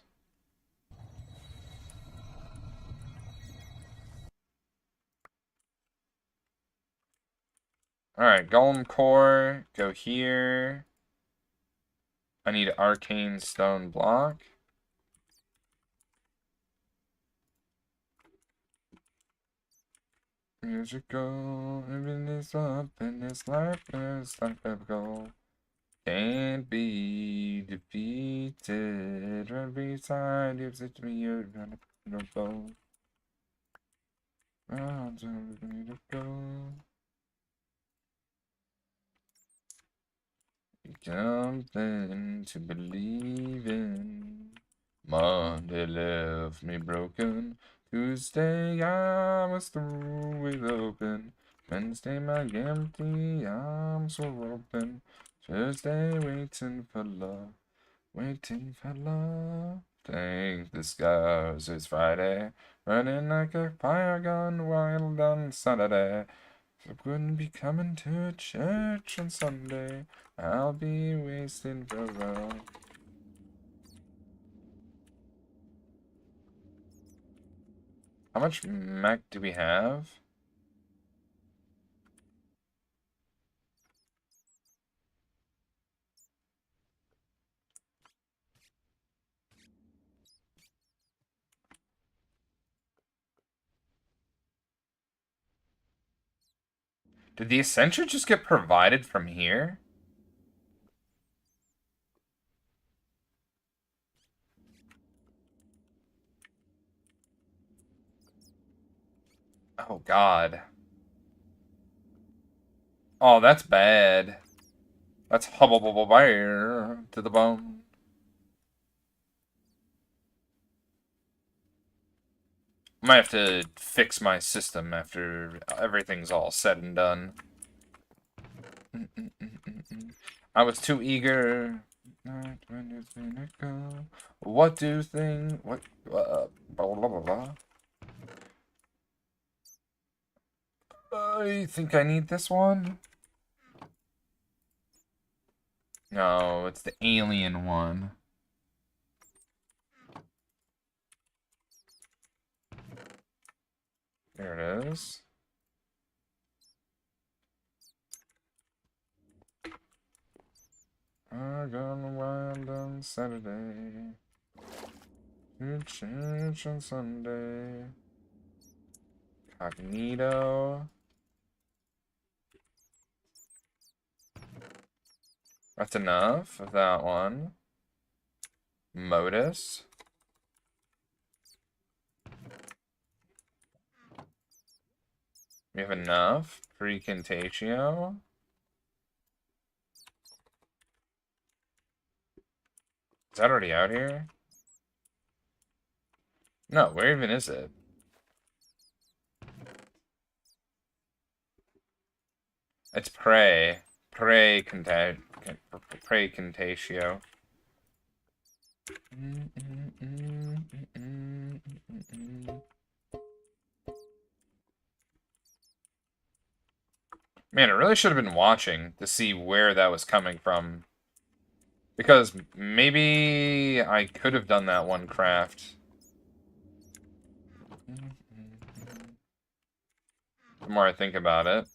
Alright, Golem Core. Go here. I need Arcane Stone Block. Musical, even this up in this life is unfathomable. Can't be defeated. Right beside you, sit me, you're gonna go. I'm telling you to go. Something to believe in. Monday left me broken. Tuesday I was through with open. Wednesday my empty arms were open. Thursday waiting for love. Waiting for love. Thank the skies it's Friday. Running like a fire gun wild on Saturday. I wouldn't be coming to church on Sunday. I'll be wasting farewell. How much mech do we have? Did the Ascension just get provided from here? Oh, God. Oh, that's bad. That's hubble bear to the bone. I might have to fix my system after everything's all said and done. I was too eager. Not when it's gonna go. What do things? What? Blah blah blah blah. I think I need this one. No, it's the alien one. There it is. I gone wild on Saturday. To church on Sunday. Cognito. That's enough of that one. Modus. We have enough. Precontatio. Is that already out here? No, where even is it? It's Prey. Precontatio. Man, I really should have been watching to see where that was coming from. Because maybe I could have done that one craft. The more I think about it.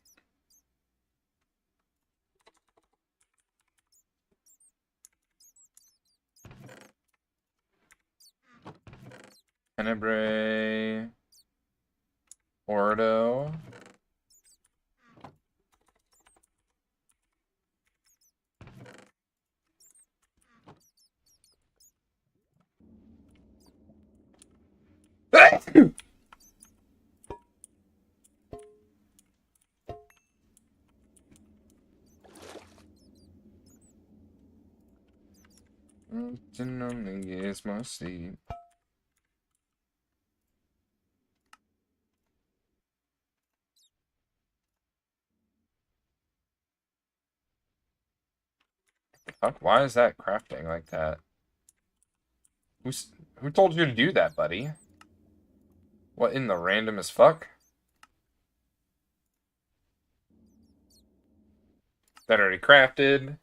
Tenebrae. Ordo. Only is my sleep. Fuck, why is that crafting like that? Who told you to do that, buddy? What in the random as fuck? That already crafted.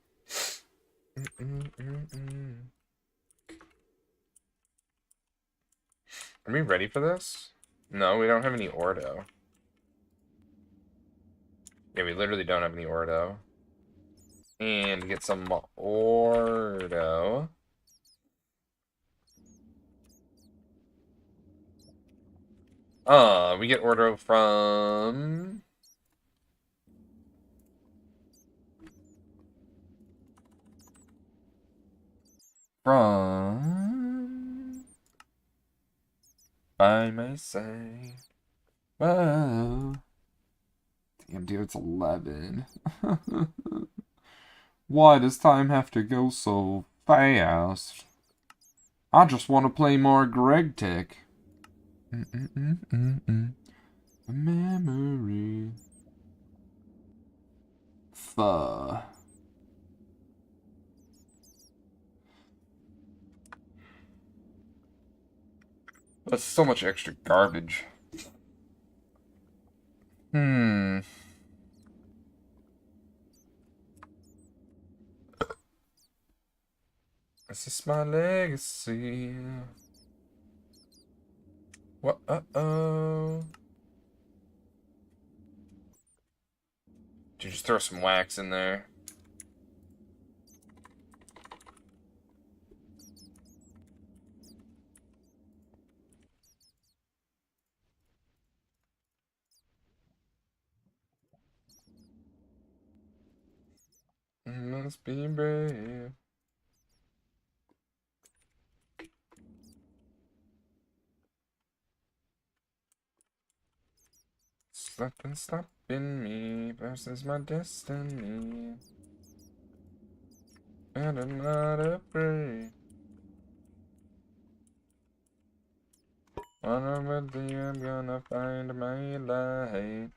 Are we ready for this? No, we don't have any Ordo. Yeah, we literally don't have any Ordo. And get some Ordo. We get Ordo from... I may say... Whoa. Damn, dude, it's 11. Why does time have to go so fast? I just want to play more GregTech. Memory. Fuh. That's so much extra garbage. This is my legacy. What? Uh-oh. Did you just throw some wax in there? Must be brave. Something stopping me versus my destiny. And I'm not afraid. When I'm with you, I'm gonna find my light.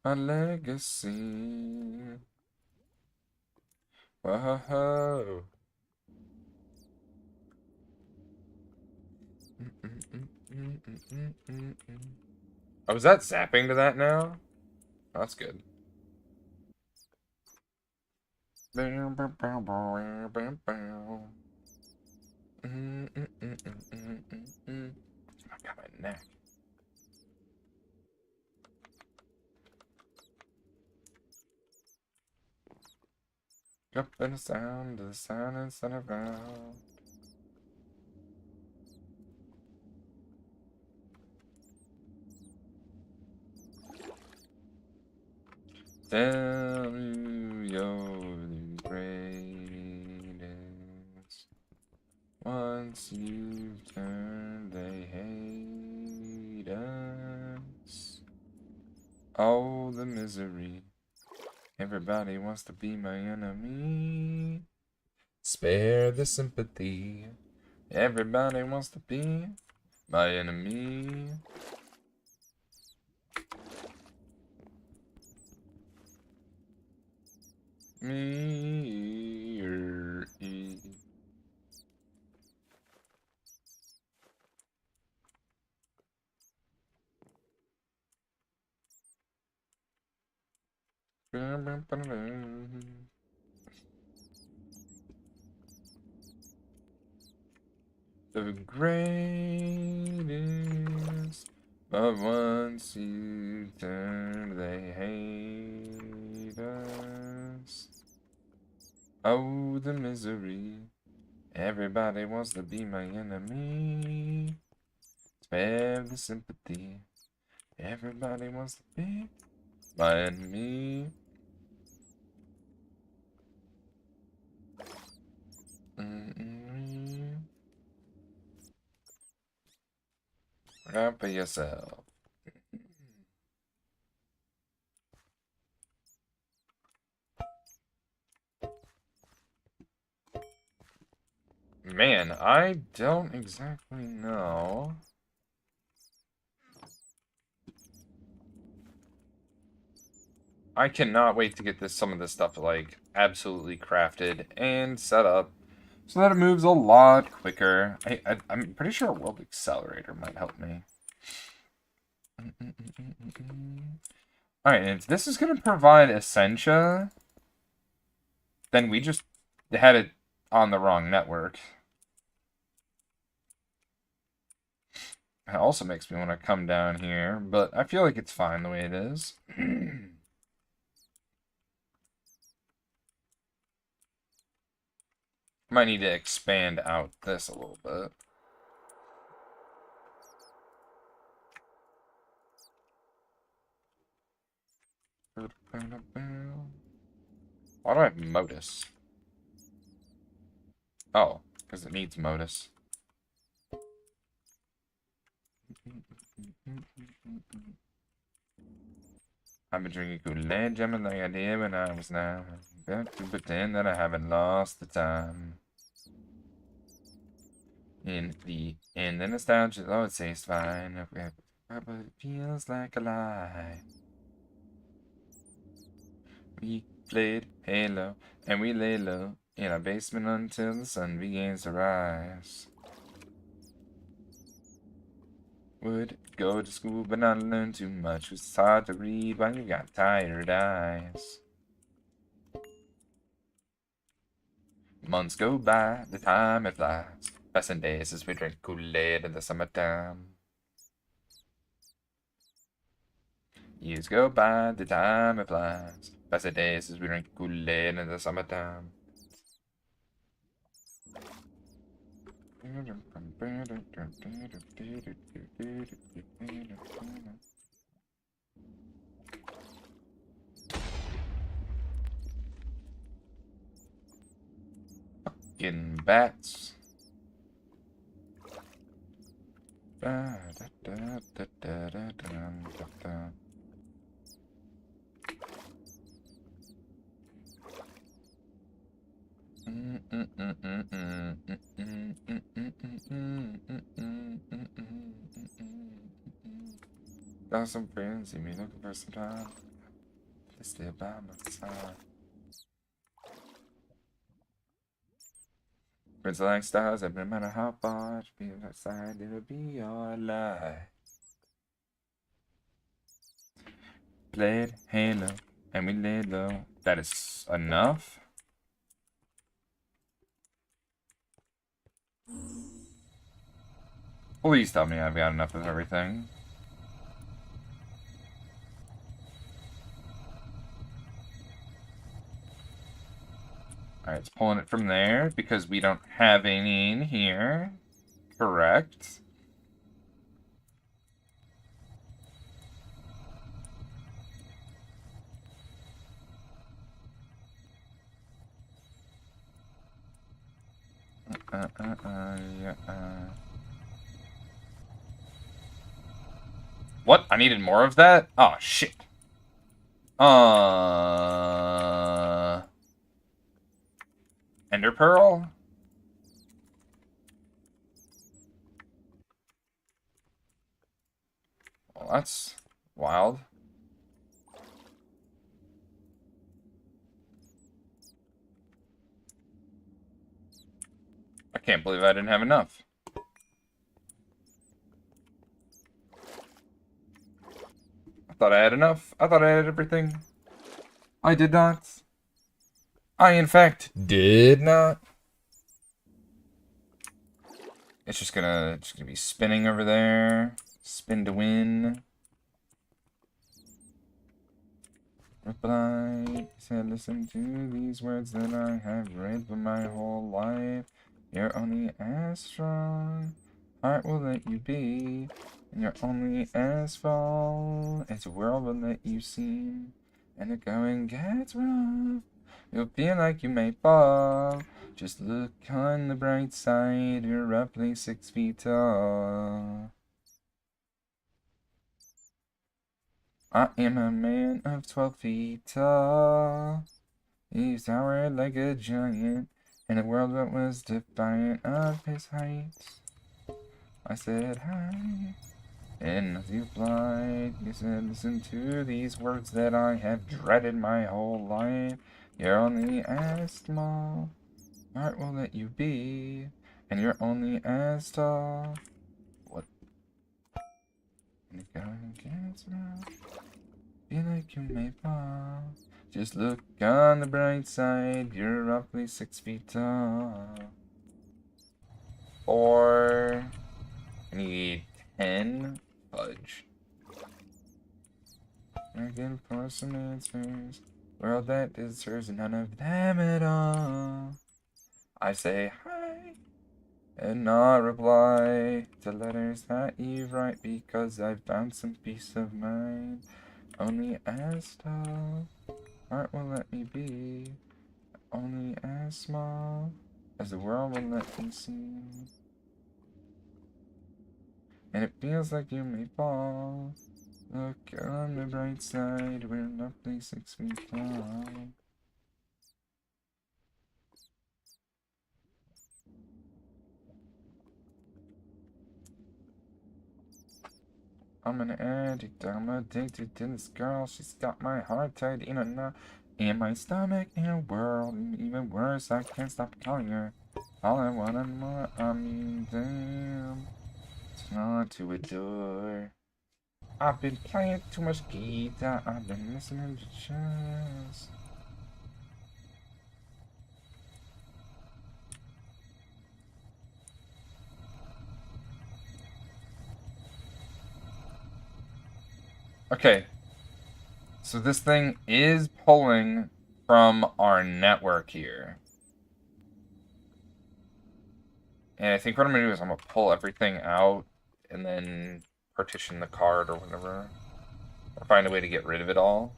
My legacy. Whoa. Oh, was that zapping to that now? Oh, that's good. I got my neck. Up in the sound of the silence and around. Tell me you're the greatest. Once you turn, they hate us. Oh, the misery. Everybody wants to be my enemy. Spare the sympathy. Everybody wants to be my enemy. Me or e. The greatest, but once you turn, they hate us. Oh, the misery. Everybody wants to be my enemy. Spare the sympathy. Everybody wants to be my enemy. Rap for yourself. Man, I don't exactly know. I cannot wait to get some of this stuff like absolutely crafted and set up so that it moves a lot quicker. I'm pretty sure a world accelerator might help me. Alright, if this is going to provide Essentia, then we just had it on the wrong network. It also makes me want to come down here, but I feel like it's fine the way it is. Might need to expand out this a little bit. Why do I have Modus? Oh, because it needs Modus. I've been drinking Kool-Aid, jamming like I did when I was 9. Got to pretend that I haven't lost the time. In the end, the nostalgia, oh, it tastes fine. But it feels like a lie. We played Halo, and we lay low in our basement until the sun begins to rise. Would go to school, but not learn too much. It's hard to read when you got tired eyes. Months go by, the time it flies. Passing days as we drink Kool-Aid in the summertime. Years go by, the time it flies. Passing days as we drink Kool-Aid in the summertime. Fucking bats. Got some friends, see me looking for some time. They stay by my side. Friends like stars, and no matter how far it be outside, it'll be your life. Played Halo, and we laid low. That is enough. Please tell me I've got enough of everything. Alright, it's pulling it from there because we don't have any in here. Correct. What? I needed more of that? Oh, shit. Ender Pearl? Well, that's wild. I can't believe I didn't have enough. I thought I had enough. I thought I had everything. I did not. I, in fact, did not. It's just gonna be spinning over there. Spin to win. Reply. Said, listen to these words that I have read for my whole life. You're only as strong. Heart will let you be. And you're only as full as the world will let you see. And the going gets rough. You'll feel like you may fall. Just look on the bright side. You're roughly 6 feet tall. I am a man of 12 feet tall. He towered like a giant in a world that was defiant of his height. I said hi, and as you replied, you said, listen to these words that I have dreaded my whole life. You're only as small Art will let you be, and you're only as tall. What? And you're going against now. Feel like you may fall. Just look on the bright side. You're roughly 6 feet tall. Or I need 10 fudge. Looking for some answers. World that deserves none of them at all. I say hi and not reply to letters that you write because I've found some peace of mind. Only as tall, heart will let me be. Only as small as the world will let me see. And it feels like you may fall. Look on the bright side, we're roughly 6 feet tall. I'm an addict, I'm addicted to this girl. She's got my heart tied in a knot in my stomach, in a whirl. And even worse, I can't stop calling her. All I want and more, I mean, damn. It's not to adore. I've been playing too much guitar, I've been listening to jazz. Okay, so this thing is pulling from our network here. And I think what I'm going to do is I'm going to pull everything out and then partition the card or whatever. Or find a way to get rid of it all.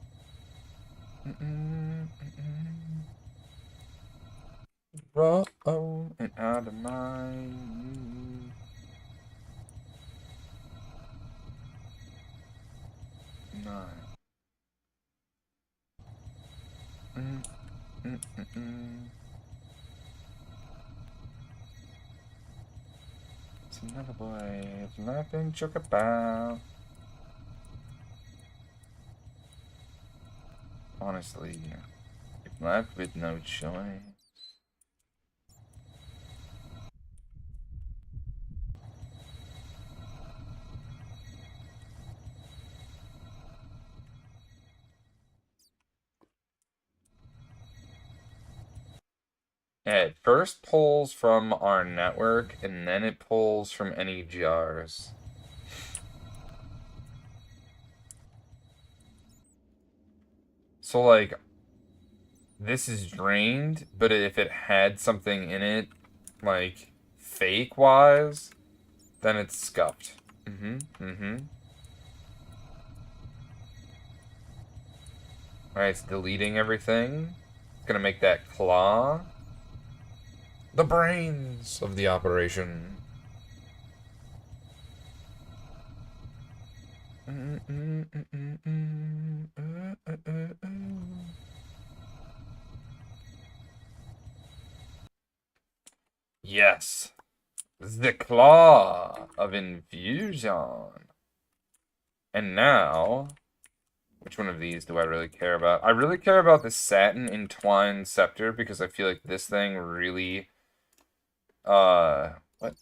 Raw and out of mind. Nine. It's another boy laughing joke about. Honestly, if left with no choice. It first pulls from our network, and then it pulls from any jars. So, like, this is drained, but if it had something in it, like, fake-wise, then it's scuffed. Alright, it's deleting everything. It's gonna make that claw. The brains of the operation. Yes. The claw of infusion. And now, which one of these do I really care about? I really care about the satin entwined scepter because I feel like this thing really, what?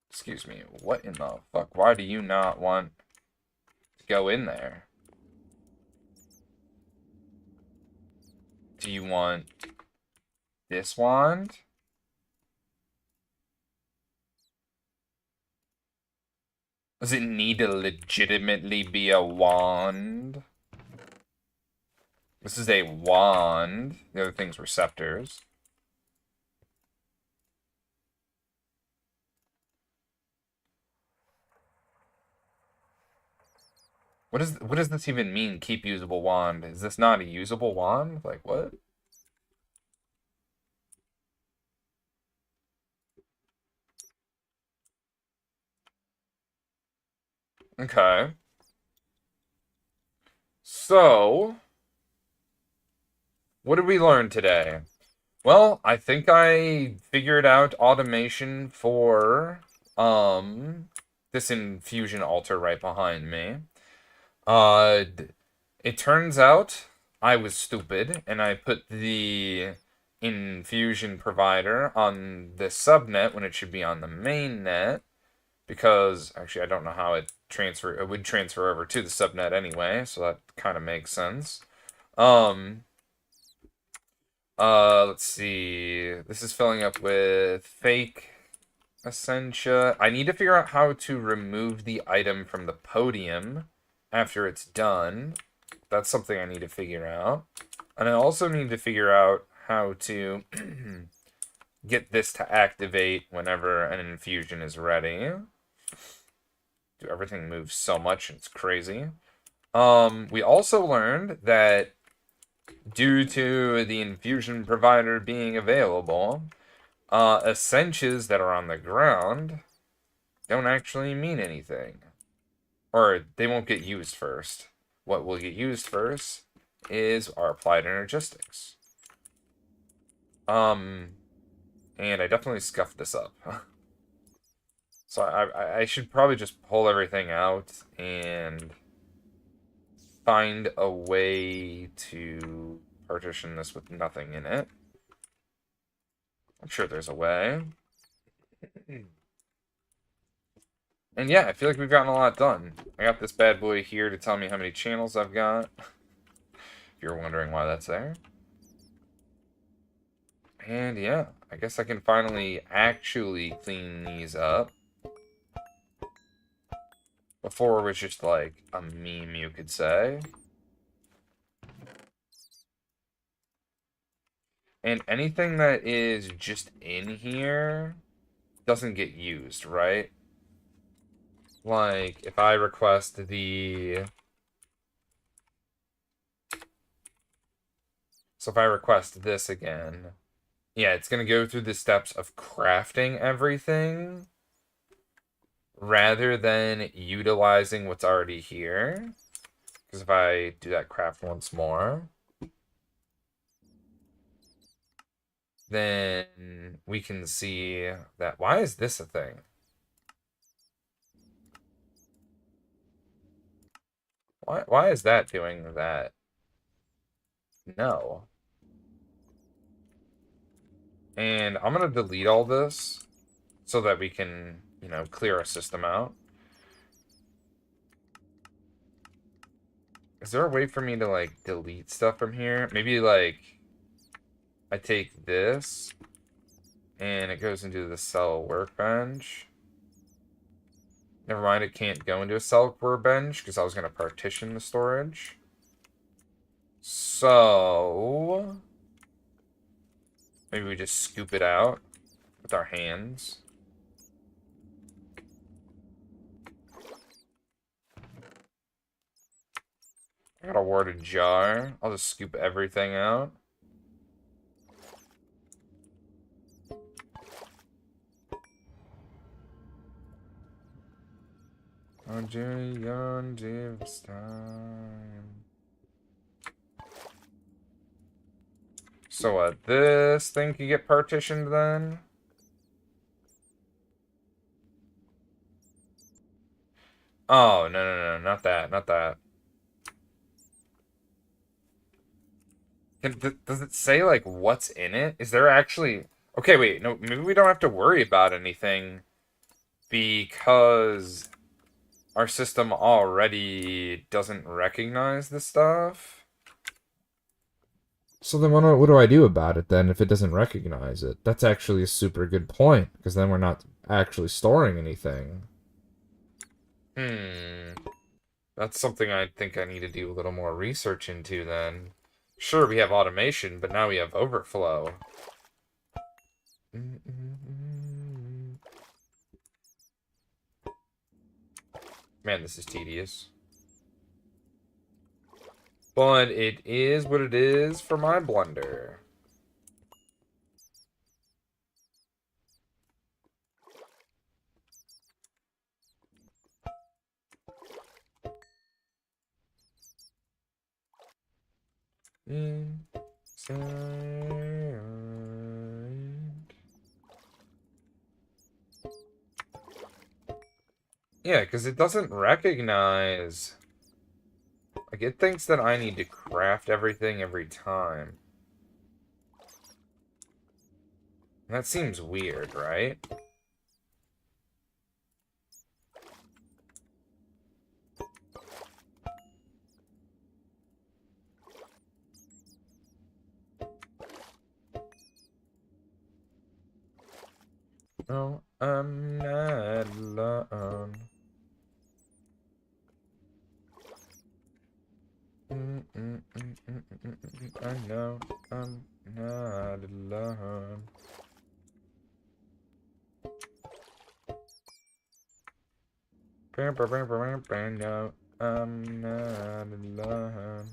Excuse me, what in the fuck? Why do you not want to go in there? Do you want this wand? Does it need to legitimately be a wand? This is a wand. The other things were scepters. What does this even mean, keep usable wand? Is this not a usable wand? Like, what? Okay. So, what did we learn today? Well, I think I figured out automation for, this infusion altar right behind me. It turns out I was stupid, and I put the infusion provider on the subnet when it should be on the main net, because actually I don't know how it would transfer over to the subnet anyway, so that kind of makes sense. Um, let's see. This is filling up with fake Essentia. I need to figure out how to remove the item from the podium after it's done. That's something I need to figure out. And I also need to figure out how to get this to activate whenever an infusion is ready. Dude, everything moves so much, it's crazy. We also learned that due to the infusion provider being available, essentials that are on the ground don't actually mean anything. Or they won't get used first. What will get used first is our applied energistics. And I definitely scuffed this up. So I should probably just pull everything out and find a way to partition this with nothing in it. I'm sure there's a way. And yeah, I feel like we've gotten a lot done. I got this bad boy here to tell me how many channels I've got. If you're wondering why that's there. And yeah, I guess I can finally actually clean these up. Before it was just like a meme, you could say. And anything that is just in here doesn't get used, right? Like, if I request the... So if I request this again, yeah, it's going to go through the steps of crafting everything rather than utilizing what's already here. Because if I do that craft once more, then we can see that... Why is this a thing? Why is that doing that? No. And I'm going to delete all this so that we can, you know, clear our system out. Is there a way for me to, like, delete stuff from here? Maybe, like, I take this and it goes into the cell workbench. Never mind, it can't go into a cell workbench because I was going to partition the storage. So... maybe we just scoop it out with our hands. I got a water jar. I'll just scoop everything out. On Jerry on Davis time. So this thing can get partitioned then? Oh, no, not that, not that. Does it say, like, what's in it? Is there actually... Okay, wait, no, maybe we don't have to worry about anything because our system already doesn't recognize this stuff. So then what do I do about it then if it doesn't recognize it? That's actually a super good point, because then we're not actually storing anything. That's something I think I need to do a little more research into then. Sure, we have automation, but now we have overflow. Man, this is tedious. But it is what it is for my blunder. Inside. Yeah, because it doesn't recognize Like, it thinks that I need to craft everything every time. That seems weird, right? No, I'm not alone. I know I'm not alone. No, I'm not alone.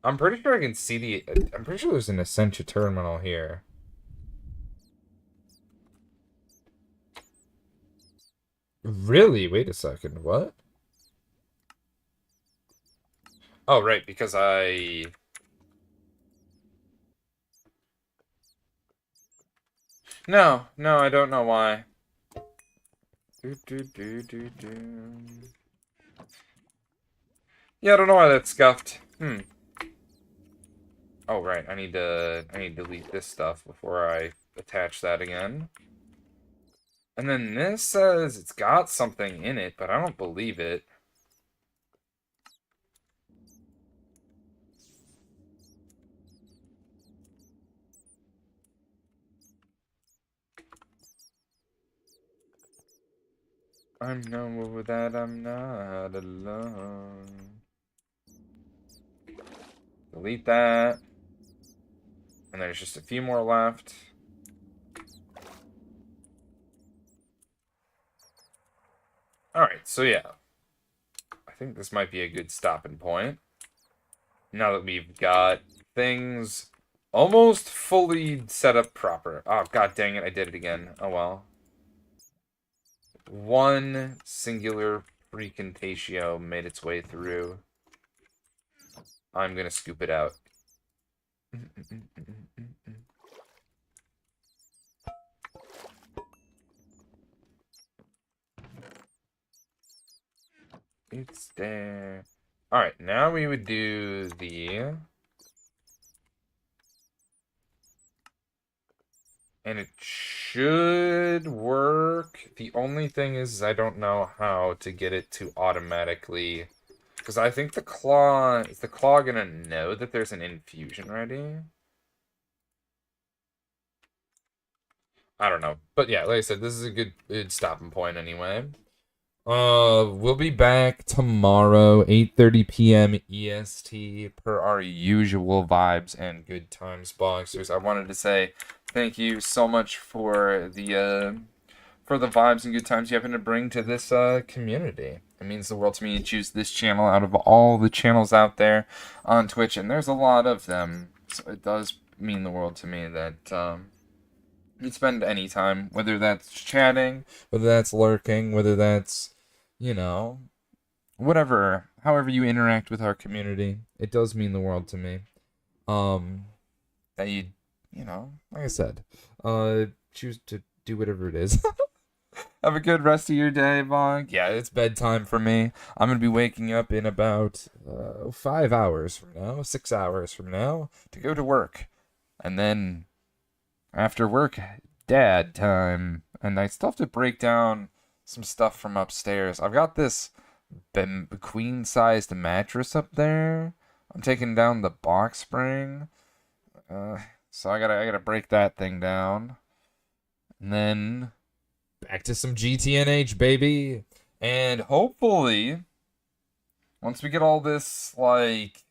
I'm pretty sure I can see the. I'm pretty sure there's an Essentia terminal here. Really? Wait a second. What? Oh, right, because I. No, I don't know why. Yeah, I don't know why that's scuffed. Oh, right, I need to delete this stuff before I attach that again. And then this says it's got something in it, but I don't believe it. I know that I'm not alone. Delete that. And there's just a few more left. Alright, so yeah. I think this might be a good stopping point. Now that we've got things almost fully set up proper. Oh, god dang it, I did it again. Oh well. One singular precontatio made its way through. I'm gonna scoop it out. It's there. Alright, now we would do the... And it should work. The only thing is I don't know how to get it to automatically... Because I think the claw... Is the claw gonna know that there's an infusion ready? I don't know. But yeah, like I said, this is a good stopping point anyway. We'll be back tomorrow, 8:30 p.m. EST, per our usual vibes and good times boxers. I wanted to say thank you so much for the vibes and good times you happen to bring to this community. It means the world to me to choose this channel out of all the channels out there on Twitch, and there's a lot of them. So it does mean the world to me that you spend any time, whether that's chatting, whether that's lurking, whether that's, you know, whatever, however you interact with our community. It does mean the world to me. That you know, like I said, choose to do whatever it is. Have a good rest of your day, Vaughn. Yeah, it's bedtime for me. I'm gonna be waking up in about 5 hours from now, 6 hours from now, to go to work, and then after work, dad time. And I still have to break down some stuff from upstairs. I've got this queen-sized mattress up there. I'm taking down the box spring. So I gotta break that thing down. And then back to some GTNH, baby. And hopefully, once we get all this, like,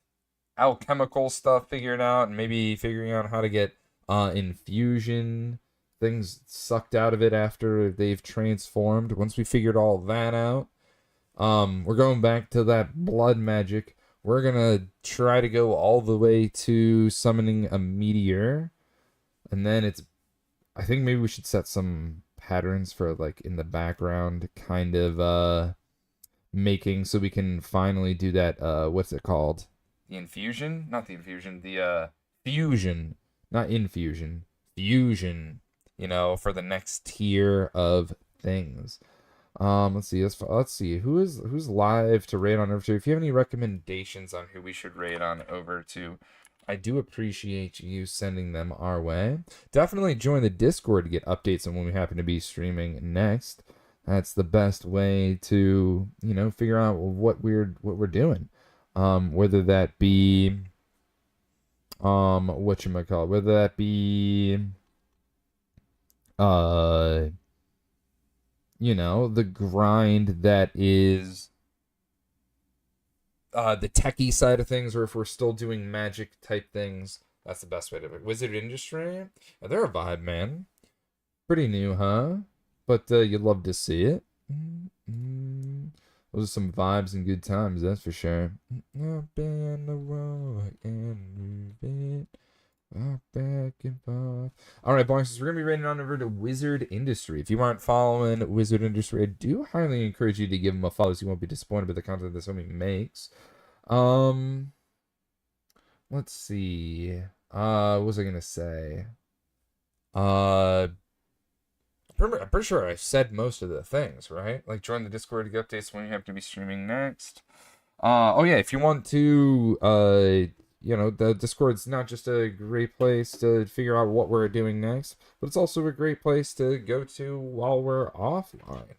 alchemical stuff figured out, and maybe figuring out how to get infusion things sucked out of it after they've transformed. Once we figured all that out, we're going back to that blood magic. We're gonna try to go all the way to summoning a meteor, and then I think maybe we should set some patterns for, like, in the background, kind of making, so we can finally do that. What's it called? The infusion? Not the infusion. The fusion. Not infusion, fusion, you know, for the next tier of things. Let's see. Who's live to raid on over to? If you have any recommendations on who we should raid on over to, I do appreciate you sending them our way. Definitely join the Discord to get updates on when we happen to be streaming next. That's the best way to, figure out what we're doing. Whether that be whatchamacallit, whether that be the grind that is the techie side of things, or if we're still doing magic type things. That's the best way to it. Wizard Industry, they're a vibe, man. Pretty new, huh? But you'd love to see it. Those are some vibes and good times, that's for sure. Up in the road and move it. Back and forth. Alright, boys, we're going to be raiding on over to Wizard Industry. If you aren't following Wizard Industry, I do highly encourage you to give him a follow so you won't be disappointed with the content this homie makes. Let's see. What was I going to say? I'm pretty sure I said most of the things, right? Like, join the Discord to get updates when you have to be streaming next. Oh yeah, if you want to, the Discord's not just a great place to figure out what we're doing next, but it's also a great place to go to while we're offline.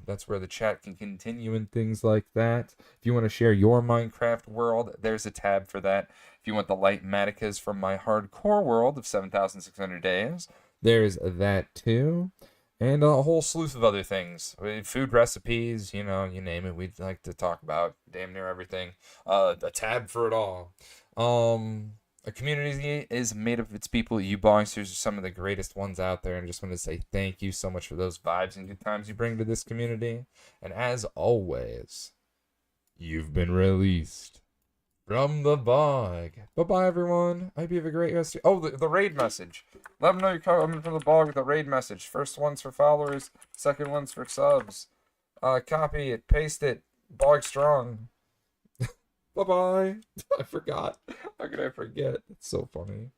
That's where the chat can continue and things like that. If you want to share your Minecraft world, there's a tab for that. If you want the light maticas from my hardcore world of 7,600 days, there's that too. And a whole slew of other things. Food recipes, you name it. We'd like to talk about damn near everything. A tab for it all. A community is made of its people. You boxers are some of the greatest ones out there. And I just want to say thank you so much for those vibes and good times you bring to this community. And as always, you've been released from the bog. Bye-bye, everyone. I hope you have a great rest of... Oh, the raid message. Let them know you're coming from the bog with the raid message. First one's for followers. Second one's for subs. Copy it. Paste it. Bog strong. Bye-bye. I forgot. How could I forget? It's so funny.